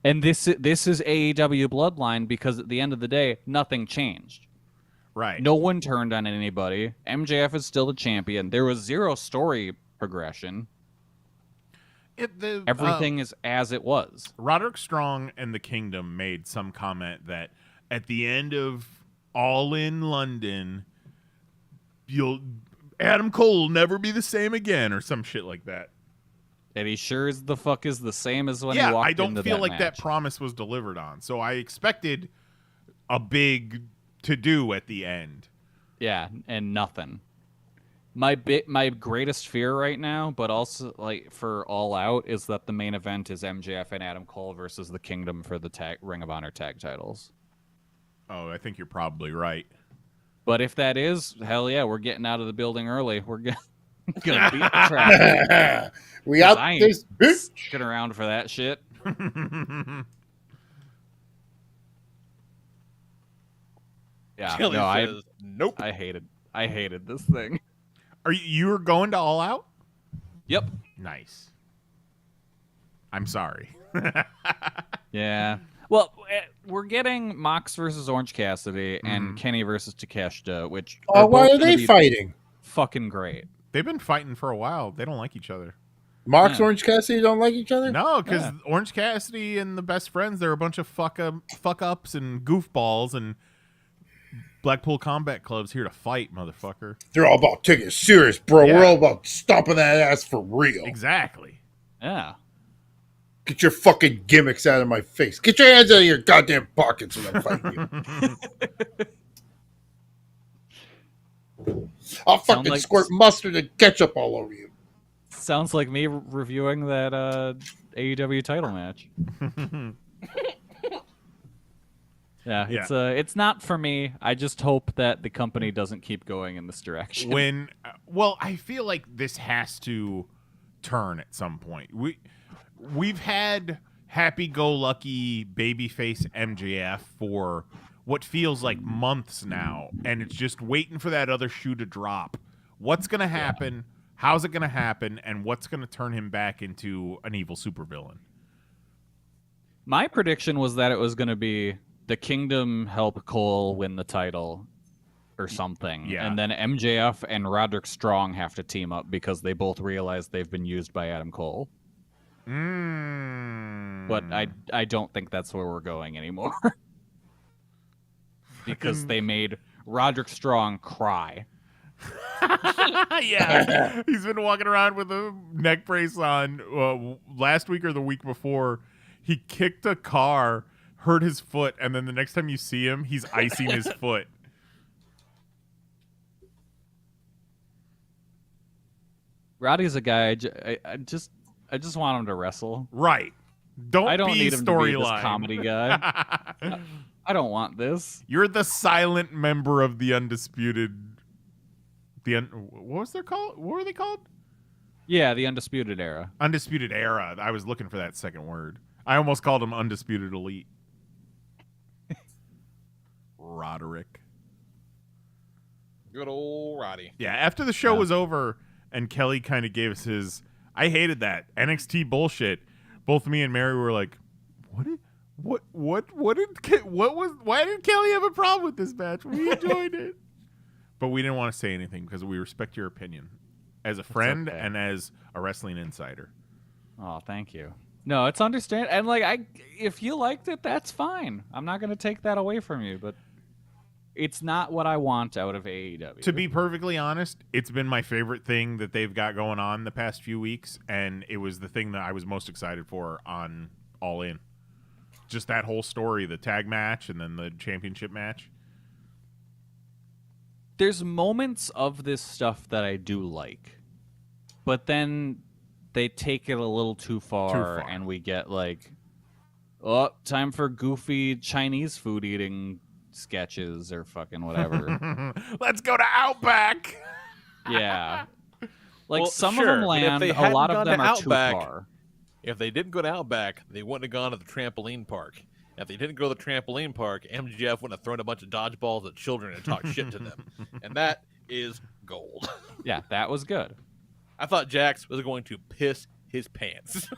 S4: And this is AEW Bloodline because at the end of the day, nothing changed.
S1: Right.
S4: No one turned on anybody. MJF is still the champion. There was zero story progression. Everything is as it was.
S1: Roderick Strong and the Kingdom made some comment that at the end of All in London, Adam Cole will never be the same again, or some shit like that.
S4: And he sure as the fuck is the same as when he walked into
S1: I don't feel like
S4: match.
S1: that promise was delivered on. So I expected a big to-do at the end.
S4: Yeah, and nothing. My greatest fear right now, but also like for All Out, is that the main event is MJF and Adam Cole versus the Kingdom for the Ring of Honor tag titles.
S1: Oh, I think you're probably right.
S4: But if that is, hell yeah, we're getting out of the building early. We're gonna beat the traffic.
S5: We out
S4: I ain't
S5: this bitch.
S4: sticking around for that shit. Yeah,
S3: Kelly
S4: no,
S3: says, nope.
S4: I hated this thing.
S1: Are you going to All Out?
S4: Yep.
S1: Nice. I'm sorry.
S4: Yeah. Well, we're getting Mox versus Orange Cassidy and Kenny versus Takeshita, which
S5: Oh, why
S4: both
S5: are
S4: gonna
S5: they
S4: be
S5: fighting?
S4: fucking great.
S1: They've been fighting for a while. They don't like each other.
S5: Mox
S4: Yeah.
S5: Orange Cassidy don't like each other?
S1: No, because
S4: Yeah.
S1: Orange Cassidy and the Best Friends, they're a bunch of fuck ups and goofballs, and Blackpool Combat Club's here to fight, motherfucker.
S5: They're all about taking it serious, bro.
S1: Yeah.
S5: We're all about stomping that ass for real.
S1: Exactly.
S4: Yeah.
S5: Get your fucking gimmicks out of my face. Get your hands out of your goddamn pockets when I'm fighting you. I'll fucking
S4: like-
S5: squirt mustard and ketchup all over you.
S4: Sounds like me reviewing that AEW title match. Yeah, it's not for me. I just hope that the company doesn't keep going in this direction.
S1: Well, I feel like this has to turn at some point. We've had happy-go-lucky babyface MJF for what feels like months now, and it's just waiting for that other shoe to drop. What's going to happen? How's it going to happen? And what's going to turn him back into an evil supervillain?
S4: My prediction was that it was going to be the Kingdom help Cole win the title or something.
S1: Yeah.
S4: And then MJF and Roderick Strong have to team up because they both realize they've been used by Adam Cole. but I don't think that's where we're going anymore. Because they made Roderick Strong cry.
S1: Yeah, he's been walking around with a neck brace on. Last week or the week before, he kicked a car, hurt his foot, and then the next time you see him, he's icing his foot.
S4: Roddy's a guy. I just want him to wrestle.
S1: Right.
S4: I don't
S1: be
S4: need him to be this
S1: storyline.
S4: comedy guy. I don't want this.
S1: You're the silent member of the undisputed. What was their called? What were they called?
S4: Yeah, the Undisputed Era.
S1: Undisputed Era. I was looking for that second word. I almost called them Undisputed Elite. Roderick.
S3: Good old Roddy.
S1: Yeah, after the show was over and Kelly kind of gave us his, I hated that NXT bullshit. Both me and Mary were like, why did Kelly have a problem with this match? We enjoyed it. But we didn't want to say anything because we respect your opinion as a friend and as a wrestling insider.
S4: Oh, thank you. No, it's understand, and like if you liked it, that's fine. I'm not going to take that away from you, but it's not what I want out of AEW.
S1: To be perfectly honest, it's been my favorite thing that they've got going on the past few weeks, and it was the thing that I was most excited for on All In. Just that whole story, the tag match and then the championship match.
S4: There's moments of this stuff that I do like, but then they take it a little too far. And we get like, oh, time for goofy Chinese food eating sketches or fucking whatever.
S1: Let's go to Outback.
S4: Yeah. Like some
S3: sure,
S4: of them
S3: but if
S4: land,
S3: they
S4: a
S3: hadn't
S4: lot of
S3: gone
S4: them
S3: to
S4: are too
S3: Outback,
S4: far.
S3: If they didn't go to Outback, they wouldn't have gone to the trampoline park. If they didn't go to the trampoline park, MJF wouldn't have thrown a bunch of dodgeballs at children and talked shit to them. And that is gold.
S4: Yeah, that was good.
S3: I thought Jax was going to piss his pants.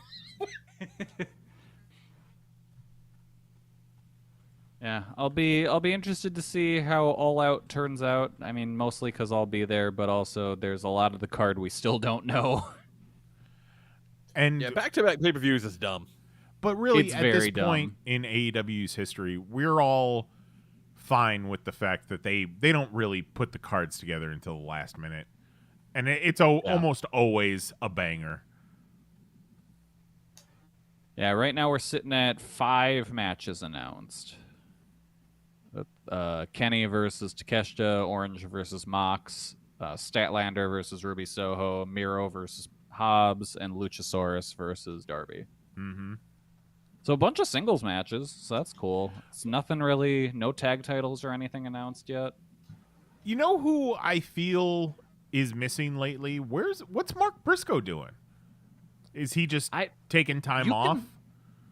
S4: Yeah, I'll be interested to see how All Out turns out. I mean, mostly because I'll be there, but also there's a lot of the card we still don't know.
S1: And
S3: yeah, back-to-back pay-per-views is dumb.
S1: But really,
S4: It's
S1: at
S4: very
S1: this point in AEW's history, we're all fine with the fact that they don't really put the cards together until the last minute. And it's almost always a banger.
S4: Yeah, right now we're sitting at 5 matches announced. Kenny versus Takeshita, Orange versus Mox, Statlander versus Ruby Soho, Miro versus Hobbs, and Luchasaurus versus Darby.
S1: Mm-hmm.
S4: So a bunch of singles matches, so that's cool. It's nothing really, no tag titles or anything announced yet.
S1: You know who I feel is missing lately? What's Mark Briscoe doing? Is he just taking time off?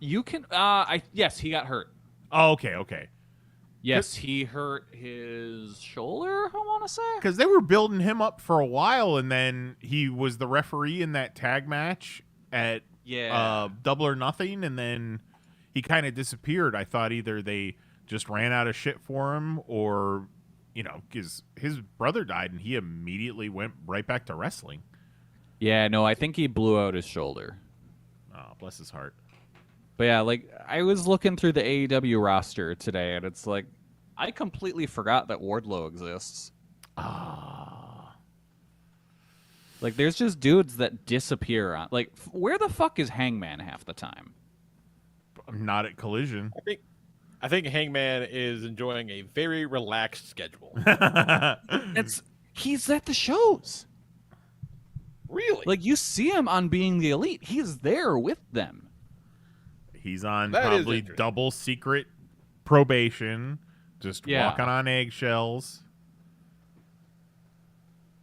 S4: Yes, he got hurt.
S1: Oh, okay.
S4: Yes, he hurt his shoulder, I want to say.
S1: Because they were building him up for a while, and then he was the referee in that tag match at Double or Nothing, and then he kind of disappeared. I thought either they just ran out of shit for him, or, because his brother died, and he immediately went right back to wrestling.
S4: Yeah, no, I think he blew out his shoulder.
S1: Oh, bless his heart.
S4: But yeah, like, I was looking through the AEW roster today, and it's like, I completely forgot that Wardlow exists. Like, there's just dudes that disappear on. Like, where the fuck is Hangman half the time?
S1: Not at Collision.
S3: I think Hangman is enjoying a very relaxed schedule.
S4: He's at the shows.
S3: Really?
S4: Like, you see him on Being the Elite. He's there with them.
S1: He's on
S3: That is
S1: probably
S3: interesting.
S1: double secret probation, just walking on eggshells.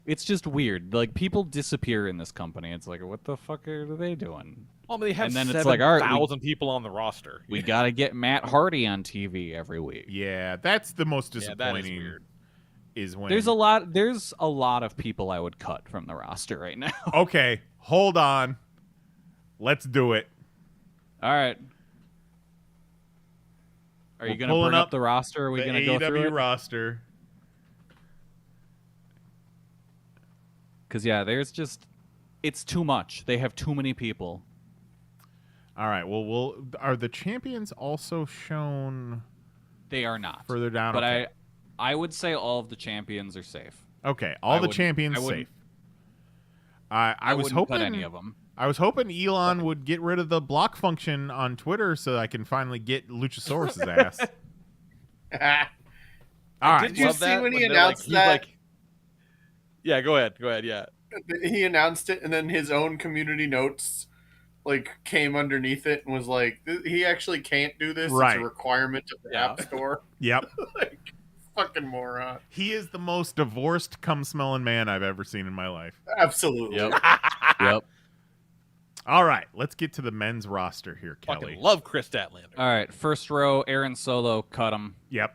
S4: It's just weird. Like, people disappear in this company. It's like, what the fuck are they doing?
S3: Well, they have
S4: And then it's like, all right,
S3: 7,000 people on the roster.
S4: We got to get Matt Hardy on TV every week.
S1: Yeah, that's the most
S3: Yeah,
S1: disappointing.
S3: that is weird.
S1: Is when
S4: There's a lot of people I would cut from the roster right now.
S1: Okay, hold on. Let's do it.
S4: All right. Are you going to
S1: pulling
S4: bring up
S1: up
S4: the roster? Or are we
S1: The
S4: going to go through
S1: AEW
S4: it?
S1: roster.
S4: Because, yeah, it's too much. They have too many people.
S1: All right. Well, are the champions also shown
S4: They are not.
S1: further down?
S4: But
S1: Okay.
S4: I would say all of the champions are safe.
S1: Okay, all the champions safe. I was
S4: wouldn't cut
S1: hoping
S4: any of them.
S1: I was hoping Elon would get rid of the block function on Twitter so I can finally get Luchasaurus's ass. All right.
S6: Did you
S3: Love
S6: see
S3: that
S6: when he
S3: they're
S6: announced
S3: he's
S6: that?
S3: like, yeah, go ahead. Yeah.
S6: He announced it, and then his own community notes came underneath it and was like, he actually can't do this.
S1: Right.
S6: It's a requirement of the
S3: Yeah.
S6: App Store.
S1: Yep.
S6: Fucking moron.
S1: He is the most divorced cum smelling man I've ever seen in my life.
S6: Absolutely.
S4: Yep. Yep.
S1: All right, let's get to the men's roster here, Kelly.
S3: Fucking love Chris Statlander.
S4: All right. First row, Aaron Solo, cut him.
S1: Yep.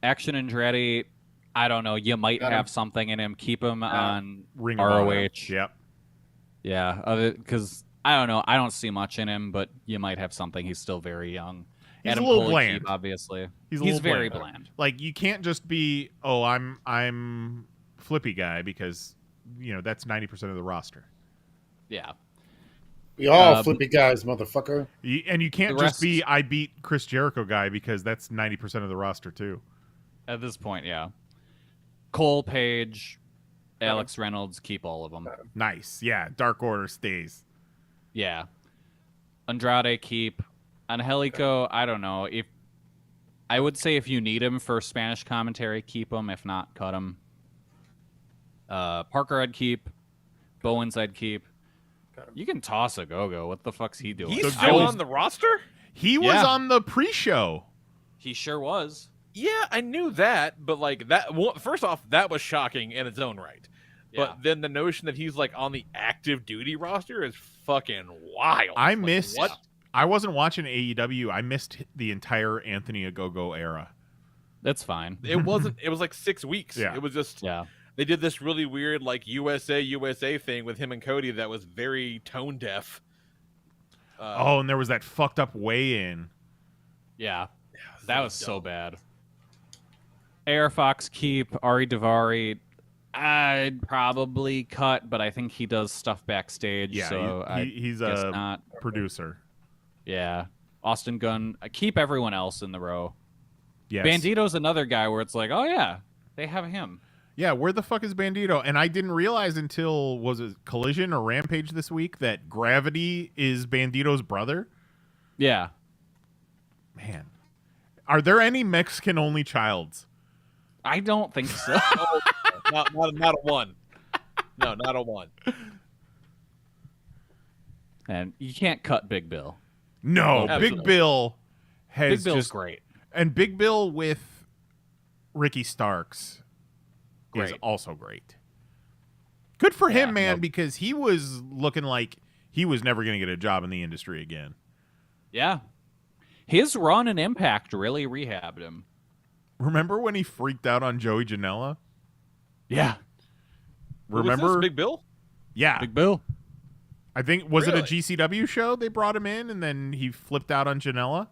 S4: Action Andretti, I don't know. You might
S6: Got him.
S4: have something in him. Keep him on
S1: Ring of
S4: ROH.
S1: Honor. Yep.
S4: Yeah, because I don't know. I don't see much in him, but you might have something. He's still very young.
S1: He's
S4: Adam
S1: a little
S4: Cole
S1: bland.
S4: Keep, obviously.
S1: He's a little
S4: very
S1: bland.
S4: bland.
S1: Like you can't just be, oh, I'm flippy guy because that's 90% of the roster.
S4: Yeah.
S5: We all flippy guys, motherfucker.
S1: And you can't
S4: The
S1: just
S4: rest-
S1: be I beat Chris Jericho guy because that's 90% of the roster too.
S4: At this point, yeah. Cole, Page, Alex Reynolds, keep all of them.
S1: Nice. Yeah, Dark Order stays.
S4: Yeah. Andrade, keep. Angelico, I don't know. I would say if you need him for Spanish commentary, keep him. If not, cut him. Parker, I'd keep. Bowens, I'd keep. You can toss a Go-Go. What the fuck's he doing?
S3: He's
S1: So
S3: still
S1: Joey's-
S3: on the roster?
S1: He was
S4: Yeah.
S1: on the pre-show.
S4: He sure was.
S3: Yeah, I knew that, but first off, that was shocking in its own right.
S4: Yeah.
S3: But then the notion that he's on the active duty roster is fucking wild.
S1: I
S3: Like,
S1: missed.
S3: what?
S1: I wasn't watching AEW. I missed the entire Anthony Ogogo era.
S4: That's fine.
S3: It wasn't. It was 6 weeks.
S1: Yeah.
S3: It was just.
S4: Yeah.
S3: They did this really weird USA thing with him and Cody that was very tone deaf.
S1: And there was that fucked up weigh-in.
S4: Yeah. That was so bad. Air Fox keep. Ari Daivari, I'd probably cut, but I think he does stuff backstage.
S1: Yeah,
S4: so
S1: he's
S4: guess
S1: a
S4: not.
S1: producer.
S4: Yeah. Austin Gunn. Keep everyone else in the row.
S1: Yes.
S4: Bandito's another guy where it's like, oh yeah, they have him.
S1: Yeah, where the fuck is Bandito? And I didn't realize until, was it Collision or Rampage this week, that Gravity is Bandito's brother?
S4: Yeah.
S1: Man. Are there any Mexican only childs?
S4: I don't think so.
S3: not a one. No, not a one.
S4: And you can't cut Big Bill.
S1: No,
S3: Absolutely.
S1: Big Bill has
S4: Big Bill's
S1: just
S4: great.
S1: And Big Bill with Ricky Starks is
S4: Great.
S1: also great. Good for
S4: Yeah,
S1: him, man,
S4: no.
S1: because he was looking like he was never going to get a job in the industry again.
S4: Yeah. His run and Impact really rehabbed him.
S1: Remember when he freaked out on Joey Janela?
S4: Yeah.
S3: Who was
S1: Remember?
S3: this, Big Bill?
S1: Yeah.
S4: Big Bill.
S1: I think, was it
S3: Really?
S1: a GCW show they brought him in and then he flipped out on Janela?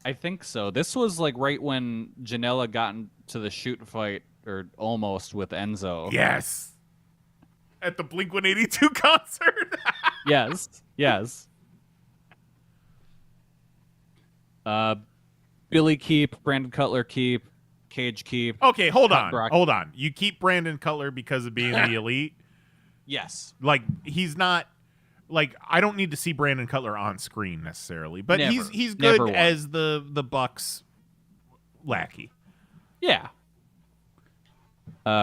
S4: I think so. This was right when Janela got into the shoot fight, or almost, with Enzo.
S1: Yes. At the Blink-182 concert.
S4: Yes. Yes. Billy keep, Brandon Cutler keep, Cage keep.
S1: Okay, hold
S4: Cut
S1: on.
S4: Brock.
S1: Hold on. You keep Brandon Cutler because of being the elite?
S4: Yes.
S1: Like, he's not... Like, I don't need to see Brandon Cutler on screen necessarily, but
S4: Never.
S1: he's
S4: Never
S1: good
S4: will.
S1: as the Bucks lackey.
S4: Yeah.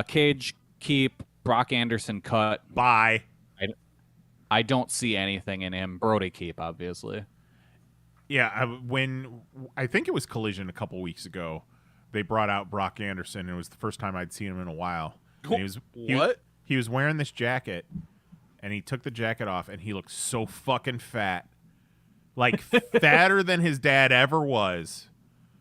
S4: Cage keep, Brock Anderson cut.
S1: Bye.
S4: I don't see anything in him. Brody keep, obviously.
S1: Yeah, when I think it was Collision a couple weeks ago, they brought out Brock Anderson, and it was the first time I'd seen him in a while. And
S3: What?
S1: He was wearing this jacket, and he took the jacket off, and he looked so fucking fat. Like, fatter than his dad ever was.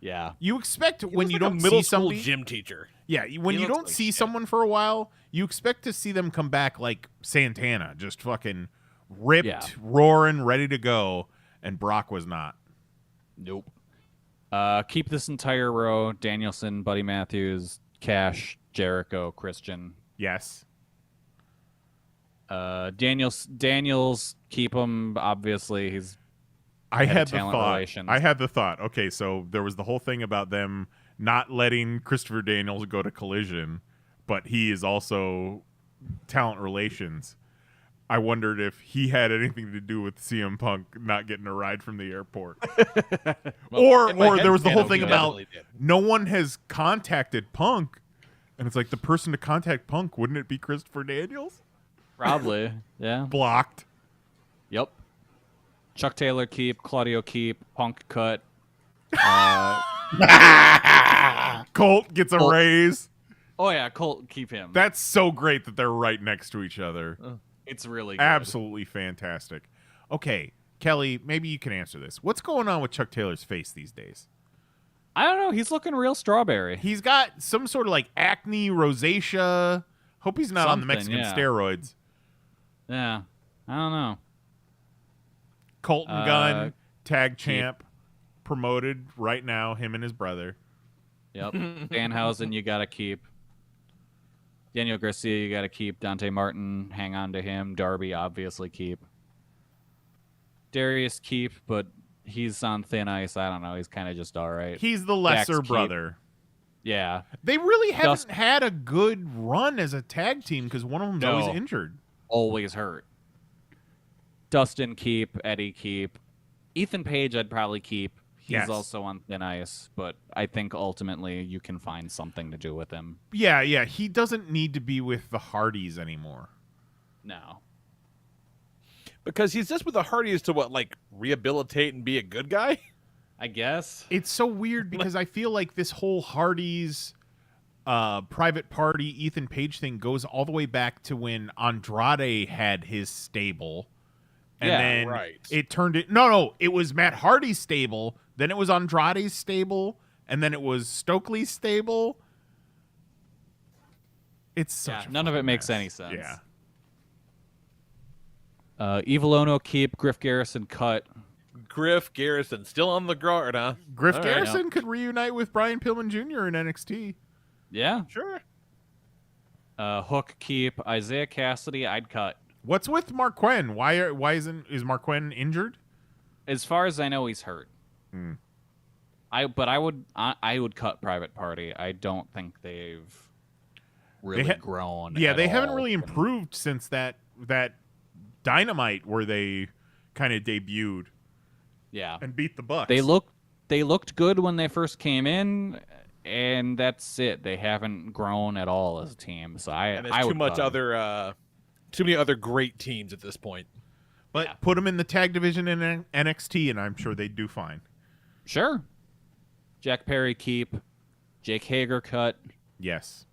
S4: Yeah.
S1: You expect
S3: He
S1: when
S3: was
S1: you
S3: like a
S1: don't
S3: middle
S1: see
S3: school
S1: somebody...
S3: gym teacher.
S1: Yeah, when
S3: He
S1: you
S3: looks
S1: don't
S3: like
S1: see
S3: shit.
S1: someone for a while, you expect to see them come back like Santana, just fucking ripped,
S4: Yeah.
S1: roaring, ready to go, and Brock was not.
S4: Nope. Keep this entire row: Danielson, Buddy Matthews, Cash, Jericho, Christian.
S1: Yes.
S4: Daniels, keep him. Obviously, he's
S1: I
S4: Head of
S1: had the
S4: talent
S1: thought.
S4: relations.
S1: I had the thought. Okay, so there was the whole thing about them not letting Christopher Daniels go to Collision, but he is also talent relations. I wondered if he had anything to do with CM Punk not getting a ride from the airport.
S3: Well, in my
S1: or
S3: head
S1: there was the whole
S3: canon,
S1: thing
S3: he
S1: about
S3: definitely did.
S1: no one has contacted Punk, and it's like the person to contact Punk, wouldn't it be Christopher Daniels?
S4: Probably. Yeah.
S1: Blocked.
S4: Yep. Chuck Taylor keep, Claudio keep, Punk cut.
S1: Colt gets a
S4: Colt.
S1: raise.
S4: Oh yeah, Colt keep him.
S1: That's so great that they're right next to each other.
S4: It's really good.
S1: Absolutely fantastic. Okay, Kelly, maybe you can answer this. What's going on with Chuck Taylor's face these days?
S4: I don't know. He's looking real strawberry.
S1: He's got some sort of like acne, rosacea. Hope he's not on the
S4: Something,
S1: Mexican
S4: yeah.
S1: steroids.
S4: Yeah. I don't know.
S1: Colton Gunn, tag champ, promoted right now, him and his brother.
S4: Yep. Danhausen, you got to keep. Daniel Garcia, you got to keep. Dante Martin, hang on to him. Darby, obviously keep. Darius, keep, but he's on thin ice. I don't know. He's kind of just all right.
S1: He's the lesser
S4: keep.
S1: brother.
S4: Yeah.
S1: They really haven't
S4: Dust-
S1: had a good run as a tag team because one of them's
S4: No.
S1: always injured.
S4: Always hurt. Dustin, keep. Eddie, keep. Ethan Page, I'd probably keep. He's
S1: Yes.
S4: also on thin ice, but I think ultimately you can find something to do with him.
S1: Yeah. He doesn't need to be with the Hardys anymore.
S4: No.
S3: Because he's just with the Hardys to what, like rehabilitate and be a good guy?
S4: I guess.
S1: It's so weird because I feel like this whole Hardys private party Ethan Page thing goes all the way back to when Andrade had his stable. And
S4: Yeah,
S1: then
S3: right.
S1: it turned it no, it was Matt Hardy's stable, then it was Andrade's stable, and then it was Stokely's stable. It's such a
S4: none of it
S1: fucking
S4: makes
S1: mess.
S4: any sense.
S1: Yeah.
S4: Evil Ono, keep. Griff Garrison, cut.
S3: Griff Garrison still on the guard, huh?
S1: Griff
S3: All right.
S1: Garrison could reunite with Brian Pillman Jr. in NXT.
S4: Yeah.
S3: Sure.
S4: Hook, keep. Isaiah Cassidy, I'd cut.
S1: What's with Marquand? Why is Marquand injured?
S4: As far as I know, he's hurt.
S1: Hmm.
S4: I would cut Private Party. I don't think they've really grown.
S1: Yeah,
S4: at
S1: they haven't
S4: all.
S1: really improved since that Dynamite where they kind of debuted
S4: Yeah.
S1: and beat the Bucks.
S4: They looked good when they first came in, and that's it. They haven't grown at all as a team. So
S3: And
S4: I
S3: there's
S4: would
S3: too much
S4: cut 'em.
S3: other too many other great teams at this point.
S1: But
S4: Yeah.
S1: put them in the tag division in NXT, and I'm sure they'd do fine.
S4: Sure. Jack Perry, keep. Jake Hager, cut.
S1: Yes.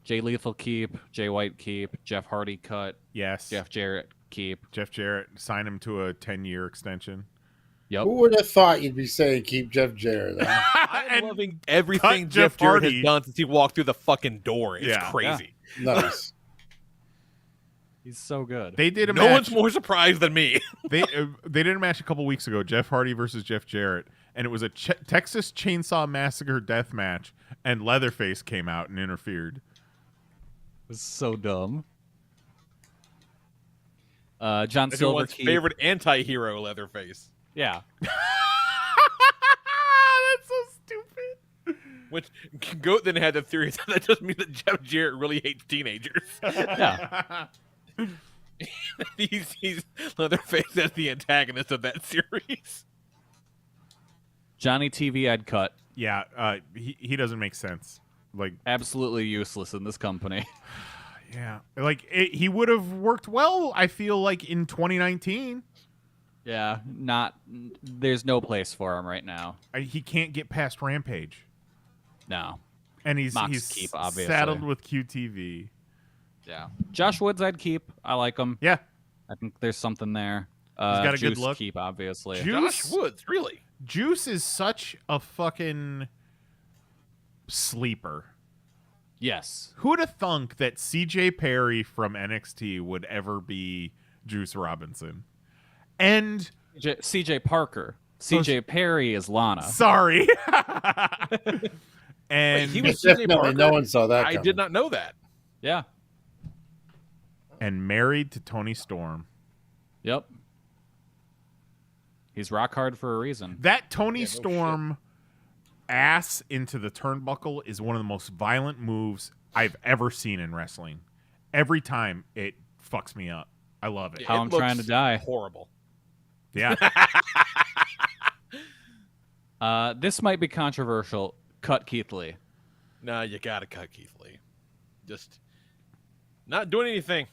S4: Jay Lethal, keep. Jay White, keep. Jeff Hardy, cut.
S1: Yes.
S4: Jeff Jarrett, keep.
S1: Jeff Jarrett, sign him to a 10-year extension.
S4: Yep.
S5: Who would have thought you'd be saying keep Jeff Jarrett? Huh?
S3: I'm
S1: And
S3: loving everything
S1: cut
S3: Jeff
S1: Jeff
S3: Jarrett
S1: Hardy.
S3: has done since he walked through the fucking door. It's
S1: Yeah.
S3: crazy.
S5: Nice.
S4: He's so good.
S1: They did a
S3: No
S1: match.
S3: one's more surprised than me.
S1: They did a match a couple weeks ago, Jeff Hardy versus Jeff Jarrett, and it was a Texas Chainsaw Massacre death match, and Leatherface came out and interfered.
S4: It was so dumb. John Silver,
S3: Everyone's
S4: keep.
S3: favorite anti-hero, Leatherface.
S4: Yeah.
S1: That's so stupid.
S3: Which Goat then had the theory that just means that Jeff Jarrett really hates teenagers.
S4: Yeah.
S3: he's Leatherface as the antagonist of that series.
S4: Johnny TV, I'd cut.
S1: Yeah, he doesn't make sense. Like,
S4: Absolutely useless in this company.
S1: yeah, like he would have worked well. I feel like in 2019,
S4: Yeah, there's no place for him right now.
S1: he can't get past Rampage,
S4: No.
S1: and he's
S4: Mox keep, obviously.
S1: saddled with QTV.
S4: Yeah. Josh Woods, I'd keep. I like him.
S1: Yeah,
S4: I think there's something there.
S1: got a good
S4: Juice,
S1: look.
S4: keep, obviously.
S1: Juice?
S3: Josh Woods, really?
S1: Juice is such a fucking sleeper.
S4: Yes.
S1: Who'd have thunk that CJ Perry from NXT would ever be Juice Robinson? And
S4: CJ Parker. CJ Perry is Lana.
S1: sorry. And
S3: Wait, he was
S5: Definitely,
S3: CJ Parker?
S5: no one saw that.
S3: I
S5: coming.
S3: did not know that.
S4: Yeah.
S1: and married to Tony Storm.
S4: Yep. He's rock hard for a reason.
S1: That Tony
S3: no
S1: Storm ass into the turnbuckle is one of the most violent moves I've ever seen in wrestling. Every time it fucks me up. I love it.
S4: How I'm trying to die.
S3: Horrible.
S1: Yeah.
S4: This might be controversial. Cut Keith Lee.
S3: No, you gotta cut Keith Lee. Just not doing anything.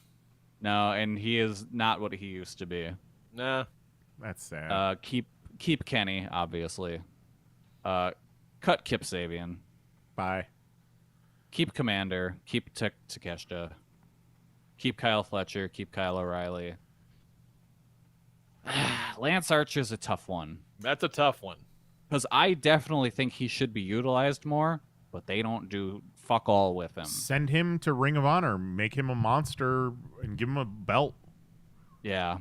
S4: No, and he is not what he used to be.
S3: Nah.
S1: That's sad.
S4: Keep Kenny, obviously. Cut Kip Sabian.
S1: Bye.
S4: Keep Commander. Keep Takeshita. Keep Kyle Fletcher. Keep Kyle O'Reilly. Lance Archer's a tough one.
S3: That's a tough one.
S4: Because I definitely think he should be utilized more, but they don't do fuck all with him.
S1: Send him to Ring of Honor. Make him a monster and give him a belt.
S4: Yeah.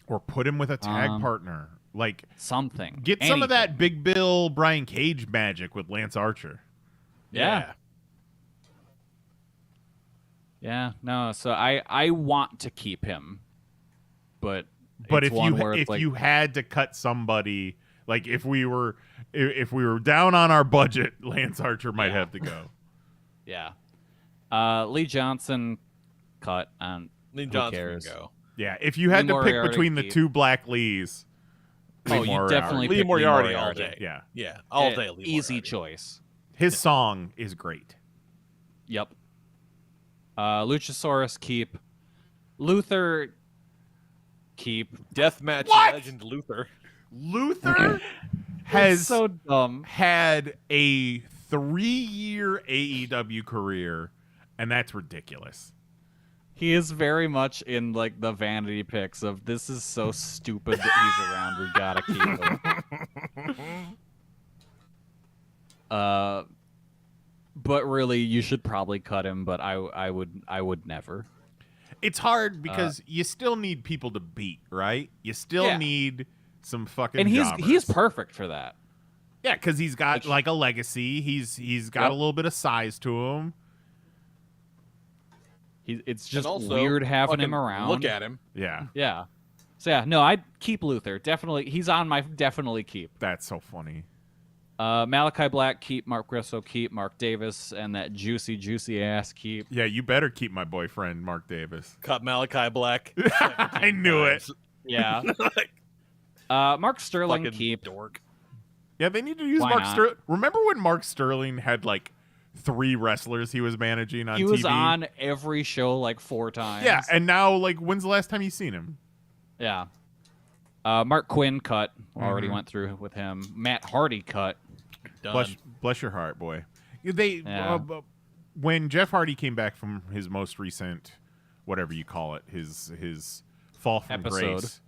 S1: Or put him with a tag partner. Like,
S4: something.
S1: get some of that Big Bill, Brian Cage magic with Lance Archer.
S4: Yeah. Yeah, no, so I want to keep him. But
S1: if
S4: like,
S1: you had to cut somebody, like if we were down on our budget, Lance Archer might have to go.
S4: Yeah. Lee Johnson cut on
S3: Lee
S4: who
S3: Johnson
S4: cares?
S3: can go.
S1: Yeah, if you had
S4: Lee
S1: to pick
S4: Moriarty
S1: between the
S4: keep.
S1: two Black Lees,
S4: Oh,
S1: Lee
S4: you
S1: Moriarty.
S4: definitely
S3: Lee
S4: pick
S3: Moriarty all day.
S1: Yeah.
S3: Yeah, all
S4: Eh,
S3: day. Lee
S4: easy
S3: Moriarty.
S4: choice.
S1: His song is great.
S4: Yep. Luchasaurus keep. Luther keep.
S3: Deathmatch
S1: What?
S3: legend Luther.
S1: Luther has
S4: so dumb.
S1: had a 3-year AEW career, and that's ridiculous.
S4: He is very much in like the vanity pics of this is so stupid that he's around. We gotta keep him. But really, you should probably cut him. But I would never.
S1: It's hard because you still need people to beat, right? You still
S4: Yeah.
S1: need some fucking
S4: And
S1: jobbers.
S4: he's perfect for that.
S1: Yeah, because he's got like a legacy. He's got
S4: Yep.
S1: a little bit of size to him.
S4: It's just
S3: And also,
S4: weird having him
S3: fucking
S4: around.
S3: Look at him.
S1: Yeah,
S4: Yeah. So yeah, no, I'd keep Luther. Definitely, he's on my definitely keep.
S1: that's so funny.
S4: Malachi Black keep, Mark Grisso keep, Mark Davis, and that juicy ass keep.
S1: Yeah, you better keep my boyfriend Mark Davis.
S3: Cut Malachi Black.
S1: I knew it.
S4: Yeah. Mark Sterling
S3: Fucking
S4: keep.
S3: dork.
S1: Yeah, they need to use
S4: Why
S1: Mark
S4: not?
S1: Sterling. Remember when Mark Sterling had like 3 wrestlers he was managing on
S4: He
S1: TV?
S4: was on every show like 4 times.
S1: Yeah, and now like when's the last time you seen him?
S4: Yeah. Mark Quinn cut. Already went through with him. Matt Hardy cut.
S3: Done.
S1: Bless your heart, boy. They
S4: Yeah.
S1: when Jeff Hardy came back from his most recent, whatever you call it, his fall from
S4: Episode.
S1: grace,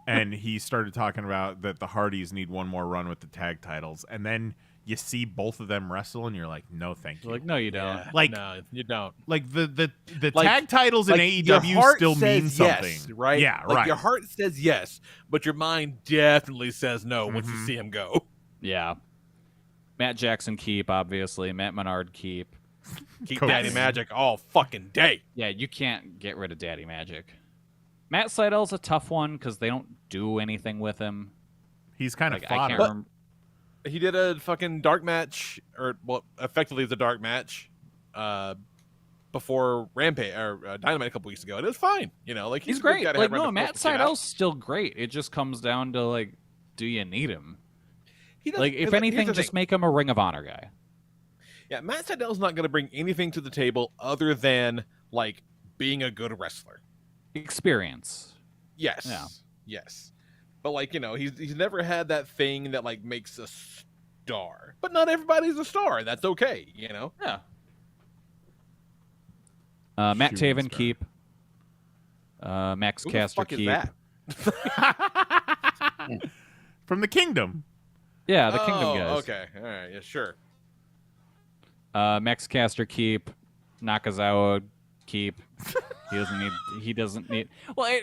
S1: and he started talking about that the Hardys need one more run with the tag titles, and then you see both of them wrestle, and you're like, no, thank you.
S4: Like, no, you don't.
S3: Yeah,
S1: Like-
S3: no, you don't.
S1: Like the
S3: Like-
S1: tag titles in
S3: your
S1: AEW
S3: heart
S1: still
S3: says
S1: mean something,
S3: yes, right?
S1: Yeah,
S3: like
S1: right.
S3: Your heart says yes, but your mind definitely says no once you see him go.
S4: Yeah. Matt Jackson keep, obviously. Matt Menard keep.
S3: Keep
S1: Coach.
S3: Daddy Magic all fucking day.
S4: Yeah, you can't get rid of Daddy Magic. Matt Seidel's a tough one because they don't do anything with him.
S1: He's kind of
S4: Like, I
S1: fodder.
S4: can't remember.
S3: He did a fucking dark match, or well, effectively it was a dark match, before Rampage or Dynamite a couple weeks ago. It was fine, you know. Like
S4: He's
S3: a good
S4: great.
S3: guy to
S4: Like,
S3: have around
S4: no,
S3: to
S4: Matt
S3: help the kid out.
S4: Seidel's still great. It just comes down to, like, do you need him?
S3: He doesn't-
S4: Like, if
S3: here's
S4: anything,
S3: the
S4: just
S3: thing.
S4: make him a Ring of Honor guy.
S3: Yeah, Matt Seidel's not going to bring anything to the table other than like being a good wrestler.
S4: Experience.
S3: Yes.
S4: Yeah.
S3: Yes. But like, you know, he's never had that thing that like makes a star. But not everybody's a star. That's okay, you know.
S4: Yeah. Matt
S1: Shooting
S4: Taven
S1: star.
S4: keep. Max
S3: Who
S4: Caster
S3: the fuck is
S4: keep.
S3: that?
S1: From the Kingdom.
S4: Yeah, the Kingdom
S3: Oh,
S4: guys.
S3: okay. All right. Yeah, sure.
S4: Max Caster keep. Nakazawa keep. He doesn't need. Well,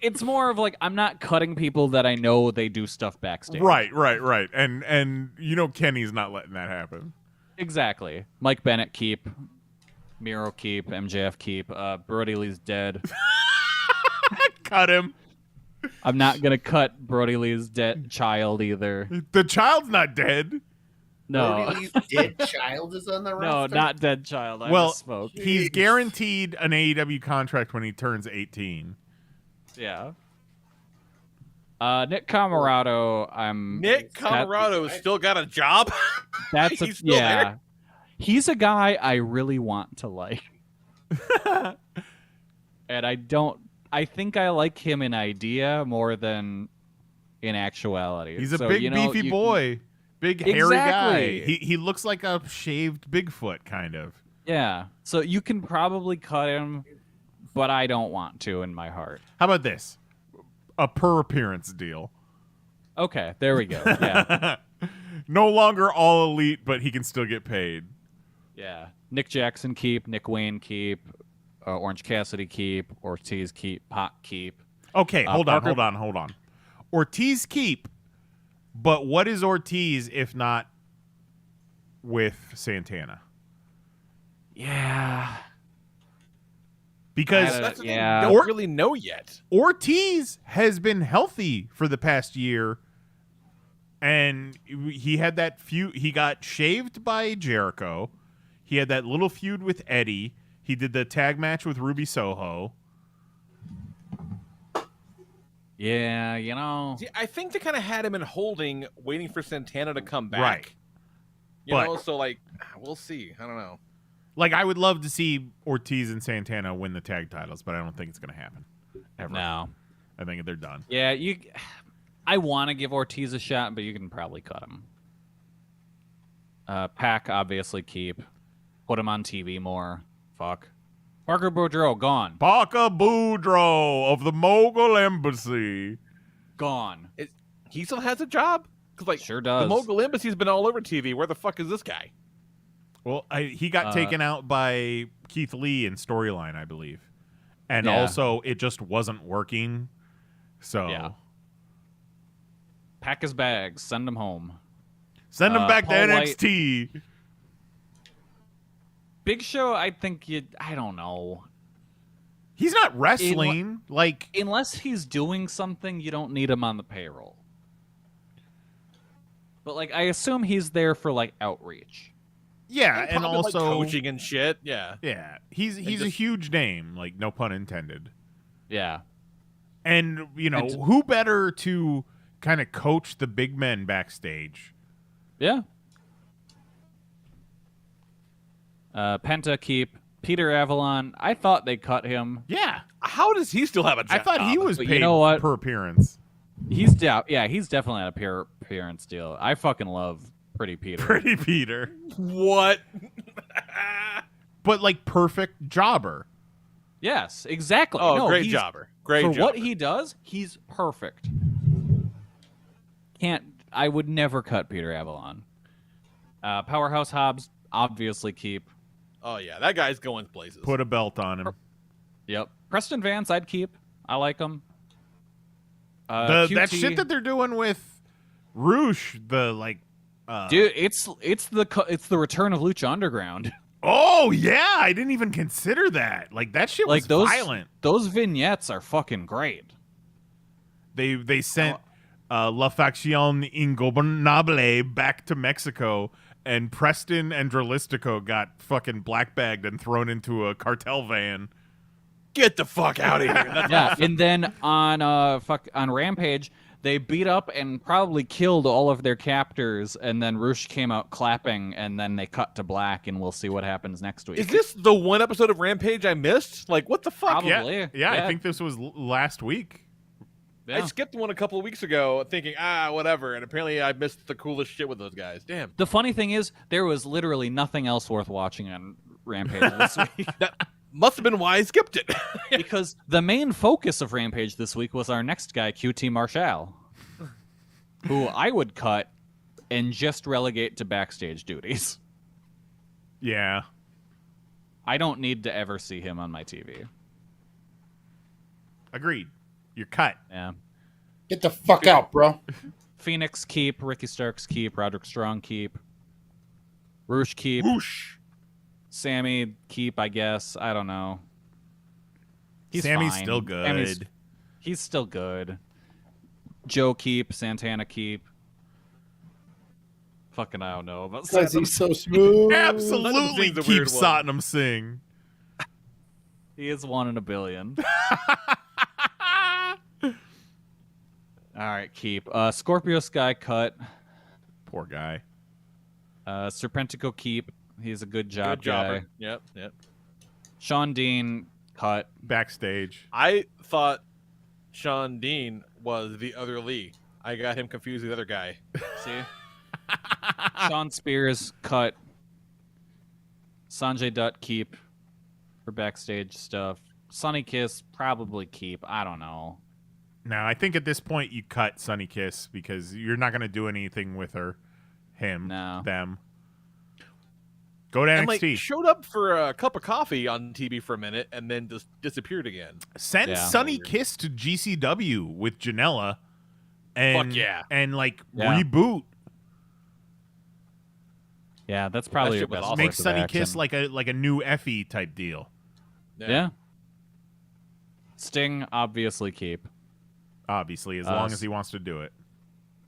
S4: it's more of like I'm not cutting people that I know they do stuff backstage.
S1: Right. And you know Kenny's not letting that happen.
S4: Exactly. Mike Bennett keep. Miro keep. MJF keep. Brody Lee's dead.
S1: Cut him.
S4: I'm not gonna cut Brody Lee's dead child either.
S1: The child's not dead.
S4: No,
S5: Brody Lee's dead child is on the
S4: no,
S5: roster?
S4: not dead child. I
S1: Well,
S4: misspoke.
S1: he's guaranteed an AEW contract when he turns 18.
S4: Yeah. Nick Camarado,
S3: Nick Camarado's still got a job.
S4: That's
S3: He's still there.
S4: He's a guy I really want to like. And I think I like him in idea more than in actuality.
S1: He's a
S4: So,
S1: big,
S4: you know,
S1: beefy
S4: you
S1: boy. Big, hairy guy.
S4: Exactly.
S1: He looks like a shaved Bigfoot, kind of.
S4: Yeah. So you can probably cut him, but I don't want to in my heart.
S1: How about this? A per appearance deal.
S4: Okay, there we go. Yeah.
S1: No longer all elite, but he can still get paid.
S4: Yeah. Nick Jackson keep, Nick Wayne keep, Orange Cassidy keep, Ortiz keep, Pac keep.
S1: Okay, hold on.
S4: Parker-
S1: Ortiz keep, but what is Ortiz if not with Santana?
S4: Yeah.
S1: Because
S3: That's the thing,
S4: Yeah.
S3: we don't really know yet.
S1: Ortiz has been healthy for the past year, and he had that feud. He got shaved by Jericho. He had that little feud with Eddie. He did the tag match with Ruby Soho.
S4: Yeah, you know.
S3: See, I think they kind of had him in holding, waiting for Santana to come back.
S1: Right.
S3: You
S1: But-
S3: know, so like, we'll see. I don't know.
S1: Like, I would love to see Ortiz and Santana win the tag titles, but I don't think it's going to happen. Ever.
S4: No.
S1: I think they're done.
S4: Yeah, I want to give Ortiz a shot, but you can probably cut him. Pac, obviously, keep. Put him on TV more. Fuck. Parker Boudreaux, gone.
S1: Parker Boudreaux of the Mogul Embassy.
S4: Gone.
S3: He still has a job? Because, like,
S4: Sure does.
S3: the Mogul Embassy's been all over TV. Where the fuck is this guy?
S1: Well, he got taken out by Keith Lee in storyline, I believe. And
S4: Yeah.
S1: also, it just wasn't working. So,
S4: Yeah. Pack his bags. Send him home.
S1: send him back to
S4: Paul White-
S1: NXT.
S4: Big Show, I think I don't know.
S1: He's not wrestling. Like,
S4: Unless he's doing something, you don't need him on the payroll. But, like, I assume he's there for, like, outreach.
S1: yeah, and
S3: Probably, like,
S1: also,
S3: coaching and shit. Yeah.
S1: yeah, he's a
S3: just-
S1: huge name. Like, no pun intended.
S4: Yeah.
S1: And, you know,
S4: And-
S1: who better to kind of coach the big men backstage?
S4: Yeah. Penta keep. Peter Avalon, I thought they cut him.
S1: Yeah.
S3: How does he still have a job?
S1: I thought he was
S4: But
S1: paid
S4: you know what?
S1: per appearance.
S4: He's definitely on a appearance deal. I fucking love Pretty Peter.
S1: Pretty Peter.
S3: What?
S1: But, like, perfect jobber.
S4: Yes, exactly.
S3: Oh,
S4: No,
S3: great
S4: he's-
S3: jobber. Great
S4: For
S3: jobber.
S4: what he does, he's perfect. I would never cut Peter Avalon. Powerhouse Hobbs, obviously keep.
S3: Oh, yeah. That guy's going places.
S1: Put a belt on him.
S4: Yep. Preston Vance, I'd keep. I like him.
S1: That
S4: QT,
S1: shit that they're doing with Roosh, the, like...
S4: dude, it's the return of Lucha Underground.
S1: Oh, yeah, I didn't even consider that. Like, that shit
S4: Like
S1: was
S4: those
S1: violent.
S4: Those vignettes are fucking great.
S1: They sent La Facción Ingobernable back to Mexico, and Preston and Dralistico got fucking black-bagged and thrown into a cartel van.
S3: Get the fuck out of here. That's
S4: Yeah, and then on Rampage, they beat up and probably killed all of their captors, and then Roosh came out clapping, and then they cut to black, and we'll see what happens next week.
S3: Is this the one episode of Rampage I missed? Like, what the fuck?
S4: Probably.
S1: Yeah, I think this was last week.
S4: Yeah.
S3: I skipped one a couple of weeks ago thinking, whatever. And apparently I missed the coolest shit with those guys. Damn.
S4: The funny thing is, there was literally nothing else worth watching on Rampage this week.
S3: That must have been why I skipped it.
S4: Because the main focus of Rampage this week was our next guy, QT Marshall, who I would cut and just relegate to backstage duties.
S1: Yeah.
S4: I don't need to ever see him on my TV.
S1: Agreed. You're cut.
S4: Yeah.
S5: Get the fuck out, bro.
S4: Phoenix keep, Ricky Starks keep, Roderick Strong keep, Roosh keep,
S1: Whoosh.
S4: Sammy keep, I guess. I don't know. He's
S1: Sammy's
S4: fine.
S1: still good.
S4: He's still good. Joe keep, Santana keep. Fucking I don't know about
S5: Because
S4: Satnam
S5: he's so smooth.
S1: Absolutely
S3: Sing's a
S1: keep
S3: weird one.
S1: Satnam Singh.
S4: He is 1 in a billion. All right, keep. Scorpio Sky cut.
S1: Poor guy.
S4: Serpentico keep. He's a good job
S3: Good jobber.
S4: guy.
S3: Yep.
S4: Sean Dean cut.
S1: Backstage.
S3: I thought Sean Dean was the other Lee. I got him confused with the other guy.
S4: See? Sean Spears cut. Sanjay Dutt keep for backstage stuff. Sunny Kiss probably keep. I don't know.
S1: Now, I think at this point you cut Sunny Kiss because you're not going to do anything with her, him,
S4: No.
S1: them. Go to
S3: And
S1: NXT.
S3: showed up for a cup of coffee on TV for a minute and then just disappeared again.
S1: Send
S4: Yeah.
S1: Sunny Kiss to GCW with Janela and
S3: Fuck yeah.
S1: and
S4: Yeah.
S1: reboot.
S4: Yeah, that's probably your
S3: shit was
S4: best
S3: awesome.
S1: Make
S4: course of
S1: Sunny Kiss
S4: action.
S1: like a new Effie type deal.
S4: Yeah. Sting obviously keep.
S1: Obviously, as long as he wants to do it.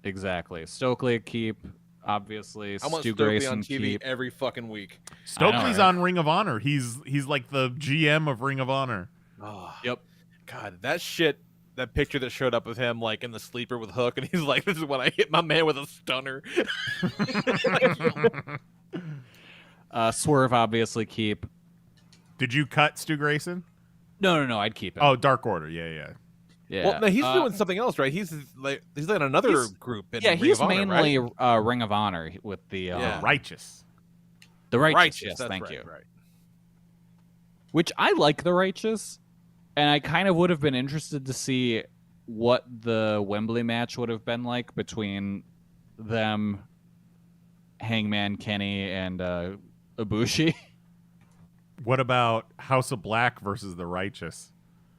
S4: Exactly. Stokely keep. Obviously.
S3: I want
S4: Stu
S3: Stokely
S4: Grayson
S3: on TV
S4: keep.
S3: every fucking week.
S1: Stokely's
S4: right?
S1: on Ring of Honor. He's like the GM of Ring of Honor.
S3: Oh,
S4: Yep.
S3: God, that shit. That picture that showed up with him like in the sleeper with Hook, and he's like, "This is when I hit my man with a stunner."
S4: Swerve obviously keep.
S1: Did you cut Stu Grayson?
S4: No. I'd keep it.
S1: Oh, Dark Order. Yeah.
S4: yeah.
S3: Well, no, he's
S4: Uh,
S3: doing something else, right? He's like another
S4: He's-
S3: group. In
S4: Yeah,
S3: Ring
S4: he's
S3: of Honor,
S4: mainly
S3: right?
S4: Ring of Honor with the
S3: Yeah.
S1: Righteous.
S4: the Righteous.
S3: Righteous.
S4: Yes,
S3: That's
S4: thank
S3: right,
S4: you.
S3: Right.
S4: Which I like the Righteous, and I kind of would have been interested to see what the Wembley match would have been like between them, Hangman Kenny, and Ibushi.
S1: What about House of Black versus the Righteous?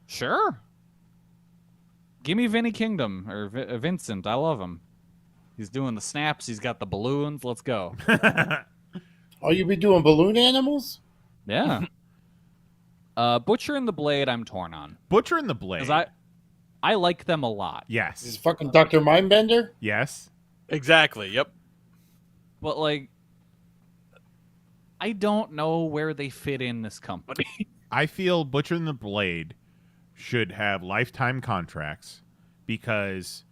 S4: Sure. Give me Vinny Kingdom or Vincent. I love him. He's doing the snaps. He's got the balloons. Let's go.
S5: Oh, you be doing balloon animals?
S4: Yeah. Butcher and the Blade, I'm torn on.
S1: Butcher and the Blade.
S4: Because I like them a lot.
S5: Is
S1: Yes.
S5: fucking Dr. Mindbender?
S1: Yes.
S3: Exactly. Yep.
S4: But, like, I don't know where they fit in this company.
S1: I feel Butcher and the Blade should have lifetime contracts because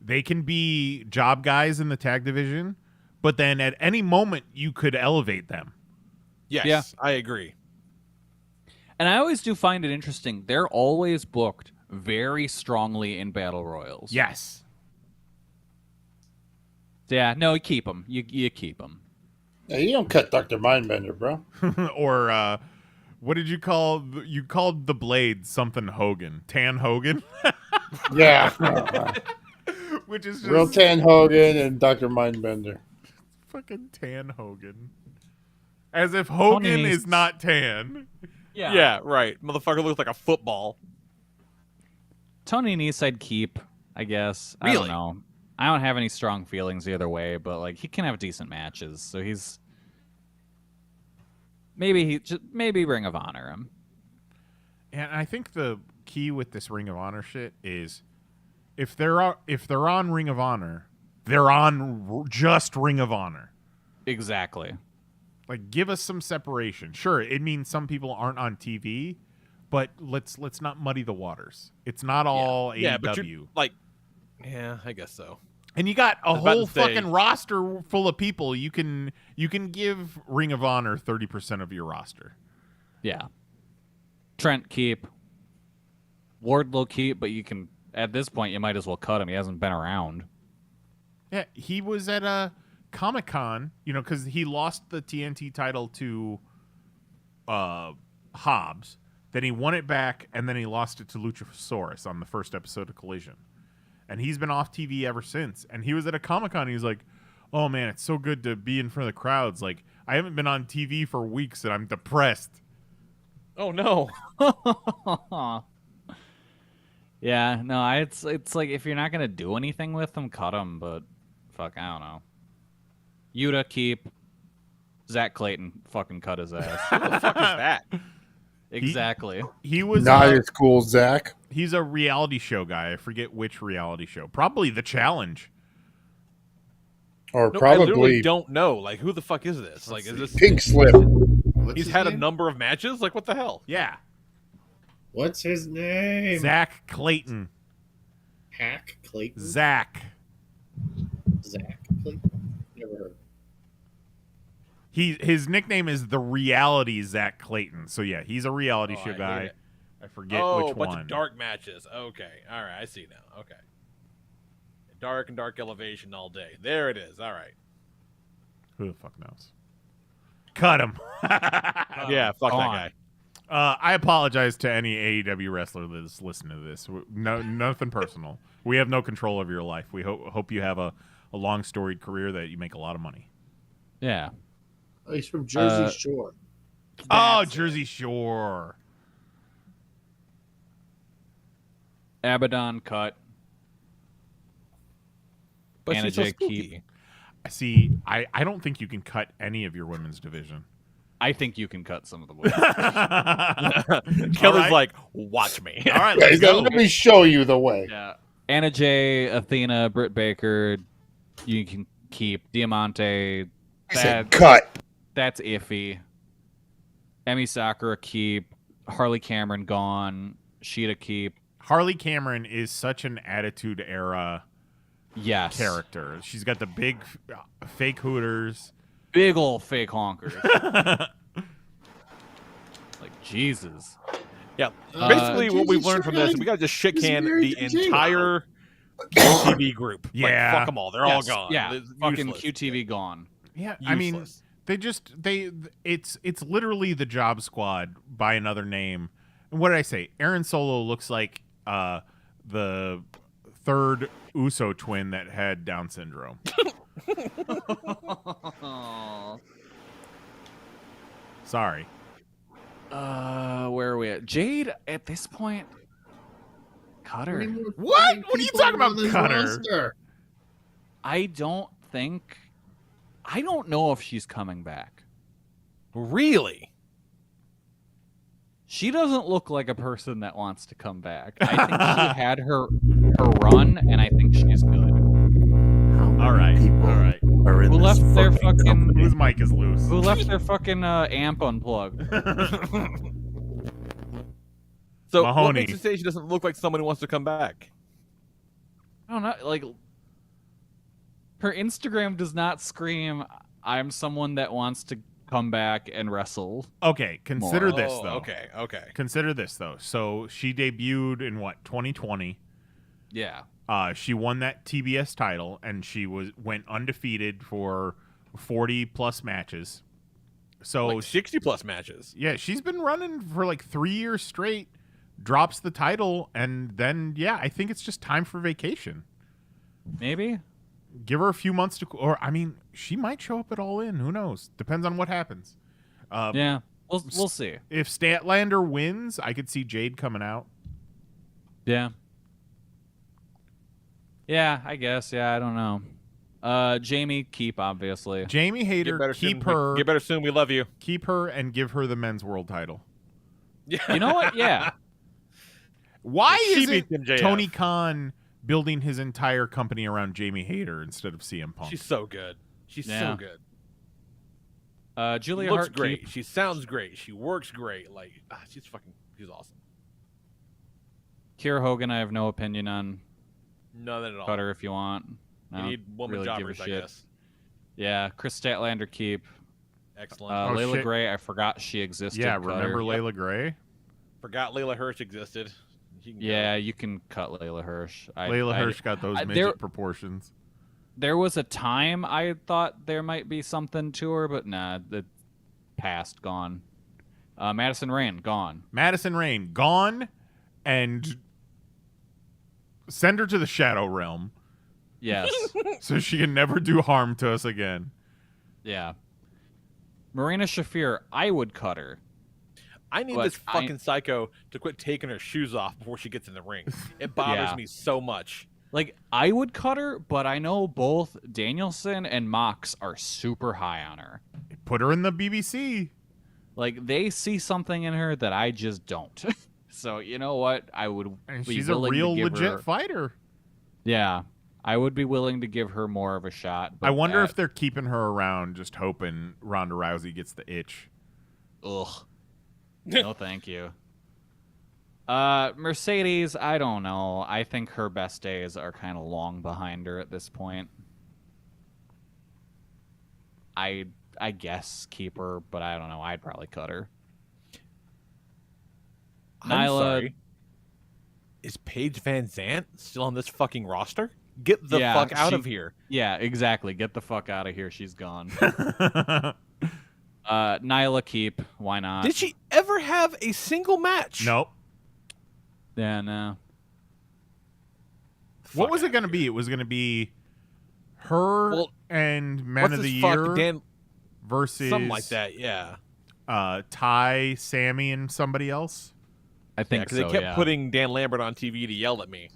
S1: they can be job guys in the tag division, but then at any moment you could elevate them.
S3: Yes.
S4: Yeah.
S3: I agree.
S4: And I always do find it interesting. They're always booked very strongly in battle royals.
S1: Yes.
S4: Yeah, no, you keep them. You keep them.
S5: Yeah, you don't cut Dr. Mindbender, bro.
S1: Or what did you call you called the Blade something Hogan? Tan Hogan?
S5: Yeah.
S1: Which is just
S5: Real Tan Hogan and Dr. Mindbender.
S1: fucking Tan Hogan. As if Hogan
S4: Tony-
S1: is not tan.
S3: Yeah. Right. Motherfucker looks like a football.
S4: Tony Nese I'd keep, I guess. I don't
S3: Really?
S4: know. I don't have any strong feelings either way, but like he can have decent matches, so he's maybe Ring of Honor him.
S1: And I think the key with this Ring of Honor shit is if they're on Ring of Honor, they're on just Ring of Honor.
S4: Exactly.
S1: Like, give us some separation. Sure, it means some people aren't on TV, but let's not muddy the waters. It's not all AEW.
S3: Yeah, but you're like, yeah, I guess so.
S1: And you got a
S3: was about
S1: whole
S3: to say-
S1: fucking roster full of people. You can give Ring of Honor 30% of your roster.
S4: Yeah. Trent keep. Wardlow keep, but you can at this point you might as well cut him. He hasn't been around.
S1: Yeah, he was at a Comic-Con, because he lost the TNT title to Hobbs. Then he won it back, and then he lost it to Luchasaurus on the first episode of Collision. And he's been off TV ever since. And he was at a Comic-Con, and he was like, oh, man, it's so good to be in front of the crowds. Like, I haven't been on TV for weeks, and I'm depressed.
S3: Oh no.
S4: Yeah, no, it's like if you're not gonna do anything with them, cut them. But fuck, I don't know. Yuta keep. Zach Clayton fucking cut his ass.
S3: What the fuck is that?
S4: Exactly.
S1: He was
S5: Not as cool, Zach.
S1: He's a reality show guy. I forget which reality show. Probably The Challenge.
S5: Or
S3: No, I literally
S5: probably
S3: don't know. Like, who the fuck is this? Like, is this
S5: Pink Slip.
S7: What's
S3: he's
S7: his
S3: had a
S7: name?
S3: number of matches? Like, what the hell?
S1: Yeah.
S7: What's his name?
S1: Zach Clayton.
S7: Hack Clayton.
S1: Zach.
S7: Zach Clayton. Never heard.
S1: His nickname is the reality Zach Clayton. So yeah, he's a reality
S3: Oh,
S1: show
S3: I hate
S1: guy.
S3: it.
S1: I forget
S3: Oh,
S1: which
S3: a bunch
S1: one.
S3: of dark matches. Okay. All right. I see now. Okay. Dark and dark elevation all day. There it is. All right.
S1: Who the fuck knows? Cut him.
S3: Yeah, fuck
S4: go
S3: that
S4: on.
S3: guy.
S1: I apologize to any AEW wrestler that's listening to this. No, nothing personal. We have no control over your life. We hope you have a long storied career that you make a lot of money.
S4: Yeah.
S7: Oh, he's from Jersey Shore.
S1: Oh,
S4: That's it.
S1: Jersey Shore.
S4: Abaddon cut.
S3: But
S4: Anna
S3: she's so
S4: Jay
S3: spooky.
S4: keep.
S1: See, I don't think you can cut any of your women's division.
S4: I think you can cut some of the women.
S3: Keller's
S1: right.
S3: like, watch me.
S1: All right,
S5: Yeah,
S1: let's
S5: he's like,
S1: go.
S5: let me show you the way.
S4: Yeah. Anna Jay, Athena, Britt Baker, you can keep. Diamante,
S5: He said,
S4: that,
S5: cut.
S4: that's iffy. Emi Sakura keep. Harley Cameron gone. Sheeta keep.
S1: Harley Cameron is such an Attitude Era
S4: Yes.
S1: character. She's got the big fake hooters.
S4: Big ol' fake honkers. Like, Jesus.
S3: Yeah. Basically, what we've
S7: Jersey
S3: learned from
S7: Shore
S3: this,
S7: guy
S3: we got to just shit
S7: is
S3: can
S7: married
S3: the
S7: to J-Lo.
S3: entire TV group.
S1: Yeah.
S3: Like, fuck them all. They're all
S4: Yes.
S3: gone.
S4: Yeah.
S3: It's
S4: Fucking
S3: useless.
S4: QTV gone.
S1: Yeah, I mean,
S3: Useless.
S1: it's literally the Job Squad by another name. And what did I say? Aaron Solo looks like the third Uso twin that had Down syndrome. Sorry.
S4: Where are we at? Jade, at this point, cut her.
S1: What? What are you talking about, Cutter?
S4: I don't know if she's coming back.
S3: Really?
S4: She doesn't look like a person that wants to come back. I think she had her run, and I think she's good.
S1: All right. All right.
S7: Are in
S4: Who
S7: this
S4: left their
S7: fucking
S4: fucking?
S7: company.
S1: Whose mic is loose?
S4: Who left their fucking amp unplugged?
S3: So what
S1: Mahoney.
S3: makes you say she doesn't look like someone who wants to come back?
S4: I don't know. Like, her Instagram does not scream, "I'm someone that wants to come back and wrestle."
S1: Okay, consider
S4: More.
S1: this
S3: Oh,
S1: though.
S3: Okay. Okay.
S1: Consider this though. So she debuted in what, 2020?
S4: Yeah.
S1: She won that TBS title, and she went undefeated for 40 plus matches. So
S3: Like 60 plus matches.
S1: yeah, she's been running for like 3 years straight. Drops the title, and then yeah, I think it's just time for vacation.
S4: Maybe.
S1: Give her a few months to, or I mean, she might show up at All In. Who knows? Depends on what happens.
S4: Yeah. We'll see.
S1: If Statlander wins, I could see Jade coming out.
S4: Yeah. Yeah, I guess. Yeah, I don't know. Jamie, keep, obviously.
S1: Jamie
S3: Get
S1: Hayter,
S3: better
S1: keep
S3: soon.
S1: her,
S3: Get better soon. We love you.
S1: keep her, and give her the men's world title.
S3: Yeah.
S4: You know what? Yeah.
S1: Why
S3: She
S1: isn't
S3: beat MJF.
S1: Tony Khan building his entire company around Jamie Hayter instead of CM Punk?
S3: She's so good. She's
S4: Yeah.
S3: so good.
S4: Julia
S3: She looks
S4: Hart,
S3: great.
S4: keep.
S3: She sounds great. She works great. Like she's awesome.
S4: Kiera Hogan, I have no opinion on.
S3: None at all.
S4: Cut her if you want. I
S3: You
S4: don't
S3: need woman
S4: really give a
S3: jobbers, I
S4: shit.
S3: guess.
S4: Yeah, Chris Statlander, keep.
S3: Excellent.
S1: Oh,
S4: Layla
S1: shit.
S4: Gray, I forgot she existed.
S1: yeah,
S4: cut her.
S1: remember Layla Gray?
S3: Forgot Layla Hirsch existed. She can go.
S4: Yeah, you can cut Layla Hirsch.
S1: Layla Hirsch got those midget
S4: there-
S1: proportions.
S4: There was a time I thought there might be something to her, but nah, the past gone. Madison Rain gone.
S1: Madison Rain gone, and send her to the Shadow Realm
S4: Yes.
S1: so she can never do harm to us again.
S4: Yeah. Marina Shafir, I would cut her.
S3: I need
S4: But
S3: this fucking psycho to quit taking her shoes off before she gets in the ring. It bothers
S4: Yeah.
S3: me so much.
S4: Like, I would cut her, but I know both Danielson and Mox are super high on her.
S1: Put her in the BBC.
S4: Like, they see something in her that I just don't. So you know what? I would
S1: And
S4: be
S1: she's a
S4: willing
S1: real
S4: to give
S1: legit
S4: her,
S1: fighter.
S4: Yeah, I would be willing to give her more of a shot. But
S1: I wonder if they're keeping her around just hoping Ronda Rousey gets the itch.
S4: Ugh. No, thank you. Mercedes, I don't know. I think her best days are kind of long behind her at this point. I guess keep her, but I don't know. I'd probably cut her.
S3: I'm
S4: Nyla,
S3: sorry. Is Paige Van Zant still on this fucking roster? Get the fuck out of here.
S4: Yeah, exactly. Get the fuck out of here. She's gone. Nyla keep. Why not?
S3: Did she ever have a single match?
S1: Nope.
S4: Yeah, no.
S1: What was it going to be? It was going to be her and Man of the Year
S3: Dan
S1: versus
S3: something like that. Yeah.
S1: Ty, Sammy, and somebody else.
S4: I think
S3: because
S4: so.
S3: they kept
S4: yeah.
S3: putting Dan Lambert on TV to yell at me.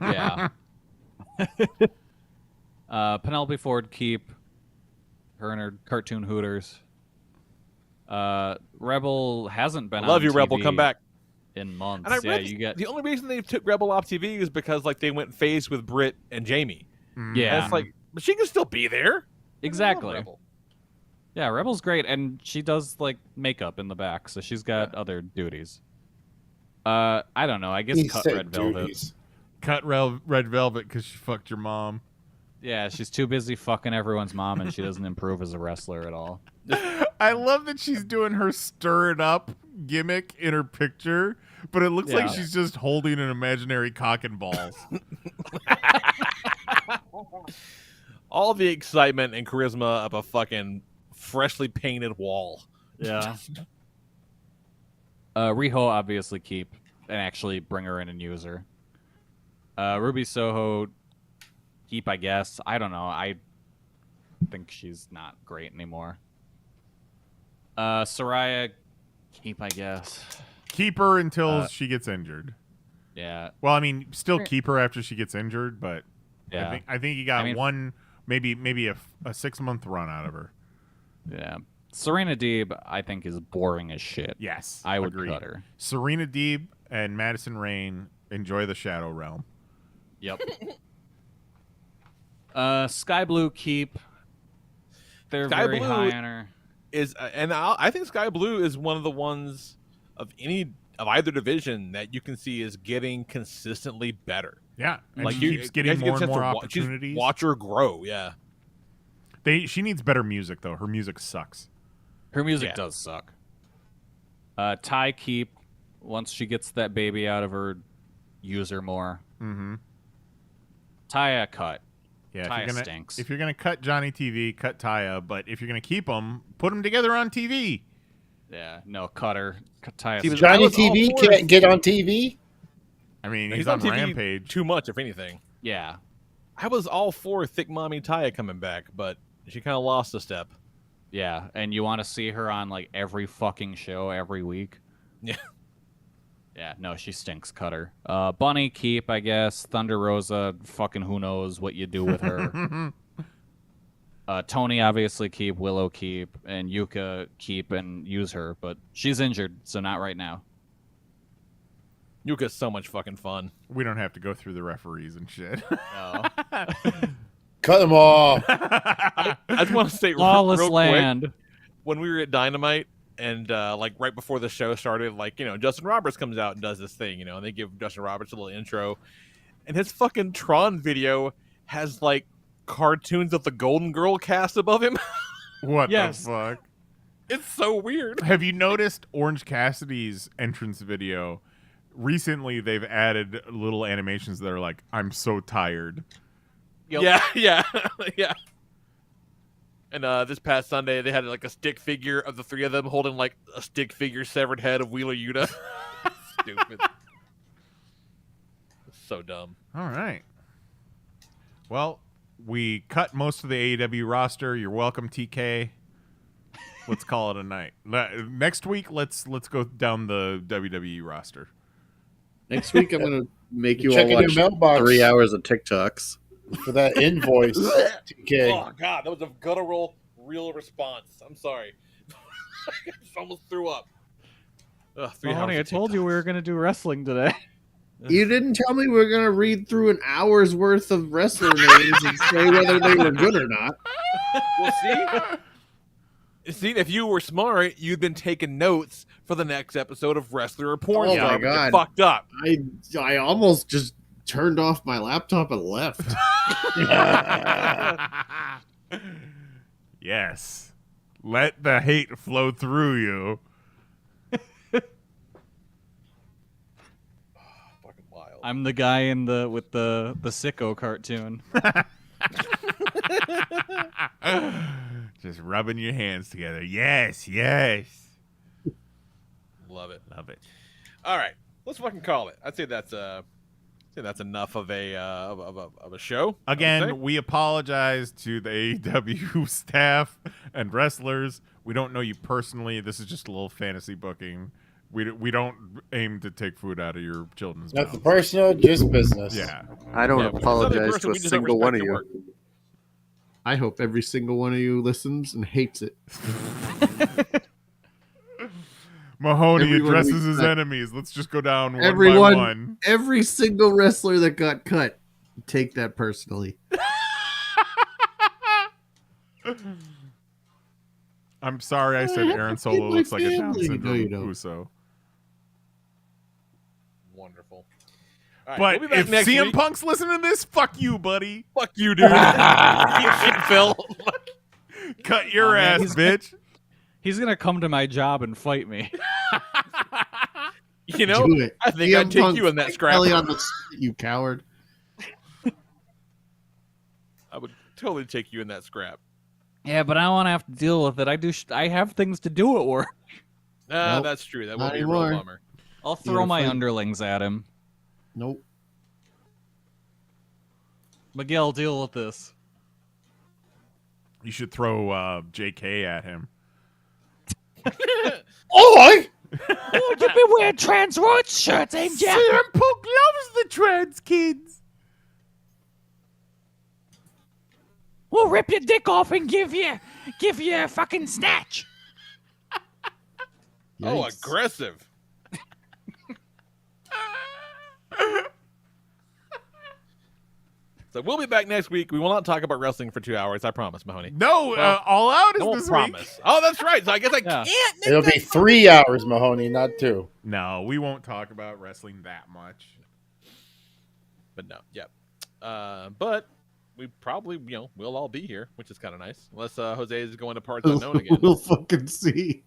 S4: Yeah. Penelope Ford keep. Her and her cartoon hooters. Rebel hasn't been.
S3: Love
S4: on
S3: you,
S4: TV
S3: Rebel. Come back.
S4: In months.
S3: And I read
S4: you get
S3: the only reason they took Rebel off TV is because like they went phase with Britt and Jamie.
S4: Yeah.
S3: And it's like, but she can still be there.
S4: Exactly.
S3: Rebel.
S4: Yeah, Rebel's great, and she does like makeup in the back, so she's got other duties. I don't know. I guess
S5: He
S4: cut
S5: said
S4: Red Velvet.
S5: duties.
S1: Cut Red Velvet because she fucked your mom.
S4: Yeah, she's too busy fucking everyone's mom, and she doesn't improve as a wrestler at all.
S1: I love that she's doing her stir it up gimmick in her picture, but it looks like
S4: Yeah.
S1: she's just holding an imaginary cock and balls.
S3: All the excitement and charisma of a fucking freshly painted wall.
S4: Yeah. Riho obviously keep and actually bring her in and use her. Ruby Soho keep, I guess. I don't know. I think she's not great anymore. Saraya keep, I guess.
S1: Keep her until she gets injured.
S4: Yeah.
S1: Well, I mean, still keep her after she gets injured, but
S4: Yeah.
S1: I think you got one, maybe a 6-month run out of her.
S4: Yeah. Serena Deeb, I think, is boring as shit.
S1: Yes,
S4: I would
S1: agreed.
S4: cut her.
S1: Serena Deeb and Madison Rayne enjoy the Shadow Realm.
S4: Yep. Sky Blue keep. They're
S3: Sky
S4: very
S3: Blue
S4: high on her.
S3: I think Sky Blue is one of the ones of either division that you can see is getting consistently better.
S1: Yeah, and
S3: Like
S1: she keeps getting more and more opportunities.
S3: Watch her grow. Yeah.
S1: She needs better music though. Her music sucks.
S4: Her music does suck. Ty keep. Once she gets that baby out of her, use her more.
S1: Mm-hmm.
S4: Taya cut.
S1: Yeah,
S4: Taya stinks.
S1: If you're gonna cut Johnny TV, cut Taya. But if you're gonna keep them, put them together on TV.
S4: Yeah, no, cut her. Taya.
S3: See,
S4: stinks.
S5: Johnny
S3: I was all
S5: TV
S3: for it.
S5: can't get on TV.
S1: I mean,
S3: He's
S1: he's on
S3: TV
S1: Rampage.
S3: too much, if anything.
S4: Yeah.
S3: I was all for Thick Mommy Taya coming back, but she kind of lost a step.
S4: Yeah, and you want to see her on like every fucking show every week.
S3: Yeah.
S4: Yeah, no, she stinks. Cut her. Bunny keep, I guess. Thunder Rosa, fucking who knows what you do with her. Tony obviously keep. Willow keep, and Yuka keep and use her, but she's injured, so not right now.
S3: Yuka's so much fucking fun.
S1: We don't have to go through the referees and shit.
S4: No.
S5: Cut them all.
S3: I just want to say
S4: Lawless
S3: real
S4: Land.
S3: quick, when we were at Dynamite and like right before the show started, like, Justin Roberts comes out and does this thing, and they give Justin Roberts a little intro, and his fucking Tron video has like cartoons of the Golden Girl cast above him.
S1: What
S4: Yes.
S1: the fuck?
S3: It's so weird.
S1: Have you noticed Orange Cassidy's entrance video? Recently, they've added little animations that are like, "I'm so tired."
S4: Yep.
S3: Yeah. Yeah. And this past Sunday, they had like a stick figure of the three of them holding like a stick figure severed head of Wheeler Yuta. Stupid. So dumb.
S1: All right. Well, we cut most of the AEW roster. You're welcome, TK. Let's call it a night. Next week, let's go down the WWE roster.
S7: Next week, I'm going to make you all
S5: Checking your
S7: watch
S5: mailbox
S7: 3 hours of TikToks.
S5: for that invoice. TK.
S3: Oh god, that was a guttural real response. I'm sorry. I almost threw up. Ugh, 3
S4: Mahoney, I
S3: hours of
S4: told you we were
S3: TikToks.
S4: going to do wrestling today.
S7: You didn't tell me we were going to read through an hour's worth of wrestler names and say whether they were good or not.
S3: Well, see, if you were smart, you'd been taking notes for the next episode of Wrestler or Porn
S7: Oh
S3: Star,
S7: my
S3: but you're
S7: God.
S3: fucked up.
S7: I almost just turned off my laptop and left.
S1: Yes. Let the hate flow through you.
S3: Fucking wild.
S4: I'm the guy with the sicko cartoon.
S1: Just rubbing your hands together. Yes, yes.
S3: Love it.
S1: Love it.
S3: All right, let's fucking call it. I'd say that's enough of a show. I would say.
S1: Again, we apologize to the AEW staff and wrestlers. We don't know you personally. This is just a little fantasy booking. We don't aim to take food out of your children's
S5: Nothing
S1: mouths.
S5: personal, just business.
S1: Yeah.
S7: I don't
S3: Yeah, but there's other
S7: apologize
S3: person
S7: to a
S3: we just don't
S7: single one of
S3: respect
S7: you.
S3: your work.
S7: I hope every single one of you listens and hates it.
S1: Mahoney
S7: Everyone
S1: addresses his
S7: respect-
S1: enemies. Let's just go down one by
S7: Everyone,
S1: one.
S7: every single wrestler that got cut, take that personally.
S1: I'm sorry I said Aaron Solo
S7: my
S1: looks like a Down
S7: family. No,
S1: syndrome
S7: you don't.
S1: Uso.
S3: Wonderful. All right,
S1: But
S3: we'll be back
S1: if
S3: next
S1: CM
S3: week.
S1: Punk's listening to this, fuck you, buddy.
S3: Fuck you, dude. You shit, Phil.
S1: Cut your
S4: Oh, man,
S1: ass,
S4: he's-
S1: bitch.
S4: He's going to come to my job and fight me.
S3: You know,
S7: Do it.
S3: I think
S7: CM
S3: I'd take
S7: Punk,
S3: you in that
S7: take
S3: scrap.
S7: Kelly on the street, you coward.
S3: I would totally take you in that scrap.
S4: Yeah, but I don't want to have to deal with it. I have things to do at work.
S7: Nope.
S3: That's true. That would
S7: Not
S3: be a real
S7: anymore.
S3: bummer.
S4: I'll
S7: You're
S4: throw
S7: a
S4: my
S7: fight.
S4: underlings at him.
S7: Nope.
S4: Miguel, deal with this.
S1: You should throw JK at him.
S5: Oh,
S4: Oh, you've been wearing trans rights shirts, ain't ya?
S1: CM Punk loves the trans kids.
S4: We'll rip your dick off and give you a fucking snatch.
S3: Oh,
S7: Yikes.
S3: aggressive. So we'll be back next week. We will not talk about wrestling for 2 hours. I promise, Mahoney.
S1: No,
S3: Well,
S1: All Out is
S3: I won't
S1: this
S3: promise.
S1: week.
S3: Oh, that's right. So I guess I
S4: Yeah.
S3: can't.
S5: it'll be 3 hours, Mahoney, not 2.
S1: No, we won't talk about wrestling that much.
S3: But no, yeah. But we probably, we'll all be here, which is kind of nice. Unless Jose is going to parts unknown again.
S7: We'll fucking see.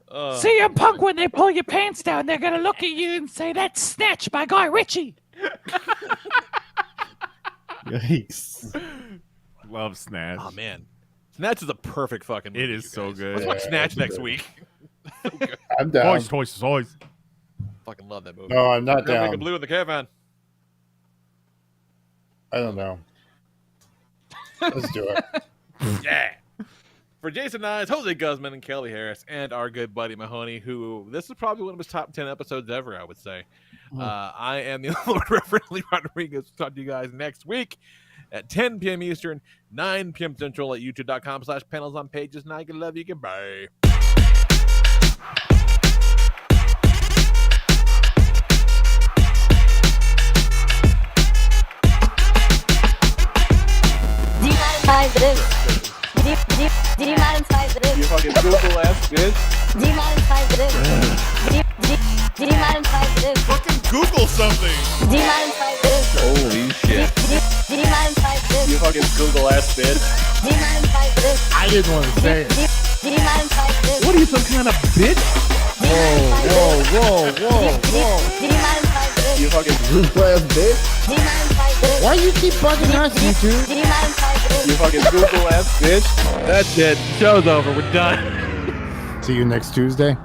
S4: CM Punk, when they pull your pants down, they're gonna look at you and say, "That's Snatch by Guy Ritchie."
S7: Yikes.
S1: Love Snatch.
S3: Oh man, Snatch is a perfect fucking movie.
S1: It is
S3: you
S1: so
S3: guys.
S1: good.
S3: Let's watch
S5: Yeah,
S3: Snatch
S5: it's
S3: next
S5: good.
S3: week.
S5: I'm down.
S1: Toys.
S3: Fucking love that movie.
S5: No, I'm not
S3: Girl Naked
S5: down.
S3: Blue in the caravan.
S5: I don't know. Let's do it.
S3: Yeah. For Jason Nyes, Jose Guzman, and Kelly Harris, and our good buddy Mahoney, who this is probably one of his top 10 episodes ever, I would say. I am the Lord Reverend Lee Rodriguez. We'll talk to you guys next week at 10 p.m. Eastern, 9 p.m. Central at youtube.com/panelsonpages. And I can love you. Goodbye.
S8: Demonetize. Demonetize.
S3: You fucking Google ass bitch.
S8: Demonetize. Demonetize.
S1: Fucking Google something.
S8: Demonetize.
S3: Holy shit.
S8: Demonetize.
S3: You fucking Google ass bitch.
S8: Demonetize.
S5: I didn't want to say it.
S8: Demonetize.
S3: What are you, some kind of bitch?
S8: Whoa. Demonetize.
S3: You fucking Google ass bitch.
S8: Demonetize.
S5: Why you keep bugging us, YouTube?
S8: Demonetize.
S3: You fucking Google ass bitch. That's it. Show's over. We're done.
S5: See you next Tuesday.